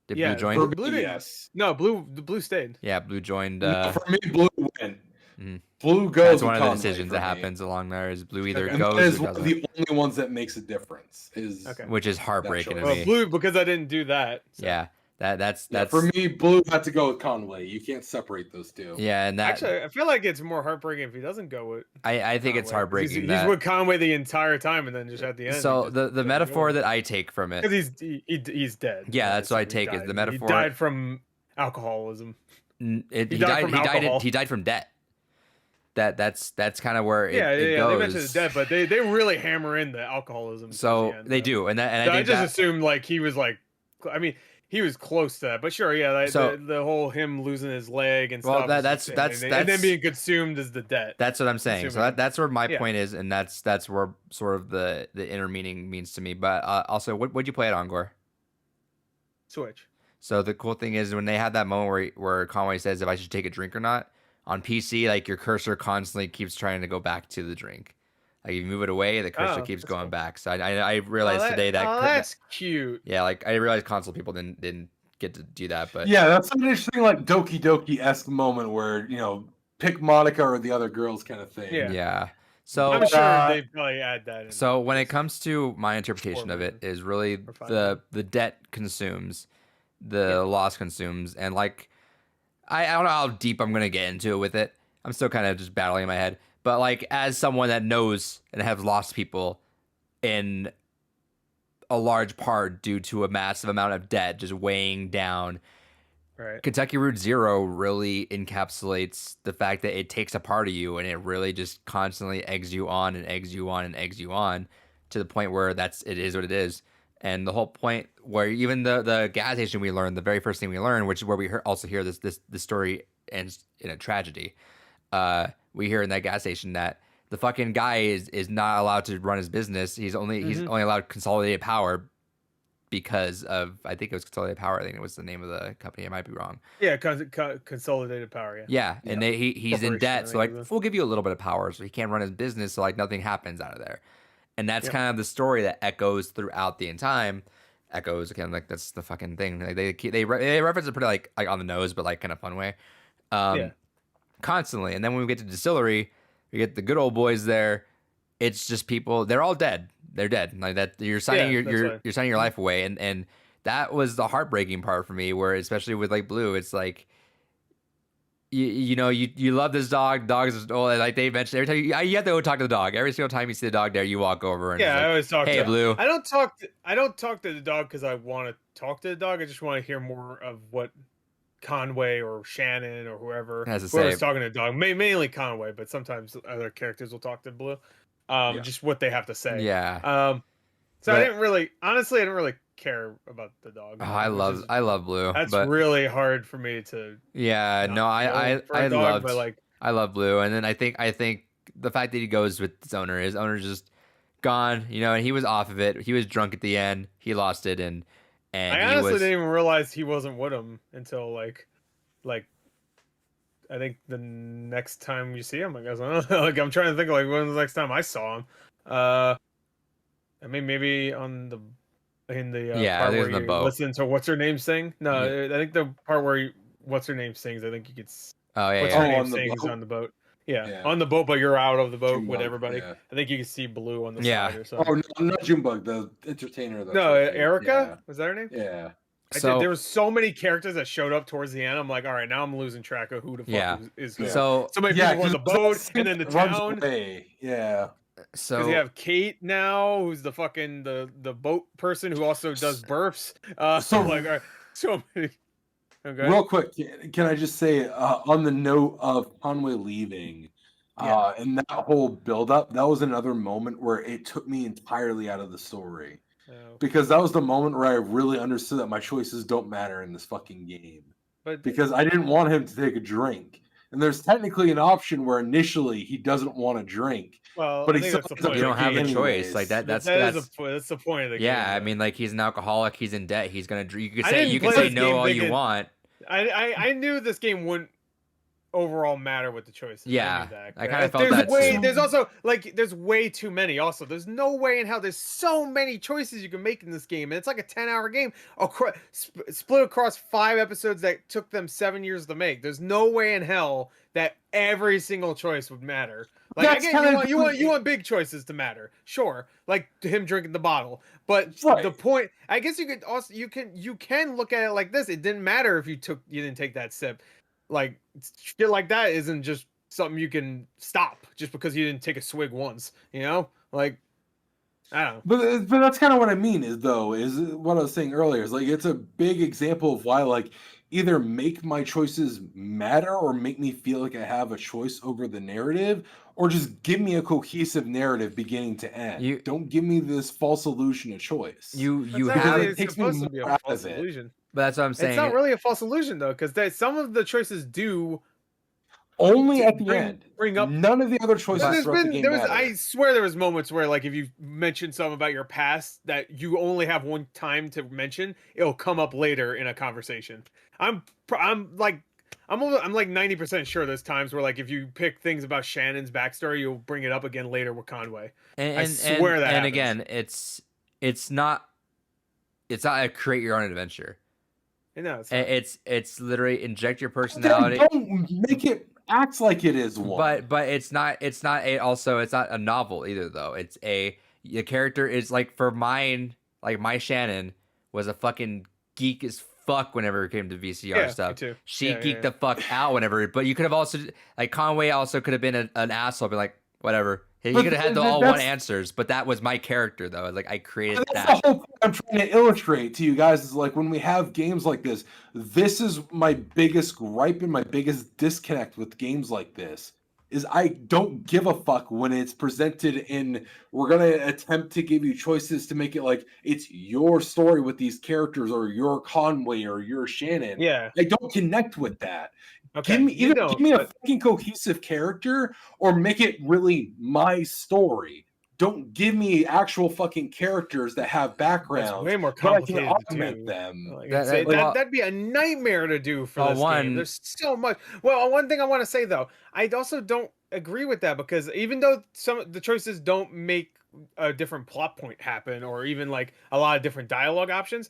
Did Yeah, Blue join? For Blue me, didn't- yes. No, the blue stayed. Yeah, Blue joined. No, for me, Blue win. Mhm. Blue goes. That's one with of the Conway decisions for that me. happens along there. Is Blue either Okay. And that goes is or one of doesn't, the only ones that makes a difference. Is Okay. which is heartbreaking to choice. me. Blue, because I didn't do that. So. Yeah, that's for me. Blue had to go with Conway. You can't separate those two. Yeah, and that Actually, I feel like it's more heartbreaking if he doesn't go with. I think it's Conway. heartbreaking. He's that, with Conway the entire time, and then just at the end. so the metaphor that I take from it, because he's dead. Yeah, that's what I Obviously, he take is the died. metaphor- He died from alcoholism. he He died from alcohol. He died from debt. That's kind of where it They goes. mentioned his death, but they really hammer in the alcoholism. towards So the end, they so. do, and So I I think just that, assumed like he was like, I mean, he was close to that, but sure, yeah. Like, So- the whole him losing his leg and Well, stuff. is that's- insane. that's- and then that's- being consumed as the debt. that's what I'm saying. So Assuming. that's where my Yeah. point is, and that's where sort of the inner meaning means to me. But also, what'd you play it on, Gore? Switch. So the cool thing is when they had that moment where Conway says if I should take a drink or not on PC, like your cursor constantly keeps trying to go back to the drink. Like you move it away, the cursor Oh, keeps that's going cool. back. So I realized today that that's cute. yeah, like I realized console people didn't get to do that, but Yeah, that's an interesting like Doki Doki-esque moment where, pick Monica or the other girls kind of thing. Yeah. yeah. I'm So sure they probably add that in. so when it comes to my interpretation Four of it version. is really Or five the debt consumes, the loss consumes, and like I don't know how deep I'm gonna get into it with it. I'm still kind of just battling in my head. But like as someone that knows and has lost people in a large part due to a massive amount of debt just weighing down, Right. Kentucky Route Zero really encapsulates the fact that it takes a part of you and it really just constantly eggs you on and eggs you on and eggs you on to the point where it is what it is. And the whole point where even the gas station we learned, the very first thing we learned, which is where we also hear this story ends in a tragedy. We hear in that gas station that the fucking guy is not allowed to run his business. He's only allowed consolidated power because of, I think it was Consolidated Power. I think it was the name of the company. I might be wrong. Yeah, consolidated power. Yeah. Yeah, and he's in debt, so like Corporation, we'll give you a little bit of power, so he can't run his business, so like nothing happens out of there, and that's Yep. kind of the story that echoes throughout the entire. Echoes again, like that's the fucking thing. Like they reference it pretty like on the nose, but like kind of fun way, Yeah. constantly. And then when we get to Distillery, we get the good old boys there. It's just people. They're all dead. They're dead. Like that. You're signing you're signing your life away, and that was the heartbreaking part for me. Where especially with like Blue, it's like you love this dog. Dogs is like they mentioned every time you have to go talk to the dog. Every single time you see the dog there, you walk over and Yeah, like, I always talk. Hey, to Blue. I don't talk to the dog because I want to talk to the dog. I just want to hear more of what Conway or Shannon or whoever's talking to the dog. Mainly Conway, but sometimes other characters will talk to Blue. Just what they have to say. Yeah. So I didn't really care about the dog. Oh, I love Blue. That's but, really hard for me to. Yeah, no, I love Blue, and then I think the fact that he goes with his owner's just gone, and he was off of it. He was drunk at the end. He lost it, and I honestly didn't even realize he wasn't with him until like I think the next time you see him, I guess. I don't know. Like I'm trying to think like when was the next time I saw him. I mean maybe in the part where you listen to what's her name sing. No, yeah. I think the part where what's her name sings. I think you could. What's her name sings on the boat. Yeah, on the boat, but you're out of the boat with everybody. Yeah. I think you can see Blue on the side or something. Oh, no, not Junebug, the entertainer. No, Erica? Was that her name? Yeah. There was so many characters that showed up towards the end. I'm like, all right, now I'm losing track of who the fuck is who. So many people on the boat and then the town. Yeah. So you have Kate now, who's the fucking the boat person who also does burps. So many. Okay. Real quick, can I just say on the note of Conway leaving, and that whole build-up, that was another moment where it took me entirely out of the story. Because that was the moment where I really understood that my choices don't matter in this fucking game. Because I didn't want him to take a drink. And there's technically an option where initially he doesn't want to drink. Well, but you don't have a choice. Like that's the point of the game. Yeah, I mean, like he's an alcoholic. He's in debt. He's gonna drink. You can say no all you want. I knew this game wouldn't overall matter with the choices. Yeah, I kind of felt that. There's also there's way too many. Also, there's no way in hell. There's so many choices you can make in this game, and it's like a 10-hour game split across 5 episodes that took them 7 years to make. There's no way in hell that every single choice would matter. Like I get you want big choices to matter, sure. Like him drinking the bottle, but the point, I guess you could also you can look at it like this. It didn't matter if you didn't take that sip. Like shit like that isn't just something you can stop just because you didn't take a swig once. Like I don't know. But that's kind of what I mean is what I was saying earlier is like it's a big example of why like either make my choices matter or make me feel like I have a choice over the narrative, or just give me a cohesive narrative beginning to end. Don't give me this false illusion of choice. It takes me more out of it. But that's what I'm saying. It's not really a false illusion though, because some of the choices do only at the end bring up none of the other choices. I swear there was moments where like if you mention something about your past that you only have one time to mention, it'll come up later in a conversation. I'm like I'm like 90% sure there's times where like if you pick things about Shannon's backstory, you'll bring it up again later with Conway. I swear that happens. again, it's not a create your own adventure. No, It's literally inject your personality. Don't make it act like it is one. But it's not a novel either though. It's the character is like for mine, like my Shannon was a fucking geek as fuck whenever it came to VCR stuff. Me too. She geeked the fuck out whenever, but you could have also like Conway also could have been an asshole, be like whatever. He could have had the all one answers, but that was my character though. Like I created that's that. the whole point I'm trying to illustrate to you guys is like when we have games like this is my biggest gripe and my biggest disconnect with games like this is I don't give a fuck when it's presented in we're gonna attempt to give you choices to make it like it's your story with these characters or your Conway or your Shannon. Yeah. I don't connect with that. Okay. Give me a fucking cohesive character or make it really my story. Don't give me actual fucking characters that have backgrounds. It's way more complicated to do. them. Like, that'd be a nightmare to do for this game. There's so much. Well, one thing I want to say though, I also don't agree with that because even though some of the choices don't make a different plot point happen or even like a lot of different dialogue options,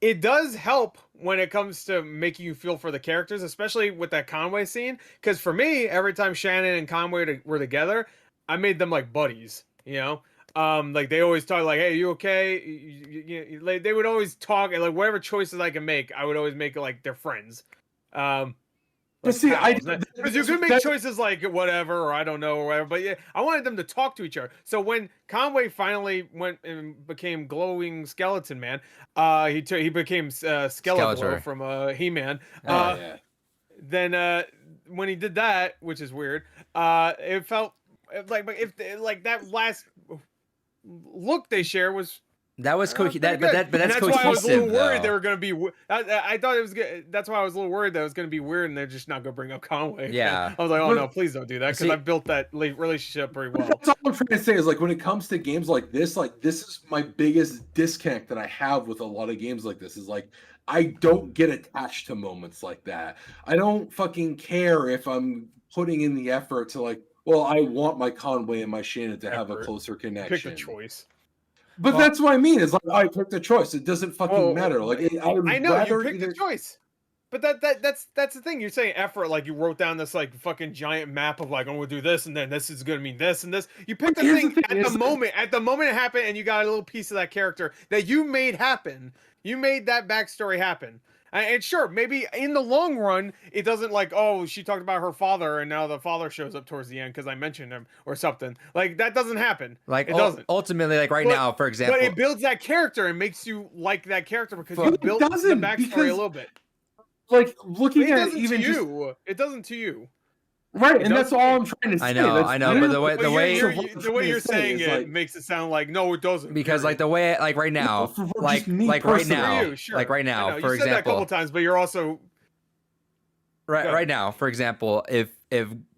it does help when it comes to making you feel for the characters, especially with that Conway scene. Because for me, every time Shannon and Conway were together, I made them like buddies. You know, like they always talk like, "Hey, you okay?" Like they would always talk, and like whatever choices I can make, I would always make it like they're friends. But see, because you could make choices like whatever, or I don't know, or whatever. But yeah, I wanted them to talk to each other. So when Conway finally went and became Glowing Skeleton Man, he became Skeletor from He-Man. Then when he did that, which is weird, it felt like if that last look they shared was. That was cohesive. But that's cohesive. Why I was a little worried they were going to be. I thought it was good. That's why I was a little worried that it was going to be weird, and they're just not going to bring up Conway. Yeah, I was like, oh no, please don't do that because I built that relationship pretty well. That's all I'm trying to say is like when it comes to games like this is my biggest disconnect that I have with a lot of games like this is like I don't get attached to moments like that. I don't fucking care if I'm putting in the effort to like. Well, I want my Conway and my Shannon to have a closer connection. Pick a choice. But that's what I mean. Is like I picked a choice. It doesn't fucking matter. Like I know you picked a choice, but that's the thing. You're saying effort. Like you wrote down this like fucking giant map of like I'm gonna do this and then this is gonna mean this and this. You picked the thing at the moment. At the moment it happened, and you got a little piece of that character that you made happen. You made that backstory happen. And sure, maybe in the long run, it doesn't like, oh, she talked about her father, and now the father shows up towards the end because I mentioned him or something. Like that doesn't happen. Like it doesn't. Ultimately, like now, for example, but it builds that character and makes you like that character because you built the backstory a little bit. Like looking at even you, it doesn't to you. Right, and that's all I'm trying to say. I know, but the way you're saying it like, makes it sound like no, it doesn't. Because like the way, like right now, like right now, like right now, for example, you said that a couple times, but you're also right now, for example, if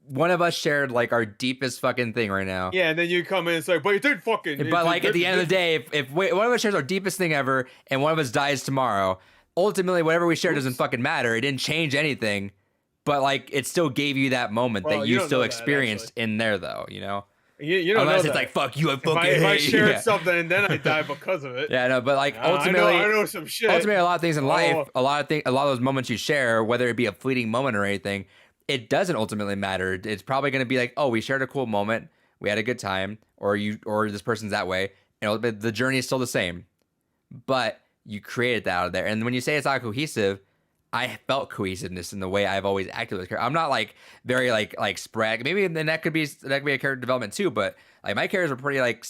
one of us shared like our deepest fucking thing right now, yeah, and then you come in and say, but it did fucking. But like at the end of the day, if one of us shares our deepest thing ever, and one of us dies tomorrow, ultimately whatever we share doesn't fucking matter. It didn't change anything. But like, it still gave you that moment that you still experienced in there, though. You know, you don't unless know it's that. Like fuck you, if I shared something and then I die because of it. Yeah, no, but like ultimately, I know some shit. Ultimately, a lot of things in life, a lot of those moments you share, whether it be a fleeting moment or anything, it doesn't ultimately matter. It's probably going to be like, oh, we shared a cool moment, we had a good time, or this person's that way, and the journey is still the same, but you created that out of there. And when you say it's not cohesive, I felt cohesiveness in the way I've always acted with character. I'm not like very like sporadic. Maybe then that could be a character development too. But like my characters were pretty like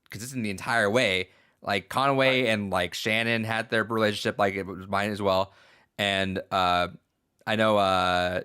consistent the entire way. Like Conway and like Shannon had their relationship like it was mine as well. And I know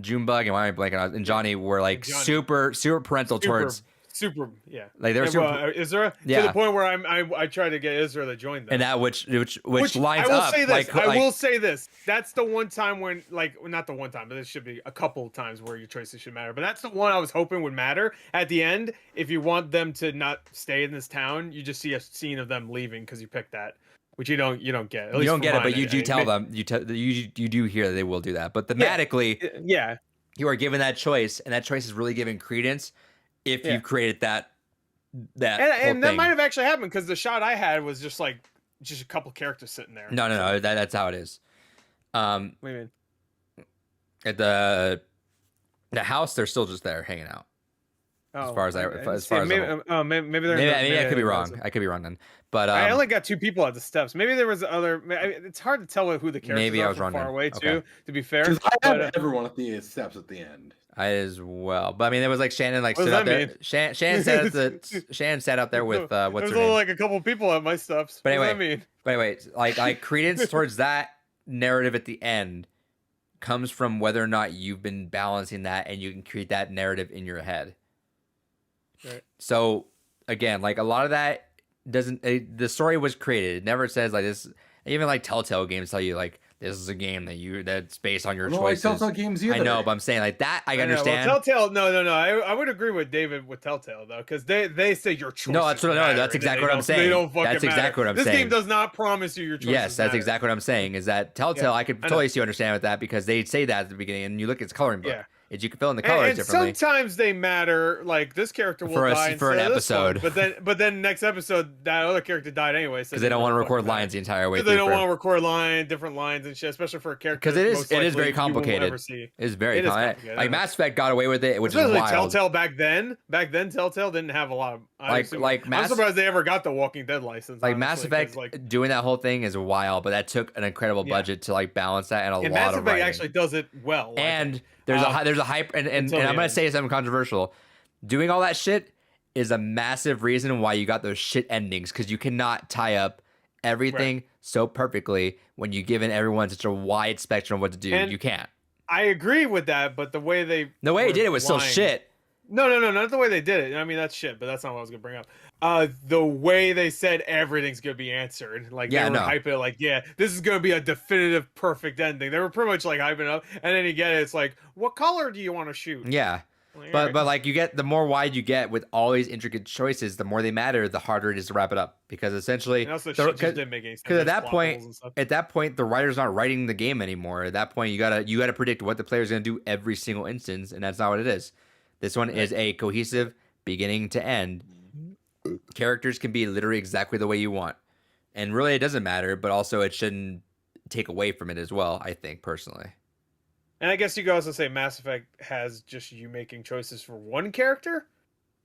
Junebug and why am I blanking on? And Johnny were like super parental towards. Super, yeah. Like there was Isra to the point where I tried to get Isra to join them, and that which lines I will up. Say this, like, I will say this. That's the one time when, like, not the one time, but this should be a couple of times where your choices should matter. But that's the one I was hoping would matter at the end. If you want them to not stay in this town, you just see a scene of them leaving because you picked that. which you don't get. At You least don't for get it, mine, but you do tell them. You do hear that they will do that. But thematically, yeah, you are given that choice, and that choice is really given credence if you've created that and that thing. might have actually happened because the shot I had was just like a couple characters sitting there. No. That's how it is. What do you mean? At the house, they're still just there hanging out. As far as maybe they're maybe I could be wrong. I could be wrong then. But I only got 2 people at the steps. Maybe there was other. It's hard to tell who the characters maybe are I was from wrong far then. away Okay. too. To be fair, I had everyone at the steps at the end. I as well. But I mean, there was like Shannon What stood does out that there. mean? Shannon sat out there with There what's was her name. only like a couple people at my steps. But What anyway, does that mean? But anyway, like credence towards that narrative at the end comes from whether or not you've been balancing that and you can create that narrative in your head. Right. So again, like a lot of that doesn't. The story was created. It never says like this. Even like Telltale games tell you like this is a game that's based on your choices. Telltale games either. I know, but I'm saying like that. I know, understand. well, Telltale, no. I would agree with David with Telltale though, because they say your choices. No, that's exactly what I'm saying. They don't fucking That's exactly what I'm this saying. This game does not promise you your choices. Yes, that's matter. exactly what I'm saying. Is that Telltale? I could totally see you understand with that because they say that at the beginning, and you look at its coloring book. Yeah. You can fill in the colors and differently. Sometimes they matter. Like this character will die for an episode, but then next episode that other character died anyway. Because they don't want to record lines the entire way. They don't want to record different lines and shit, especially for a character. Because it is very complicated. It's very complicated. Like Mass Effect got away with it, which is wild. Telltale back then. Back then, Telltale didn't have a lot of I'm surprised they ever got the Walking Dead license. Like Mass Effect, doing that whole thing is wild, but that took an incredible budget to like balance that and a lot of Mass Effect writing. actually does it well. And there's a hype, and I'm gonna say something controversial. Doing all that shit is a massive reason why you got those shit endings, because you cannot tie up everything so perfectly when you've given everyone such a wide spectrum of what to do. You can't. I agree with that, but the way they did it was still shit. No, not the way they did it. I mean, that's shit, but that's not what I was gonna bring up. The way they said everything's gonna be answered, like they were hyping it, like this is gonna be a definitive perfect ending. They were pretty much like hyping it up, and then you get it. It's like, what color do you want to shoot? Yeah. But like you get, the more wide you get with all these intricate choices, the more they matter, the harder it is to wrap it up. Because essentially, shit just didn't make any sense. Because at that point, the writer's not writing the game anymore. At that point, you gotta predict what the player's gonna do every single instance, and that's not what it is. This one is a cohesive beginning to end. Characters can be literally exactly the way you want, and really it doesn't matter. But also, it shouldn't take away from it as well. I think personally. And I guess you could also say Mass Effect has just you making choices for one character,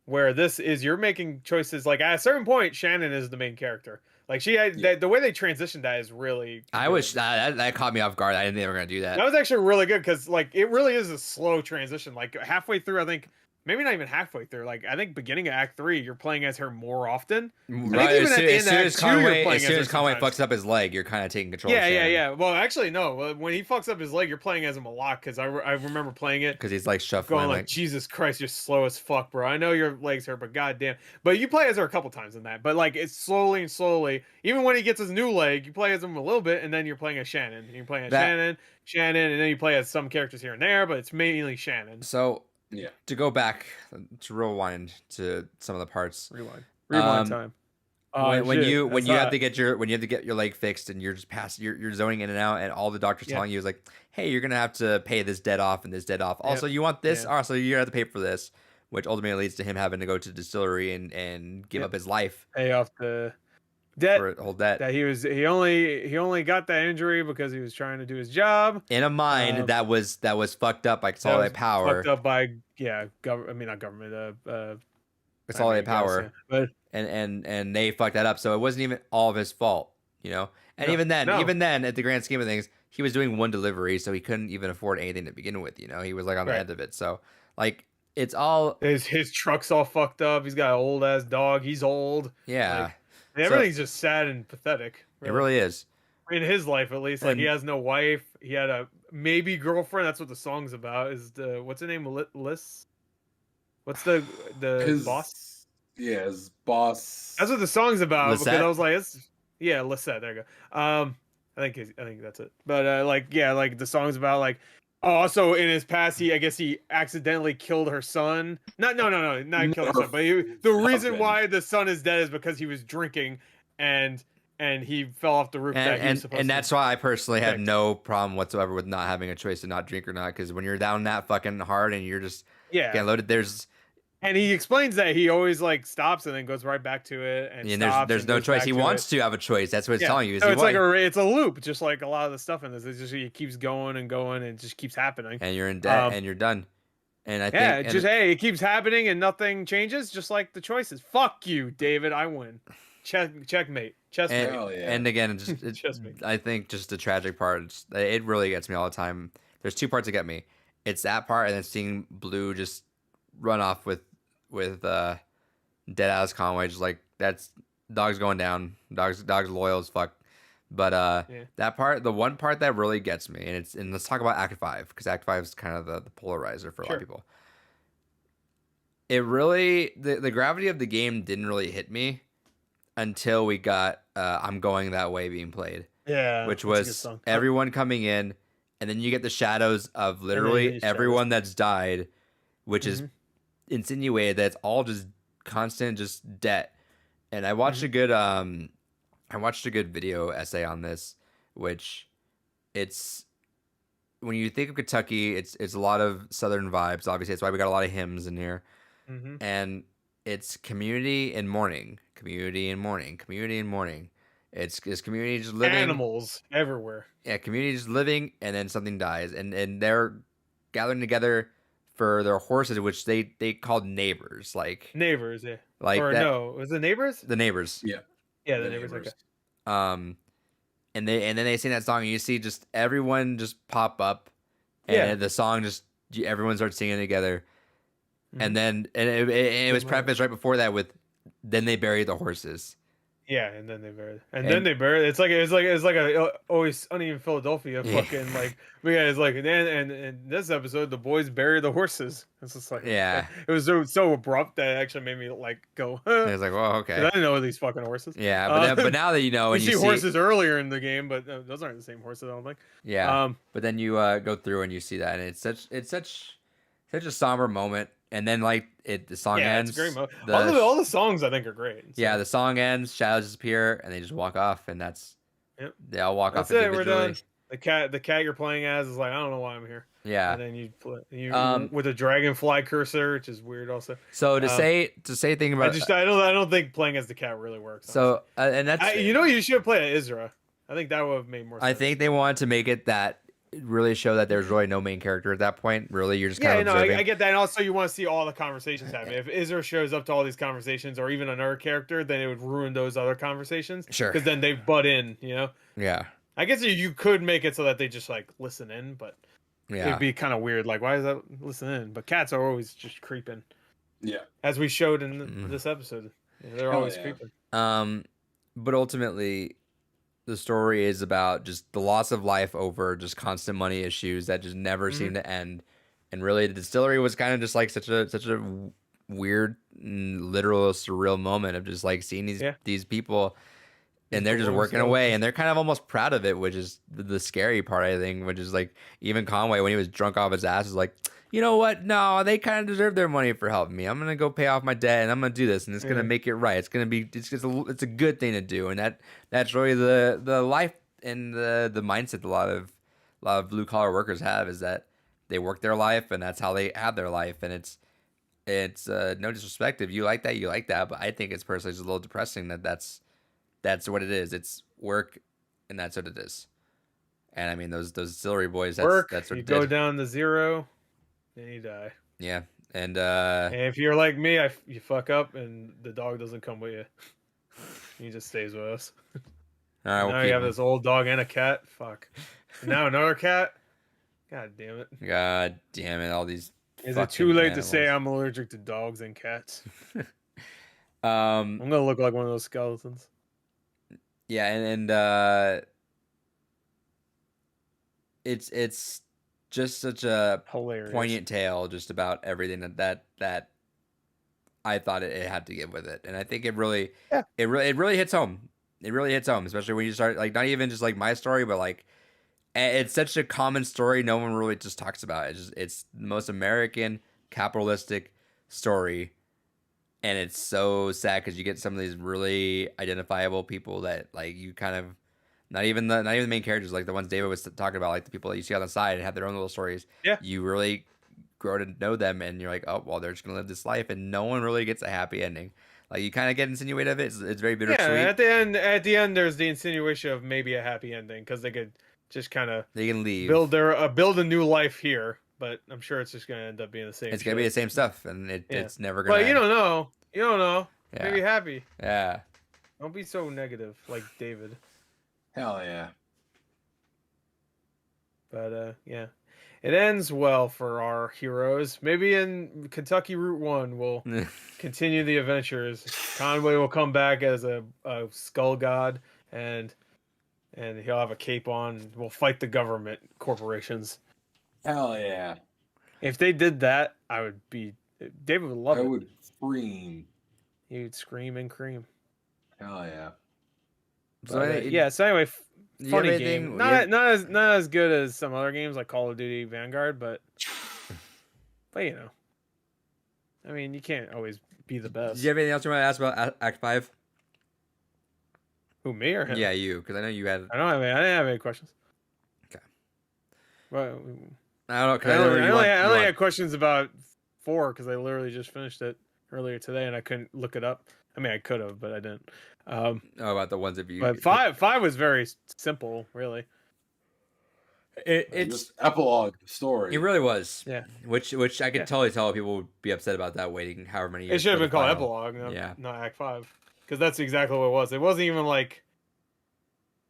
where this is you're making choices. Like at a certain point, Shannon is the main character. Like she had the way they transitioned that is really. I wish that caught me off guard. I didn't think they were gonna do that. That was actually really good because like it really is a slow transition. Like halfway through, I think. Maybe not even halfway through. Like I think beginning of Act 3, you're playing as her more often. Right. As soon as Conway fucks up his leg, you're kind of taking control. Yeah. Well, actually, no. When he fucks up his leg, you're playing as him a lot because I remember playing it because he's like shuffling, going like, Jesus Christ, you're slow as fuck, bro. I know your legs hurt, but goddamn. But you play as her a couple times in that. But like it's slowly and slowly. Even when he gets his new leg, you play as him a little bit, and then you're playing as Shannon. You're playing as Shannon, and then you play as some characters here and there, but it's mainly Shannon. So. Yeah. To go back, to rewind to some of the parts. Rewind time. When you have to get your leg fixed and you're just you're zoning in and out, and all the doctor's telling you is like, hey, you're gonna have to pay this debt off and this debt off. Also, you want this. Also, you're gonna have to pay for this, which ultimately leads to him having to go to the distillery and give up his life. Pay off the debt. Whole debt. That he only got that injury because he was trying to do his job in a mind that was fucked up by consolidated power. Fucked up by not government. Consolidated power. But and they fucked that up. So it wasn't even all of his fault, you know. And even then, at the grand scheme of things, he was doing one delivery, so he couldn't even afford anything to begin with. You know, he was like on the end of it. So like. It's all his truck's all fucked up. He's got an old ass dog. He's old. Yeah. Like, everything's just sad and pathetic. Really. It really is. In his life, at least, like he has no wife. He had a maybe girlfriend. That's what the song's about. Is the what's her name? Liz? What's the boss? Yeah, his boss. That's what the song's about. Lisette? Because I was like, Lisette. There you go. I think that's it. But like the song's about like. Also, in his past, I guess he accidentally killed her son. Not killed her son, but the reason why the son is dead is because he was drinking, and and he fell off the roof that he was supposed and to. that's why I personally have protect. no problem whatsoever with not having a choice to not drink or not, because when you're down that fucking hard and you're just getting loaded, And he explains that he always like stops and then goes right back to it and stops. There's and no goes choice. back He to wants it. to have a choice. That's what it's telling you. So it's like it's a loop, just like a lot of the stuff in this. It's just it keeps going and going and it just keeps happening. And you're in debt and you're done. And I think it keeps happening and nothing changes, just like the choices. Fuck you, David. I win. Checkmate. Chessmate. And again, I think just the tragic part, it really gets me all the time. There's two parts that get me. It's that part, and then seeing Blue just run off with dead ass Conway, just like that's dog's going down. Dog's loyal as fuck. But that part, the one part that really gets me, and let's talk about Act 5, because Act 5 is kind of the polarizer for a lot of people. It really, the gravity of the game didn't really hit me until we got I'm Going That Way being played. Yeah. Which was everyone coming in, and then you get the shadows of literally everyone that's died, which is insinuated that it's all just constant, just debt. And I watched a good video essay on this, which it's when you think of Kentucky, it's a lot of Southern vibes. Obviously, that's why we got a lot of hymns in here, and it's community and mourning, community and mourning, community and mourning. It's community just living. Animals everywhere. Yeah, community just living, and then something dies, and they're gathering together for their horses, which they called neighbors, like neighbors, yeah. Like or that, no, was it neighbors? The neighbors. Yeah. Yeah, the neighbors. Okay. And then they sing that song, and you see just everyone just pop up, and the song just everyone starts singing together, and then it was prefaced right before that with, then they bury the horses. Yeah, and then they buried, then they buried. It's like a Always Sunny in Philadelphia fucking like. It's like and in this episode the boys bury the horses. It's just like it was so abrupt that it actually made me like go. It was like, well, okay. I didn't know these fucking horses. Yeah, but now that you know, and you see horses earlier in the game, but those aren't the same horses, I don't think. Yeah, but then you go through and you see that, and it's such a somber moment. And then the song ends. It's a great moment. All the songs I think are great. So. Yeah, the song ends, shadows disappear, and they just walk off, and they all walk off individually. We're done. The cat you're playing as is like, I don't know why I'm here. Yeah. And then you with a dragonfly cursor, which is weird also. So to say thing about I don't think playing as the cat really works. So and that's you should play Isra. I think that would have made more sense. I think they wanted to make it that really show that there's really no main character at that point. Really, you're just kind of observing. I get that. And also, you want to see all the conversations happen. If Isra shows up to all these conversations, or even another character, then it would ruin those other conversations. Sure. Because then they butt in, you know? Yeah. I guess you could make it so that they just, like, listen in, but it'd be kind of weird. Like, why is that listen in? But cats are always just creeping. Yeah. As we showed in this episode. They're always creeping. But ultimately, the story is about just the loss of life over just constant money issues that just never seem to end. And really, the distillery was kind of just like such a weird, literal, surreal moment of just like seeing these people, and they're just working away, and they're kind of almost proud of it, which is the scary part, I think. Which is like even Conway, when he was drunk off his ass, was like, you know what? No, they kind of deserve their money for helping me. I'm gonna go pay off my debt, and I'm gonna do this, and it's gonna make it right. It's a good thing to do, and that's really the life and the mindset a lot of blue collar workers have, is that they work their life, and that's how they have their life, and it's no disrespect if you like that, but I think it's personally just a little depressing that's what it is. It's work, and that's what it is. And I mean those distillery boys. That's what you go down to zero. Then you die. Yeah, and if you're like me, you fuck up and the dog doesn't come with you. He just stays with us. All right, now you have this old dog and a cat. Fuck. And now another cat. God damn it. God damn it! All these. Is it too late to say I'm allergic to dogs and cats? I'm gonna look like one of those skeletons. Yeah, and it's just such a hilarious, poignant tale, just about everything that I thought it had to give with it, and I think it really hits home. It really hits home, especially when you start like not even just like my story, but like it's such a common story no one really just talks about. It's the most American capitalistic story and it's so sad because you get some of these really identifiable people that like you kind of not even the main characters, like the ones David was talking about, like the people that you see on the side and have their own little stories. Yeah. You really grow to know them, and you're like, oh well, they're just gonna live this life, and no one really gets a happy ending. Like you kind of get insinuated of it. It's very bittersweet. Yeah, at the end, there's the insinuation of maybe a happy ending because they could just kind of They can leave. build a new life here, but I'm sure it's just gonna end up being the same. It's gonna be the same stuff, and it's never gonna. But you don't know. You don't know. Yeah. Maybe happy. Yeah. Don't be so negative like David. Hell yeah. But yeah, it ends well for our heroes. Maybe in Kentucky Route 1 we'll continue the adventures. Conway will come back as a skull god, and he'll have a cape on. We'll fight the government corporations. Hell yeah. If they did that, I would be. David would love it. I would scream. You'd scream and cream. Hell yeah. So But, yeah. So anyway, you funny have game. anything- Not as good as some other games like Call of Duty Vanguard, but you know, I mean, you can't always be the best. Do you have anything else you want to ask about Act 5? Who, me or him? Yeah, you, because I know you had. I didn't have any questions. Okay. Well, I don't know. 'Cause I know only, you I want- only, you I only want- had questions about 4 because I literally just finished it earlier today and I couldn't look it up. I mean, I could have, but I didn't. Oh, about the ones of you. But five was very simple, really. It's just epilogue story. it really was. Yeah. Which I could Yeah. totally tell people would be upset about that waiting however many years. It should have for been the called final. Epilogue, not, Yeah. not Act 5. Because that's exactly what it was. It wasn't even like...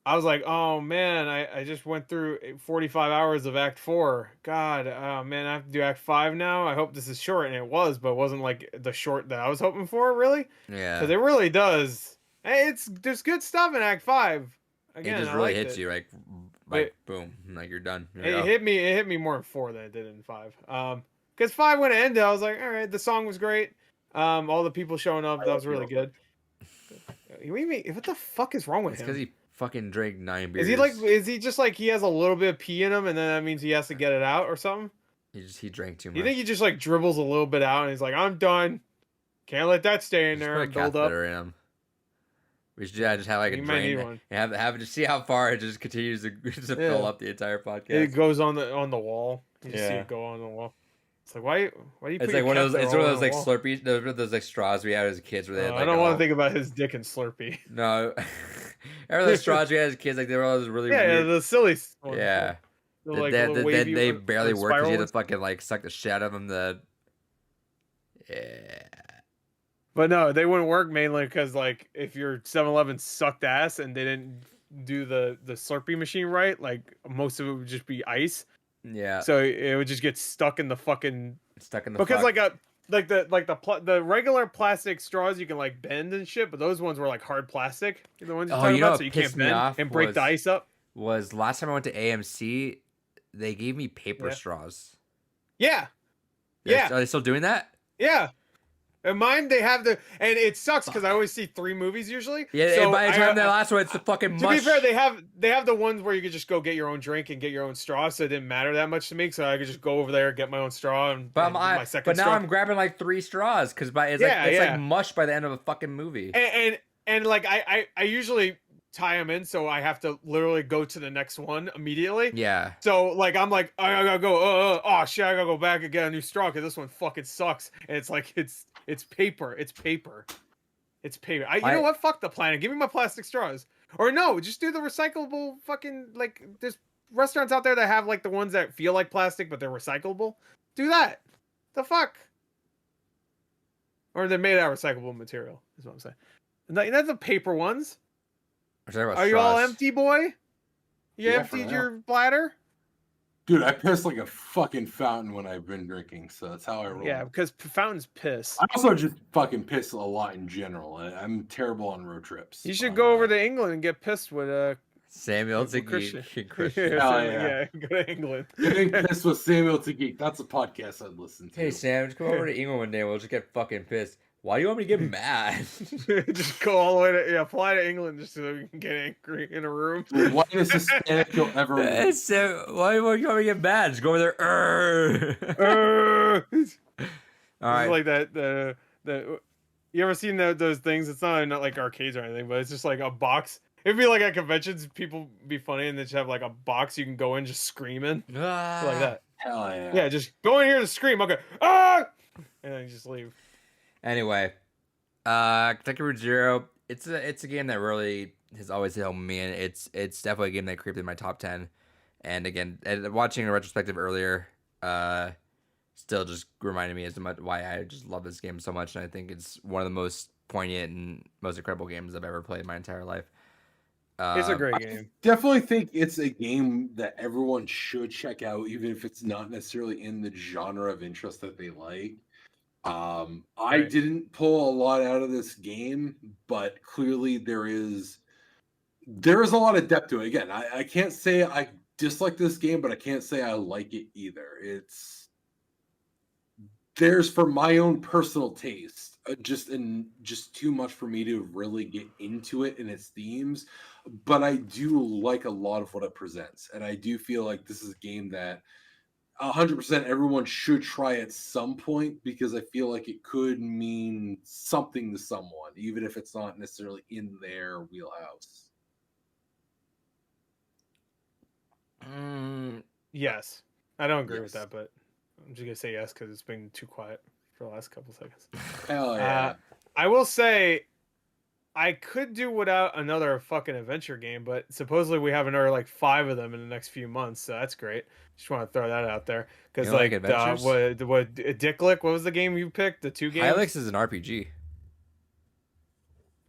I was like, oh man, I just went through 45 hours of Act 4. God, oh man, I have to do Act 5 now? I hope this is short. And it was, but it wasn't like the short that I was hoping for, really. Yeah. Because it really does. Hey, there's good stuff in Act 5. It Again, just I really liked hits it. you like boom, like you're done. Here we It go. hit me more in 4 than it did in 5. Because 5 when it ended, I was like, all right, the song was great. All the people showing up, that was really good. What the fuck is wrong with It's him? because he fucking drank 9 beers. Is he just like he has a little bit of pee in him, and then that means he has to get it out or something? He drank too much. You think he just like dribbles a little bit out, and he's like, I'm done. Can't let that stay in Just there put a and build up. catheter in him. We should just have like a You might need drain one. and have just see how far it just continues to fill up the entire podcast. It goes on the wall. You just see Yeah. it go on the wall. It's like why do you put It's your like one of those. catheter It's one of all those on like the wall? Slurpees, those like straws we had as kids, where they had like I don't want to all- think about his dick and Slurpee. No, remember those straws we had as kids? Like they were all those really Yeah, weird. the silly ones. Yeah, The, They- like, they, little they, wavy they one- barely or work because you had spiral to fucking like suck the shit out of them. Yeah, But no, they wouldn't work mainly because like if your 7-Eleven sucked ass and they didn't do the Slurpee machine right, like most of it would just be ice. yeah. So it would just get stuck in the fucking Stuck in the because fuck. the regular plastic straws you can like bend and shit, but those ones were like hard plastic. The ones you're Oh, talking you know about, what so you pissed can't me bend off and break the was- ice up. was last time I went to AMC, they gave me paper Yeah. straws. Yeah, They're- Yeah. Are they still doing that? yeah. And mine, they have and it sucks because I always see 3 movies usually. Yeah. So and by the time I- that last one, it's the fucking To mush. be fair, they have the ones where you could just go get your own drink and get your own straw, so it didn't matter that much to me. So I could just go over there, get my own straw, and But my second now straw. I'm grabbing like 3 straws because it's Yeah, like yeah. mush by the end of a fucking movie. And like I usually tie them in, so I have to literally go to the next one immediately. Yeah. So like I'm like I gotta go. Oh shit! I gotta go back and get a new straw because this one fucking sucks. And it's like it's paper. It's paper. It's paper. You know what? Fuck the planet. Give me my plastic straws. Or no, just do the recyclable fucking like. There's restaurants out there that have like the ones that feel like plastic but they're recyclable. Do that. The fuck. Or they're made out of recyclable material. Is what I'm saying. Not the paper ones. I'm talking about Are you all straws. empty, boy? You Yeah, for emptied now. your bladder? Dude, I piss like a fucking fountain when I've been drinking, so that's how I roll. Yeah, because fountains piss. I also just fucking piss a lot in general. I'm terrible on road trips. You should go over to England and get pissed with Samuel with Christian. Yeah, Hell yeah, go to England. Getting pissed with Samuel to Geek. That's a podcast I'd listen to. Hey Sam, just come over to England one day. We'll just get fucking pissed. Why do you want me to get mad? Just go all the way to fly to England just so we can get angry in a room. The whitest Hispanic you'll ever meet. So why do you want me to get mad? Just go over there. It's All right. like that the You ever seen those things? It's not like arcades or anything, but it's just like a box. It'd be like at conventions, people be funny and they just have like a box you can go in just screaming like that. Hell yeah. Yeah, just go in here to scream. Okay, ah, and then you just leave. Anyway, Kentucky Route Zero. It's a game that really has always helped me, and it's definitely a game that creeped in my top 10. And again, watching a retrospective earlier, still just reminded me as to much why I just love this game so much, and I think it's one of the most poignant and most incredible games I've ever played in my entire life. It's a great game. Definitely think it's a game that everyone should check out, even if it's not necessarily in the genre of interest that they like. I didn't pull a lot out of this game, but clearly there is a lot of depth to it. Again, I can't say I dislike this game, but I can't say I like it either. There's, for my own personal taste, just too much for me to really get into it and its themes. But I do like a lot of what it presents, and I do feel like this is a game that 100% everyone should try at some point, because I feel like it could mean something to someone, even if it's not necessarily in their wheelhouse. Yes, I don't agree with Yes. that, but I'm just gonna say yes because it's been too quiet for the last couple seconds. Hell yeah. I will say I could do without another fucking adventure game, but supposedly we have another like 5 of them in the next few months, so that's great. Just want to throw that out there because You don't like like adventures? what Dicklick? What was the game you picked? The 2 games. Hylics is an RPG.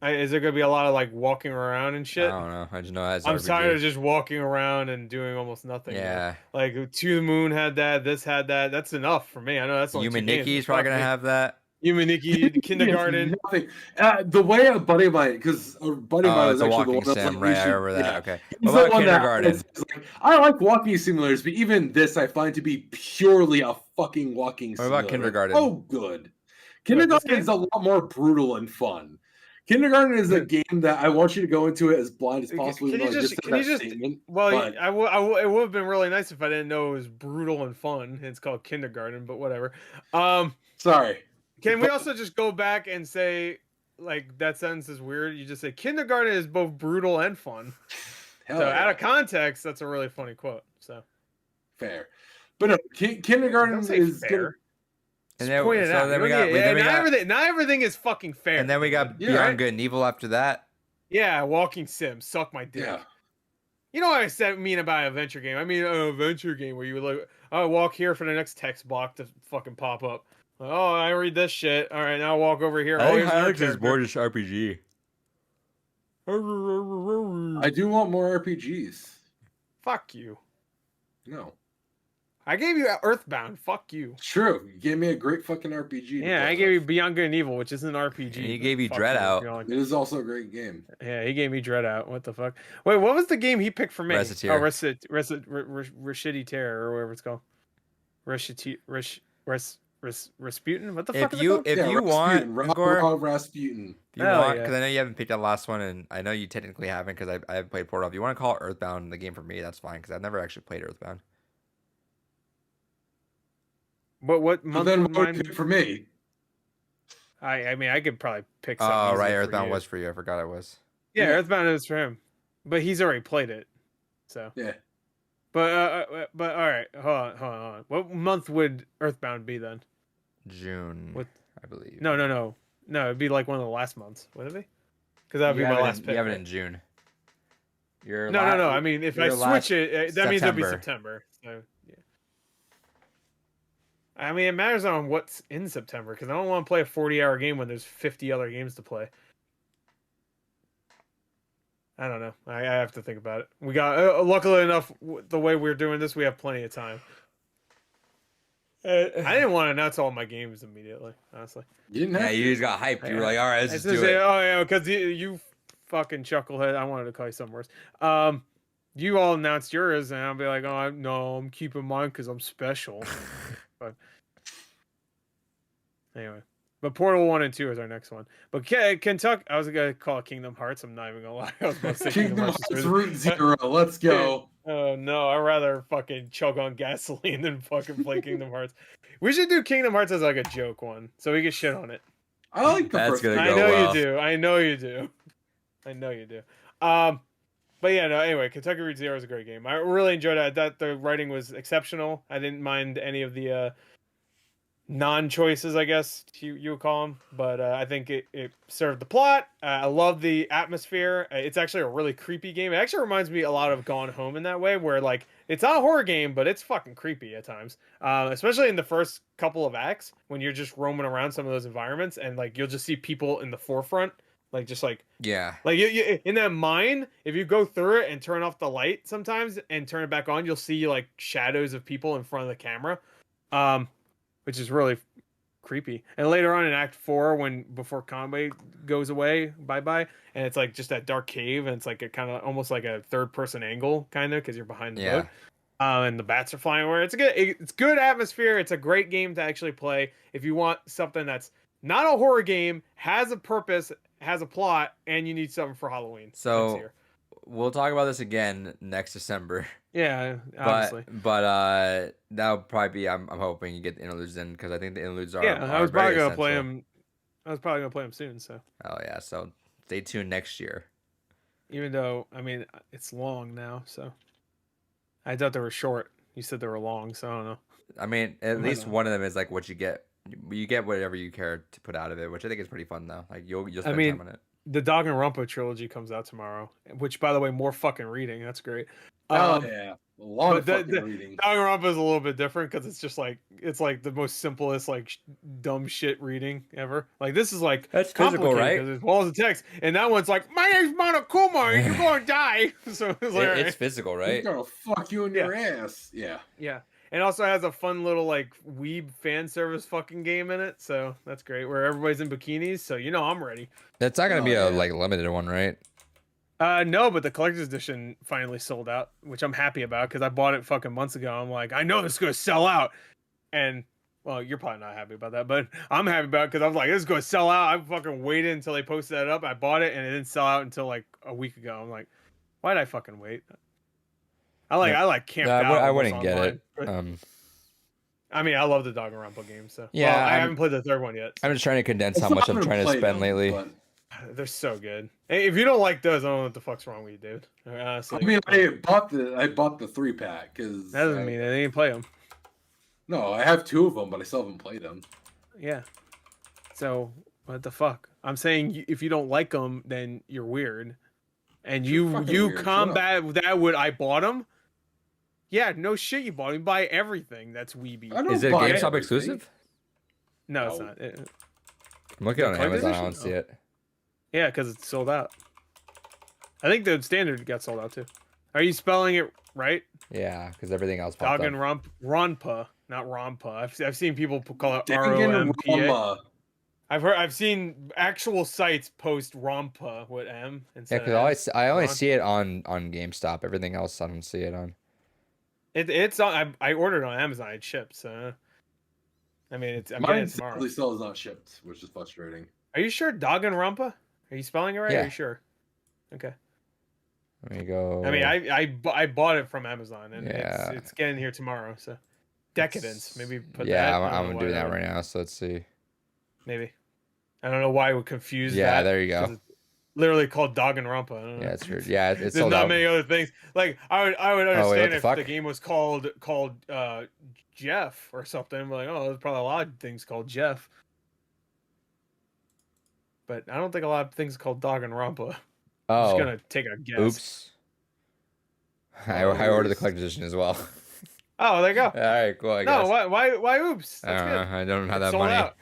Is there gonna be a lot of like walking around and I shit? don't know. I just know it has I'm RPG. tired of just walking around and doing almost nothing. Yeah. Like To the Moon had that. This had that. That's enough for me. I know that's only 2 Yume games, Nekki is but probably fuck gonna me. have that. Yume Nikki, Kindergarten. Nothing. The way a buddy of mine, because a buddy of mine Oh, was it's a actually the walking one that's sim, like, right? you I should, remember that. yeah. Okay. He's What the about one that Kindergarten? is like, I like walking simulators, but even this I find to be purely a fucking walking What simulator. about Kindergarten? Oh, good. What, Kindergarten this is a lot more brutal and fun. Kindergarten is a game that I want you to go into it as blind as possible. Can even you though I just? said Can you that just? statement, Well, but it would have been really nice if I didn't know it was brutal and fun. It's called Kindergarten, but whatever. sorry. Can we also just go back and say, like, that sentence is weird? You just say Kindergarten is both brutal and fun. Hell So yeah. out of context, that's a really funny quote. So Fair. But no, Kindergarten don't say is fair. And Just then, point it so out. then You we don't got, need- then we got, not everything is fucking fair. and then we got Yeah, Beyond right? Good and Evil after that. Yeah, walking sim, suck my dick. Yeah. You know what I mean about an adventure game? I mean an adventure game where you like, oh, walk here for the next text block to fucking pop up. Oh, I read this shit. All right, now I'll walk over here. I think here's another Hylics is character. more just RPG. I do want more RPGs. Fuck you. No. I gave you Earthbound. Fuck you. It's true. You gave me a great fucking RPG. to Yeah, play I gave you with. Beyond Good and Evil, which isn't an RPG. And he but gave you fuck DreadOut. if you don't like It is also a great game. it. Yeah, he gave me DreadOut. What the fuck? Wait, what was the game he picked for me? Recettear. Oh, Recettear, or whatever it's called. Rasputin? What the fuck is it called? If Yeah, you want, Igor, Rasputin. if you Hell want, yeah. because I know you haven't picked that last one, and I know you technically haven't, because I haven't played Portal. If you want to call Earthbound the game for me, that's fine, because I've never actually played Earthbound. But what But month then would what would mine? you pick for me? I mean, I could probably pick something. Oh, right, easier for Earthbound you. was for you. I forgot it was. Yeah, Yeah. Earthbound is for him, but he's already played it. So, Yeah. but all right, hold on. What month would Earthbound be then? June, What? I believe. No. It'd be like one of the last months, would it be? Because that would be my last pick. You have it right? in June. No. I mean, if I your last switch it, that means it'll be September. September. So yeah. I mean, it matters on what's in September because I don't want to play a 40-hour game when there's 50 other games to play. I don't know. I have to think about it. We got luckily enough, the way we're doing this, we have plenty of time. I didn't want to announce all my games immediately, honestly. You didn't Yeah, have you to. just got hyped. You were like, all right, let's just do it. Oh yeah, because you fucking chucklehead. I wanted to call you something worse. You all announced yours, and I'll be like, oh no, I'm keeping mine because I'm special. But anyway, but Portal 1 and 2 is our next one. But Kentucky, I was gonna call it Kingdom Hearts. I'm not even gonna lie. I was about to say Kingdom Hearts Route Zero. Let's go. Oh no, I'd rather fucking chug on gasoline than fucking play Kingdom Hearts. We should do Kingdom Hearts as like a joke one, so we can shit on it. I like the That's first. gonna one. I go know well. you do. I know you do. I know you do. But yeah, no. Anyway, Kentucky Route Zero is a great game. I really enjoyed it. I thought the writing was exceptional. I didn't mind any of the non-choices, I guess you would call them. But I think it served the plot. I love the atmosphere. It's actually a really creepy game. It actually reminds me a lot of Gone Home in that way, where like it's not a horror game, but it's fucking creepy at times. Especially in the first couple of acts when you're just roaming around some of those environments, and like you'll just see people in the forefront, like just like Yeah. like you in that mine. If you go through it and turn off the light sometimes and turn it back on, you'll see like shadows of people in front of the camera. Which is really creepy. And later on in Act 4, before Conway goes away, bye, and it's like just that dark cave, and it's like a kind of almost like a third person angle, kind of, because you're behind the boat. And the bats are flying over. It's good atmosphere. It's a great game to actually play if you want something that's not a horror game, has a purpose, has a plot, and you need something for Halloween. So we'll talk about this again next December. Yeah, obviously. But that'll probably be. I'm hoping you get the interludes in because I think the interludes are. Yeah, I was probably gonna play them. I was probably gonna play them soon. So. Oh yeah, so stay tuned next year. Even though I mean it's long now, so I thought they were short. You said they were long, so I don't know. I mean, at least one of them is like what you get. You get whatever you care to put out of it, which I think is pretty fun though. Like you'll spend time on it. The Dog and Rumpa trilogy comes out tomorrow, which, by the way, more fucking reading. That's great. Oh yeah, a lot of fucking reading. Dog and Rumpa is a little bit different because it's just like the most simplest like dumb shit reading ever. Like this is like that's physical, right? As well as the text, and that one's like, "My name's Monokuma, and you're going to die." So it's like, it's physical, right? He's gonna fuck you in your ass. Yeah. Yeah. And also has a fun little like weeb fan service fucking game in it, so that's great. Where everybody's in bikinis, so you know I'm ready. That's not gonna be a like limited one, right? No, but the collector's edition finally sold out, which I'm happy about because I bought it fucking months ago. I'm like, I know this is gonna sell out, and well, you're probably not happy about that, but I'm happy about it because I was like, this is gonna sell out. I fucking waited until they posted that up. I bought it and it didn't sell out until like a week ago. I'm like, why'd I fucking wait? I camped out. I wouldn't get it. I mean, I love the Dog and Rumpa game, so yeah, well, I haven't played the third one yet. So. I'm just trying to condense how much I'm trying to spend lately. But... They're so good. Hey, if you don't like those, I don't know what the fuck's wrong with you, dude. Honestly, I mean, I bought the 3-pack because that doesn't mean I didn't play them. No, I have 2 of them, but I still haven't played them. Yeah. So what the fuck? I'm saying if you don't like them, then you're weird, and you combat that with I bought them. Yeah, no shit, you bought them. You buy everything that's weeby. Is it a GameStop exclusive? No, it's not. I'm looking on Amazon. I don't see it. Yeah, because it's sold out. I think the standard got sold out too. Are you spelling it right? Yeah, because everything else popped Dog and Ronpa, not Rompa. I've seen people call it ROMPA. I've seen actual sites post Rompa with M. Yeah, because I only see it on GameStop. Everything else I don't see it on. It's on. I ordered it on Amazon. It shipped. So, I mean, I'm getting it tomorrow. Mine still is not shipped, which is frustrating. Are you sure? Dog and Rumpa? Are you spelling it right? Yeah. Are you sure? Okay. Let me go. I mean, I bought it from Amazon, and it's getting here tomorrow. So, Decadence. Maybe put that. Yeah, I'm doing that right now. So let's see. Maybe. I don't know why it would confuse that. Yeah, there you go. It's literally called Dog and Rumpa. I don't know. Yeah, it's weird. Yeah, it's There's sold not out. many other things. Like I would understand if fuck? the game was called Jeff or something. I'm like, oh, there's probably a lot of things called Jeff. But I don't think a lot of things called Dog and Rumpa. I'm just gonna take a guess. Oops. I ordered the collector's edition as well. Oh, there you go. All right, cool. I guess. Why oops? That's good. I don't have that sold money. Out.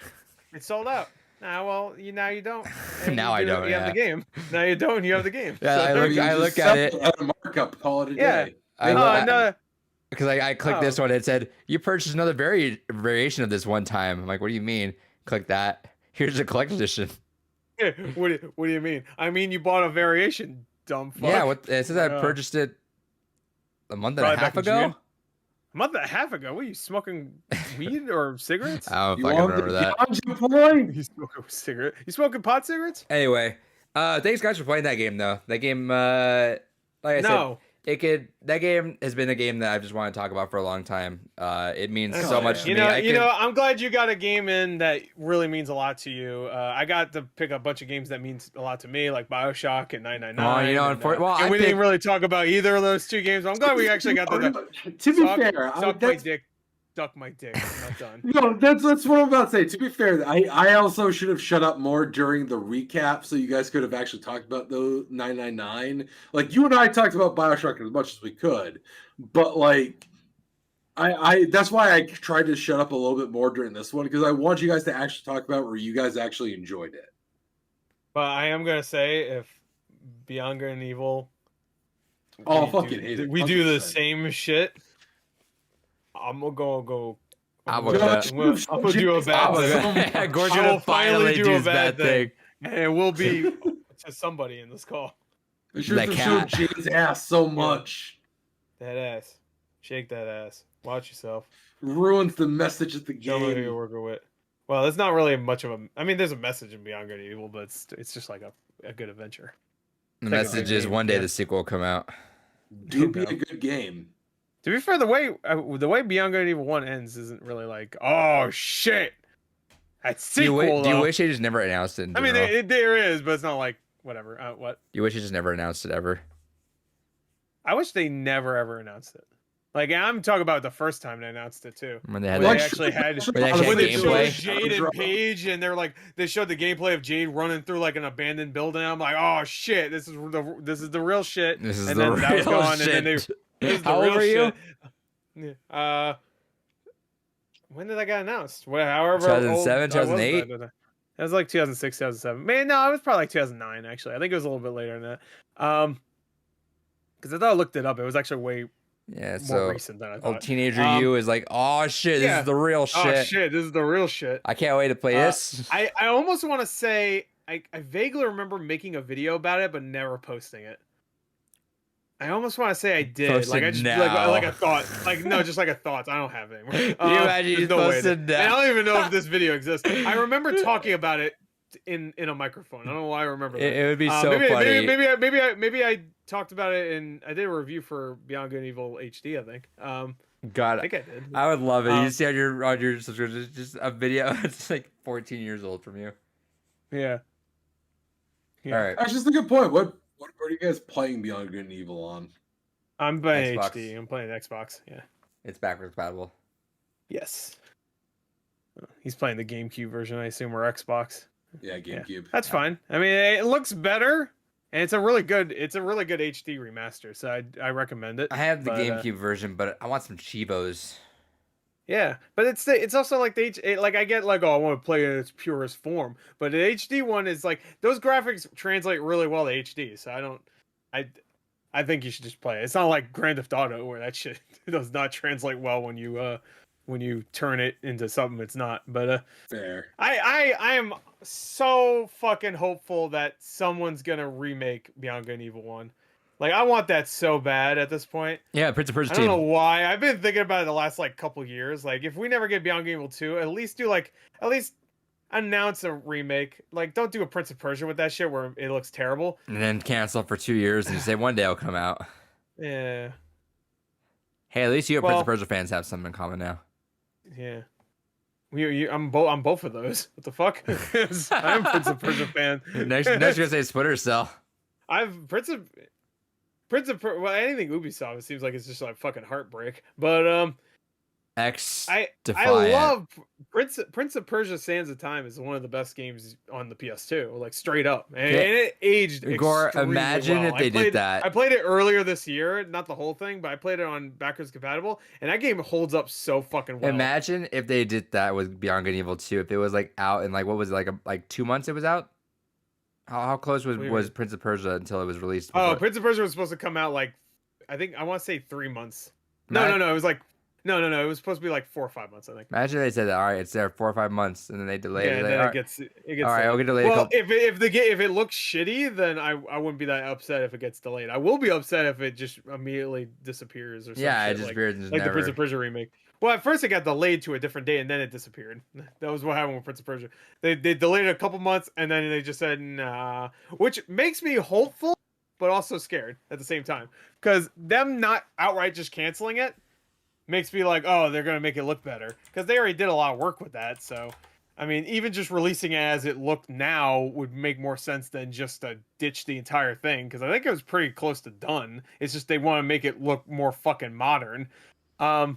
It's sold out. Well, now you don't. Now I don't. You have the game. Now you don't. You have the game. Yeah, so I look at it. At a markup, call it a day. Because I clicked this one. It said you purchased another variation of this one time. I'm like, what do you mean? Click that. Here's the collector's edition. What do you mean? I mean, you bought a variation, dumb fuck. Yeah, it says I purchased it a month and a half ago. A month and a half ago? What are you smoking? Weed or cigarettes? I don't fucking remember that. You smoking cigarette? You smoking pot cigarettes? Anyway, thanks guys for playing that game though. That game, like I said, that game has been a game that I've just wanted to talk about for a long time. It means That's so all much right. to me. I'm glad you got a game in that really means a lot to you. I got to pick up a bunch of games that means a lot to me, like BioShock and 999. And we didn't really talk about either of those two games. But I'm glad we actually got to be fair, suck my dick, duck my dick. I'm not done. No, that's what I'm about to say. To be fair, I also should have shut up more during the recap, so you guys could have actually talked about the 999. Like you and I talked about BioShock as much as we could, but like I that's why I tried to shut up a little bit more during this one because I want you guys to actually talk about where you guys actually enjoyed it. But I am gonna say if Beyond Good and Evil, we do the same shit. I'm gonna go. I'm gonna do a bad thing. Gorge gonna finally do a bad thing. And it will be to somebody in this call. I should have showed Jade's ass so much. That ass. Shake that ass. Watch yourself. Ruins the message of the game. Show me who you're working with. Well, there's not really much of a... I mean, there's a message in Beyond Good and Evil, but it's just like a good adventure. The message is one day the sequel will come out. Do be a good game. To be fair, the way Beyond Good and Evil 1 ends isn't really like, oh shit, that sequel. Do you wish they just never announced it? I mean, there is, but it's not like whatever. What? You wish they just never announced it ever? I wish they never ever announced it. Like I'm talking about the first time they announced it too. When they had actually had when they showed Jade and Paige, and they showed the gameplay of Jade running through like an abandoned building. I'm like, oh shit, this is the real shit. This is and the then real that was gone, shit. And then How old were you? Yeah. When did that get announced? However, 2007, 2008. It was like 2006, 2007. Man, no, it was probably like 2009. Actually, I think it was a little bit later than that. Because I thought I looked it up. It was actually way more recent than I thought. Old teenager you is like, oh shit, this is the real shit. Oh shit, this is the real shit. I can't wait to play this. I almost want to say I vaguely remember making a video about it, but never posting it. I almost want to say I did. Posted like I just now. like a thought. Like no, just like a thought. I don't have it anymore. You imagine you posted that. And I don't even know if this video exists. I remember talking about it in a microphone. I don't know why I remember that. It would be so funny. Maybe I talked about it and I did a review for Beyond Good and Evil HD. I think. God, I think I did. I would love it. You see on your subscription, just a video. It's like 14 years old from you. Yeah. All right. That's just a good point. What are you guys playing Beyond Good and Evil on? I'm playing Xbox. HD. I'm playing Xbox. Yeah. It's backwards compatible. Yes. He's playing the GameCube version, I assume, or Xbox. Yeah, GameCube. Yeah. That's fine. I mean, it looks better, and it's a really good HD remaster. So I recommend it. I have the GameCube version, but I want some Chivos. Yeah, but it's also like I get like, oh, I want to play it in its purest form, but the HD one is like those graphics translate really well to HD. So I think you should just play it. It's not like Grand Theft Auto where that shit does not translate well when you turn it into something it's not. But fair. I am so fucking hopeful that someone's gonna remake Beyond Good and Evil 1. Like, I want that so bad at this point. Yeah, Prince of Persia I don't know why. I've been thinking about it the last, like, couple years. Like, if we never get Beyond Good and Evil 2, at least announce a remake. Like, don't do a Prince of Persia with that shit where it looks terrible. And then cancel for 2 years and say one day it'll come out. Yeah. Hey, at least you Prince of Persia fans have something in common now. Yeah. I'm both of those. What the fuck? I'm a Prince of Persia fan. Next you're gonna say Splinter Cell. Well, anything Ubisoft, it seems like it's just like fucking heartbreak. But I love Prince of Persia: Sands of Time is one of the best games on the PS2, like straight up, and it aged Gore, extremely imagine well. if they did that. I played it earlier this year, not the whole thing, but I played it on backwards compatible, and that game holds up so fucking well. Imagine if they did that with Beyond Good and Evil 2. If it was like out in like what was it, like 2 months it was out. How close was Prince of Persia until it was released? Oh, Prince of Persia was supposed to come out like, I want to say 3 months. No. It was like, no. It was supposed to be like 4 or 5 months, I think. Imagine they said, all right, it's there 4 or 5 months, and then they delayed it. Yeah, then it gets all right, we'll get delayed. Well, if it looks shitty, then I wouldn't be that upset if it gets delayed. I will be upset if it just immediately disappears or something. Yeah, it disappears. Like the Prince of Persia remake. Well, at first it got delayed to a different date, and then it disappeared. That was what happened with Prince of Persia. They delayed it a couple months, and then they just said, nah. Which makes me hopeful but also scared at the same time. Because them not outright just canceling it makes me like, oh, they're going to make it look better. Because they already did a lot of work with that. So, I mean, even just releasing it as it looked now would make more sense than just to ditch the entire thing. Because I think it was pretty close to done. It's just they want to make it look more fucking modern. But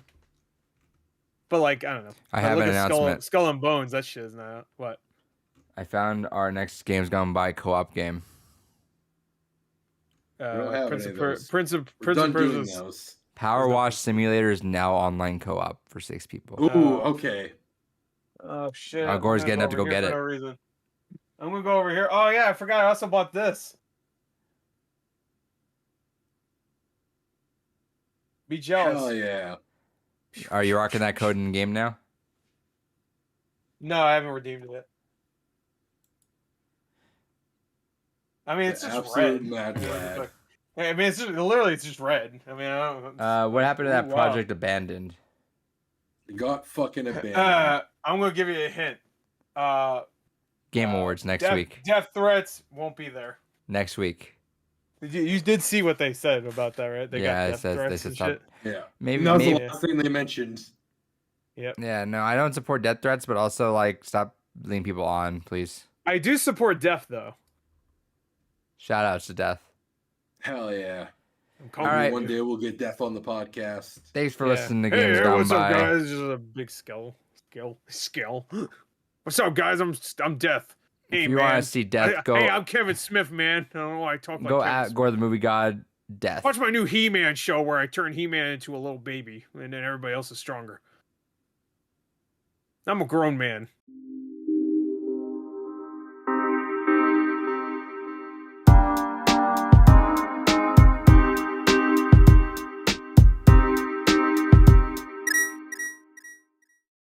like, I don't know. I have an announcement. Skull and Bones, that shit is not... What? I found our next Games Gone By co-op game. don't have Prince any of of those. Prince of We're done doing Persia's... those. Power Wash Simulator is now online co-op for 6 people. Ooh, okay. Oh shit! Gore's I'm getting gonna up to go over here get for it. No reason. I'm gonna go over here. Oh yeah, I forgot. I also bought this. Be jealous. Hell yeah. Are you rocking that code in game now? No, I haven't redeemed it yet. I mean, it's The just absolute red. mad lad. I mean, it's just, literally it's just red. I mean, I don't. What happened to that Ooh, wow. project abandoned? It got fucking abandoned. I'm gonna give you a hint. Game Awards next week. Death threats won't be there. Next week. You did see what they said about that, right? They Yeah, got death threats they said and stop. shit. Yeah. Maybe. That was maybe the last thing they mentioned. Yep. Yeah, no, I don't support death threats, but also like stop leading people on, please. I do support death though. Shout outs to death. Hell yeah. All right. One day we'll get Death on the podcast. Thanks for listening to Hey, Games Gone what's By. up, guys? This is a big skill. What's up, guys? I'm Death. Hey, If you man. want to see Death, go. Hey, I'm Kevin Smith, man. I don't know why I talk like Go Kevin at Smith. Gore the Movie God. Death. Watch my new He-Man show where I turn He-Man into a little baby, and then everybody else is stronger. I'm a grown man.